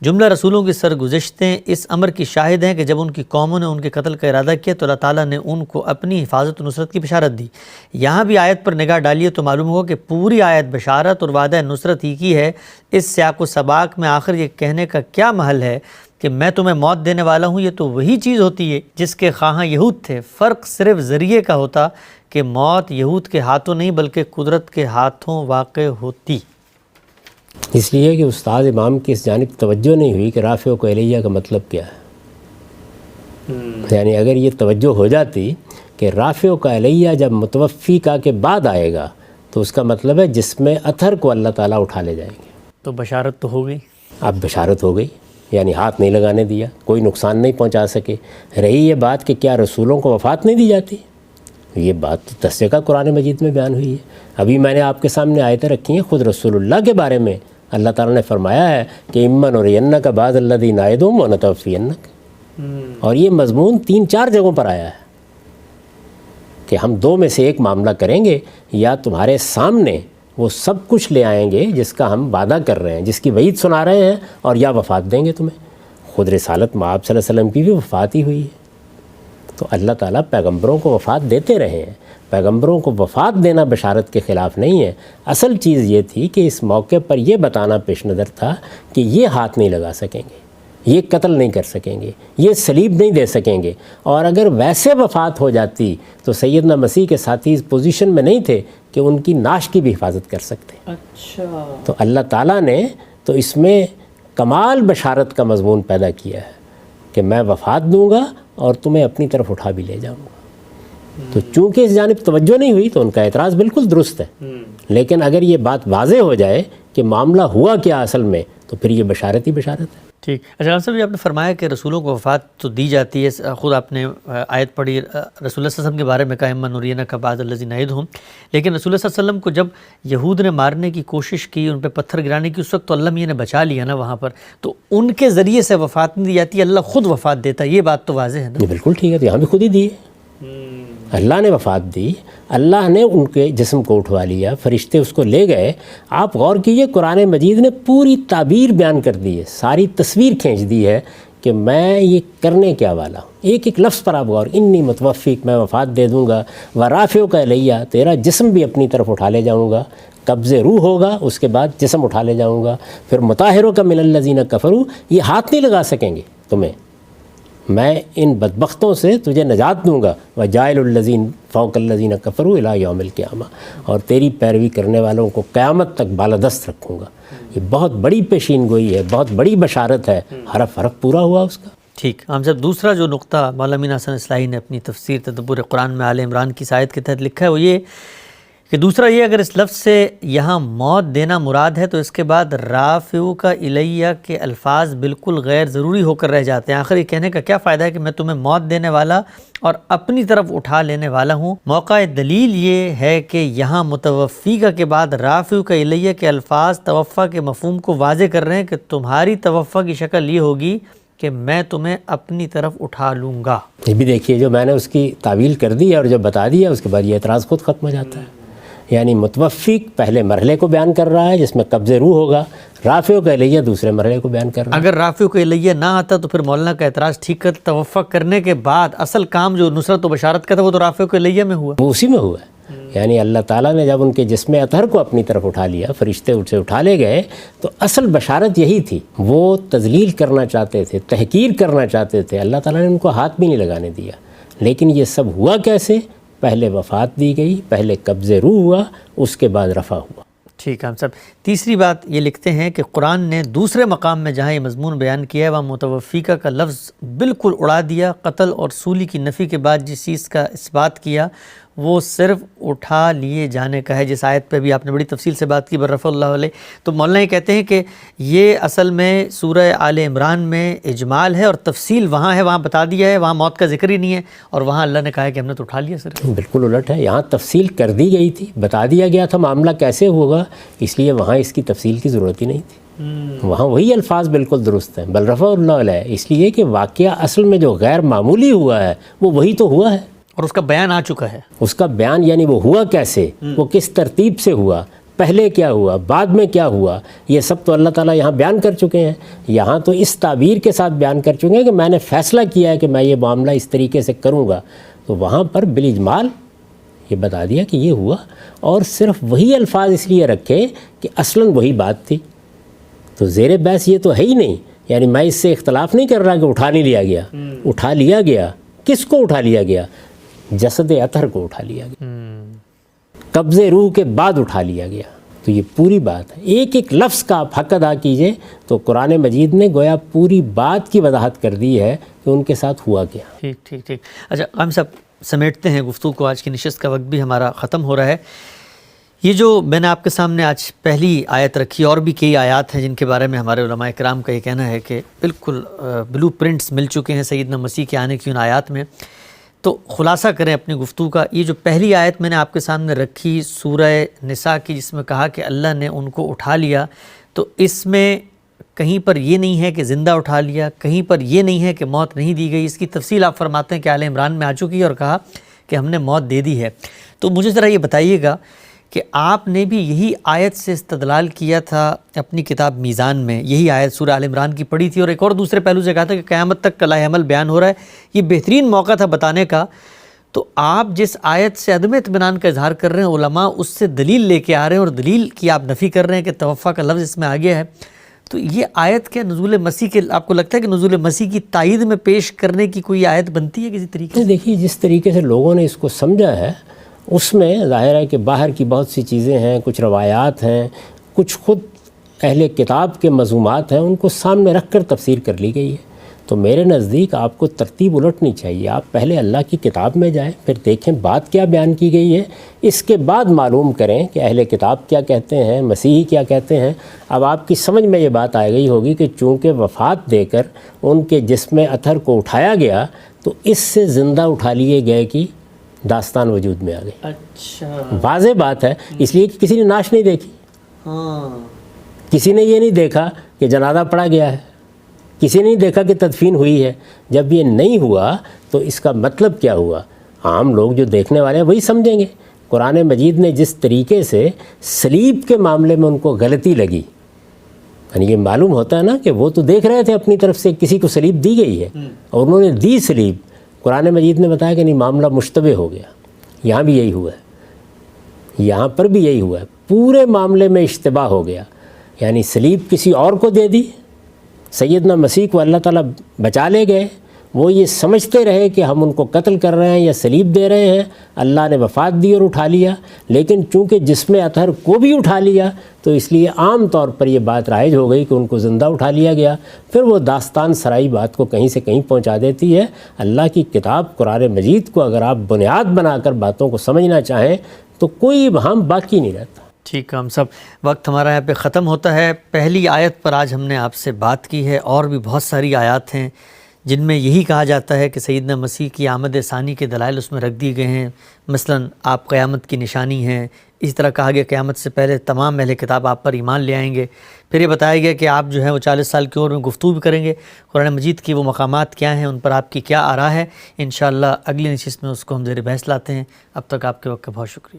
جملہ رسولوں کی سرگزشتیں اس امر کی شاہد ہیں کہ جب ان کی قوموں نے ان کے قتل کا ارادہ کیا تو اللہ تعالیٰ نے ان کو اپنی حفاظت و نصرت کی بشارت دی. یہاں بھی آیت پر نگاہ ڈالیے تو معلوم ہوگا کہ پوری آیت بشارت اور وعدہ نصرت ہی کی ہے. اس سیاق و سباق میں آخر یہ کہنے کا کیا محل ہے کہ میں تمہیں موت دینے والا ہوں؟ یہ تو وہی چیز ہوتی ہے جس کے خواہاں یہود تھے. فرق صرف ذریعے کا ہوتا کہ موت یہود کے ہاتھوں نہیں بلکہ قدرت کے ہاتھوں واقع ہوتی. اس لیے کہ استاد امام کی اس جانب توجہ نہیں ہوئی کہ رافع و الیہ کا مطلب کیا ہے. یعنی اگر یہ توجہ ہو جاتی کہ رافع و الیہ جب متوفی کا کے بعد آئے گا تو اس کا مطلب ہے جس میں اثر کو اللہ تعالیٰ اٹھا لے جائیں گے. تو بشارت تو ہو گئی. اب بشارت ہو گئی، یعنی ہاتھ نہیں لگانے دیا، کوئی نقصان نہیں پہنچا سکے. رہی یہ بات کہ کیا رسولوں کو وفات نہیں دی جاتی، یہ بات تو تصدیقہ قرآن مجید میں بیان ہوئی ہے. ابھی میں نے آپ کے سامنے آیتیں رکھی ہیں. خود رسول اللہ کے بارے میں اللہ تعالیٰ نے فرمایا ہے کہ امن اور ینک بعض الذین نعدہم ونتوفینک، اور یہ مضمون 3-4 جگہوں پر آیا ہے کہ ہم دو میں سے ایک معاملہ کریں گے، یا تمہارے سامنے وہ سب کچھ لے آئیں گے جس کا ہم وعدہ کر رہے ہیں، جس کی وعید سنا رہے ہیں، اور یا وفات دیں گے تمہیں. خود رسالت مآب صلی اللہ علیہ وسلم کی بھی وفات ہی ہوئی ہے. تو اللہ تعالیٰ پیغمبروں کو وفات دیتے رہے ہیں. پیغمبروں کو وفات دینا بشارت کے خلاف نہیں ہے. اصل چیز یہ تھی کہ اس موقع پر یہ بتانا پیش نظر تھا کہ یہ ہاتھ نہیں لگا سکیں گے، یہ قتل نہیں کر سکیں گے، یہ صلیب نہیں دے سکیں گے. اور اگر ویسے وفات ہو جاتی تو سیدنا مسیح کے ساتھی اس پوزیشن میں نہیں تھے کہ ان کی نعش کی بھی حفاظت کر سکتے. اچھا. تو اللہ تعالیٰ نے تو اس میں کمال بشارت کا مضمون پیدا کیا ہے کہ میں وفات دوں گا اور تمہیں اپنی طرف اٹھا بھی لے جاؤں گا. تو چونکہ اس جانب توجہ نہیں ہوئی تو ان کا اعتراض بالکل درست ہے. لیکن اگر یہ بات واضح ہو جائے کہ معاملہ ہوا کیا اصل میں، تو پھر یہ بشارت ہی بشارت ہے. ٹھیک. اچھا صاحب یہ آپ نے فرمایا کہ رسولوں کو وفات تو دی جاتی ہے، خود آپ نے آیت پڑھی رسول اللہ صلی اللہ علیہ وسلم کے بارے میں، کہا اما نرینک کا بعض الذی نعدہم، لیکن رسول اللہ صلی اللہ علیہ وسلم کو جب یہود نے مارنے کی کوشش کی، ان پہ پتھر گرانے کی، اس وقت تو اللہ میاں نے بچا لیا نا وہاں پر، تو ان کے ذریعے سے وفات نہیں دی جاتی، اللہ خود وفات دیتا ہے، یہ بات تو واضح ہے نا؟ بالکل ٹھیک ہے، تو یہاں بھی خود ہی دی ہے، اللہ نے وفات دی، اللہ نے ان کے جسم کو اٹھوا لیا، فرشتے اس کو لے گئے. آپ غور کیجئے قرآن مجید نے پوری تعبیر بیان کر دی ہے، ساری تصویر کھینچ دی ہے کہ میں یہ کرنے کیا والا ہوں. ایک ایک لفظ پر آپ غور، انی متوفیک، میں وفات دے دوں گا، ورافعک الیہ، تیرا جسم بھی اپنی طرف اٹھا لے جاؤں گا، قبض روح ہوگا، اس کے بعد جسم اٹھا لے جاؤں گا، پھر مطہرک من الذین کفروا، یہ ہاتھ نہیں لگا سکیں گے تمہیں، میں ان بدبختوں سے تجھے نجات دوں گا، وجائل الذین فوق الذین کفروا الی یوم القیامہ، اور تیری پیروی کرنے والوں کو قیامت تک بالادست رکھوں گا. یہ بہت بڑی پیشین گوئی ہے، بہت بڑی بشارت ہے، حرف حرف پورا ہوا اس کا. ٹھیک. ہم صاحب دوسرا جو نقطہ مولانا امین حسن اصلاحی نے اپنی تفسیر تدبر قرآن میں آل عمران کی آیت کے تحت لکھا ہے، وہ یہ کہ دوسرا یہ، اگر اس لفظ سے یہاں موت دینا مراد ہے تو اس کے بعد رافعک الیہ کے الفاظ بالکل غیر ضروری ہو کر رہ جاتے ہیں. آخر یہ کہنے کا کیا فائدہ ہے کہ میں تمہیں موت دینے والا اور اپنی طرف اٹھا لینے والا ہوں؟ موقع دلیل یہ ہے کہ یہاں متوفیکہ کے بعد رافعک الیہ کے الفاظ توفیٰ کے مفہوم کو واضح کر رہے ہیں کہ تمہاری توفیٰ کی شکل یہ ہوگی کہ میں تمہیں اپنی طرف اٹھا لوں گا. یہ بھی دیکھیے، جو میں نے اس کی تعویل کر دی ہے اور جو بتا دیا اس کے بعد یہ اعتراض خود ختم ہو جاتا ہے. یعنی متوفیق پہلے مرحلے کو بیان کر رہا ہے جس میں قبض روح ہوگا، رافعک الیہ دوسرے مرحلے کو بیان کر رہا ہے. اگر رافعک الیہ نہ آتا تو پھر مولانا کا اعتراض ٹھیک کر، توفیٰ کرنے کے بعد اصل کام جو نصرت و بشارت کا تھا وہ تو رافعک الیہ میں ہوا، وہ اسی میں ہوا ہے. یعنی اللہ تعالیٰ نے جب ان کے جسم اطہر کو اپنی طرف اٹھا لیا، فرشتے اسے اٹھا لے گئے، تو اصل بشارت یہی تھی. وہ تذلیل کرنا چاہتے تھے، تحقیر کرنا چاہتے تھے، اللہ تعالیٰ نے ان کو ہاتھ بھی نہیں لگانے دیا. لیکن یہ سب ہوا کیسے؟ پہلے وفات دی گئی، پہلے قبض روح ہوا، اس کے بعد رفع ہوا. ٹھیک ہے. ہم سب تیسری بات یہ لکھتے ہیں کہ قرآن نے دوسرے مقام میں جہاں یہ مضمون بیان کیا ہے وہاں متوفیکہ کا لفظ بالکل اڑا دیا. قتل اور سولی کی نفی کے بعد جس چیز کا اس بات کیا وہ صرف اٹھا لیے جانے کا ہے، جس آیت پہ بھی آپ نے بڑی تفصیل سے بات کی، برفع اللہ علیہ. تو مولانا یہ کہتے ہیں کہ یہ اصل میں سورہ آل عمران میں اجمال ہے اور تفصیل وہاں ہے، وہاں بتا دیا ہے، وہاں موت کا ذکر ہی نہیں ہے، اور وہاں اللہ نے کہا ہے کہ ہم نے تو اٹھا لیا. سر بالکل الٹ ہے، یہاں تفصیل کر دی گئی تھی، بتا دیا گیا تھا معاملہ کیسے ہوگا، اس لیے وہاں اس کی تفصیل کی ضرورت ہی نہیں تھی. وہاں وہی الفاظ بالکل درست ہیں، بل رفع اللہ علیہ، اس لیے کہ واقعہ اصل میں جو غیر معمولی ہوا ہے وہ وہی تو ہوا ہے، اور اس کا بیان آ چکا ہے. اس کا بیان یعنی وہ ہوا کیسے، وہ کس ترتیب سے ہوا، پہلے کیا ہوا، بعد میں کیا ہوا، یہ سب تو اللہ تعالیٰ یہاں بیان کر چکے ہیں. یہاں تو اس تعبیر کے ساتھ بیان کر چکے ہیں کہ میں نے فیصلہ کیا ہے کہ میں یہ معاملہ اس طریقے سے کروں گا. تو وہاں پر بالاجمال یہ بتا دیا کہ یہ ہوا، اور صرف وہی الفاظ اس لیے رکھے کہ اصلاً وہی بات تھی. تو زیر بحث یہ تو ہے ہی نہیں، یعنی میں اس سے اختلاف نہیں کر رہا کہ اٹھا نہیں لیا گیا. اٹھا لیا گیا، کس کو اٹھا لیا گیا؟ جسد اطہر کو اٹھا لیا گیا، قبض روح کے بعد اٹھا لیا گیا. تو یہ پوری بات ہے، ایک ایک لفظ کا آپ حق ادا کیجئے. تو قرآن مجید نے گویا پوری بات کی وضاحت کر دی ہے کہ ان کے ساتھ ہوا کیا. ٹھیک ٹھیک ٹھیک. اچھا ہم سب سمیٹتے ہیں گفتگو کو، آج کی نشست کا وقت بھی ہمارا ختم ہو رہا ہے. یہ جو میں نے آپ کے سامنے آج پہلی آیت رکھی، اور بھی کئی آیات ہیں جن کے بارے میں ہمارے علماء کرام کا یہ کہنا ہے کہ بالکل بلو پرنٹس مل چکے ہیں سیدنا مسیح کے آنے کی ان آیات میں. تو خلاصہ کریں اپنی گفتگو کا. یہ جو پہلی آیت میں نے آپ کے سامنے رکھی سورہ نساء کی، جس میں کہا کہ اللہ نے ان کو اٹھا لیا، تو اس میں کہیں پر یہ نہیں ہے کہ زندہ اٹھا لیا، کہیں پر یہ نہیں ہے کہ موت نہیں دی گئی. اس کی تفصیل آپ فرماتے ہیں کہ آل عمران میں آ چکی ہے اور کہا کہ ہم نے موت دے دی ہے. تو مجھے ذرا یہ بتائیے گا کہ آپ نے بھی یہی آیت سے استدلال کیا تھا اپنی کتاب میزان میں، یہی آیت سورہ آل عمران کی پڑھی تھی، اور ایک اور دوسرے پہلو سے کہا تھا کہ قیامت تک کا لاہ عمل بیان ہو رہا ہے، یہ بہترین موقع تھا بتانے کا. تو آپ جس آیت سے عدم اطمینان کا اظہار کر رہے ہیں، علماء اس سے دلیل لے کے آ رہے ہیں، اور دلیل کی آپ نفی کر رہے ہیں کہ توفیٰ کا لفظ اس میں آ گیا ہے. تو یہ آیت کیا نزول مسیح کے، آپ کو لگتا ہے کہ نزول مسیح کی تائید میں پیش کرنے کی کوئی آیت بنتی ہے کسی طریقے سے؟ دیکھیے جس طریقے سے لوگوں نے اس کو سمجھا ہے اس میں ظاہر ہے کہ باہر کی بہت سی چیزیں ہیں، کچھ روایات ہیں، کچھ خود اہل کتاب کے مضمومات ہیں، ان کو سامنے رکھ کر تفسیر کر لی گئی ہے. تو میرے نزدیک آپ کو ترتیب الٹنی چاہیے. آپ پہلے اللہ کی کتاب میں جائیں, پھر دیکھیں بات کیا بیان کی گئی ہے, اس کے بعد معلوم کریں کہ اہل کتاب کیا کہتے ہیں, مسیحی کیا کہتے ہیں. اب آپ کی سمجھ میں یہ بات آ گئی ہوگی کہ چونکہ وفات دے کر ان کے جسم اطہر کو اٹھایا گیا تو اس سے زندہ اٹھا لیے گئے کی داستان وجود میں آ گئی. اچھا, واضح بات ہے, اس لیے کہ کسی نے نعش نہیں دیکھی, کسی نے یہ نہیں دیکھا کہ جنازہ پڑھا گیا ہے, کسی نے نہیں دیکھا کہ تدفین ہوئی ہے. جب یہ نہیں ہوا تو اس کا مطلب کیا ہوا؟ عام لوگ جو دیکھنے والے ہیں وہی سمجھیں گے. قرآن مجید نے جس طریقے سے سلیب کے معاملے میں ان کو غلطی لگی, یعنی یہ معلوم ہوتا ہے نا کہ وہ تو دیکھ رہے تھے اپنی طرف سے کسی کو سلیب دی گئی ہے اور انہوں نے دی سلیب. قرآن مجید نے بتایا کہ نہیں, معاملہ مشتبہ ہو گیا. یہاں بھی یہی ہوا ہے, یہاں پر بھی یہی ہوا ہے, پورے معاملے میں اشتباہ ہو گیا. یعنی سلیب کسی اور کو دے دی, سیدنا مسیح کو اللہ تعالیٰ بچا لے گئے. وہ یہ سمجھتے رہے کہ ہم ان کو قتل کر رہے ہیں یا سلیب دے رہے ہیں. اللہ نے وفات دی اور اٹھا لیا, لیکن چونکہ جسم اطہر کو بھی اٹھا لیا تو اس لیے عام طور پر یہ بات رائج ہو گئی کہ ان کو زندہ اٹھا لیا گیا. پھر وہ داستان سرائی بات کو کہیں سے کہیں پہنچا دیتی ہے. اللہ کی کتاب قرآن مجید کو اگر آپ بنیاد بنا کر باتوں کو سمجھنا چاہیں تو کوئی ابہام باقی نہیں رہتا. ٹھیک ہے, ہم سب وقت ہمارا یہاں پہ ختم ہوتا ہے. پہلی آیت پر آج ہم نے آپ سے بات کی ہے, اور بھی بہت ساری آیات ہیں جن میں یہی کہا جاتا ہے کہ سیدنا مسیح کی آمد ثانی کے دلائل اس میں رکھ دیے گئے ہیں. مثلا آپ قیامت کی نشانی ہیں. اس طرح کہا گیا قیامت سے پہلے تمام اہل کتاب آپ پر ایمان لے آئیں گے. پھر یہ بتایا گیا کہ آپ جو ہیں وہ 40 سال کی عمر میں گفتگو بھی کریں گے. قرآن مجید کی وہ مقامات کیا ہیں, ان پر آپ کی کیا آراء ہے, انشاءاللہ اگلی نشست میں اس کو ہم زیر بحث لاتے ہیں. اب تک آپ کے وقت کا بہت شکریہ.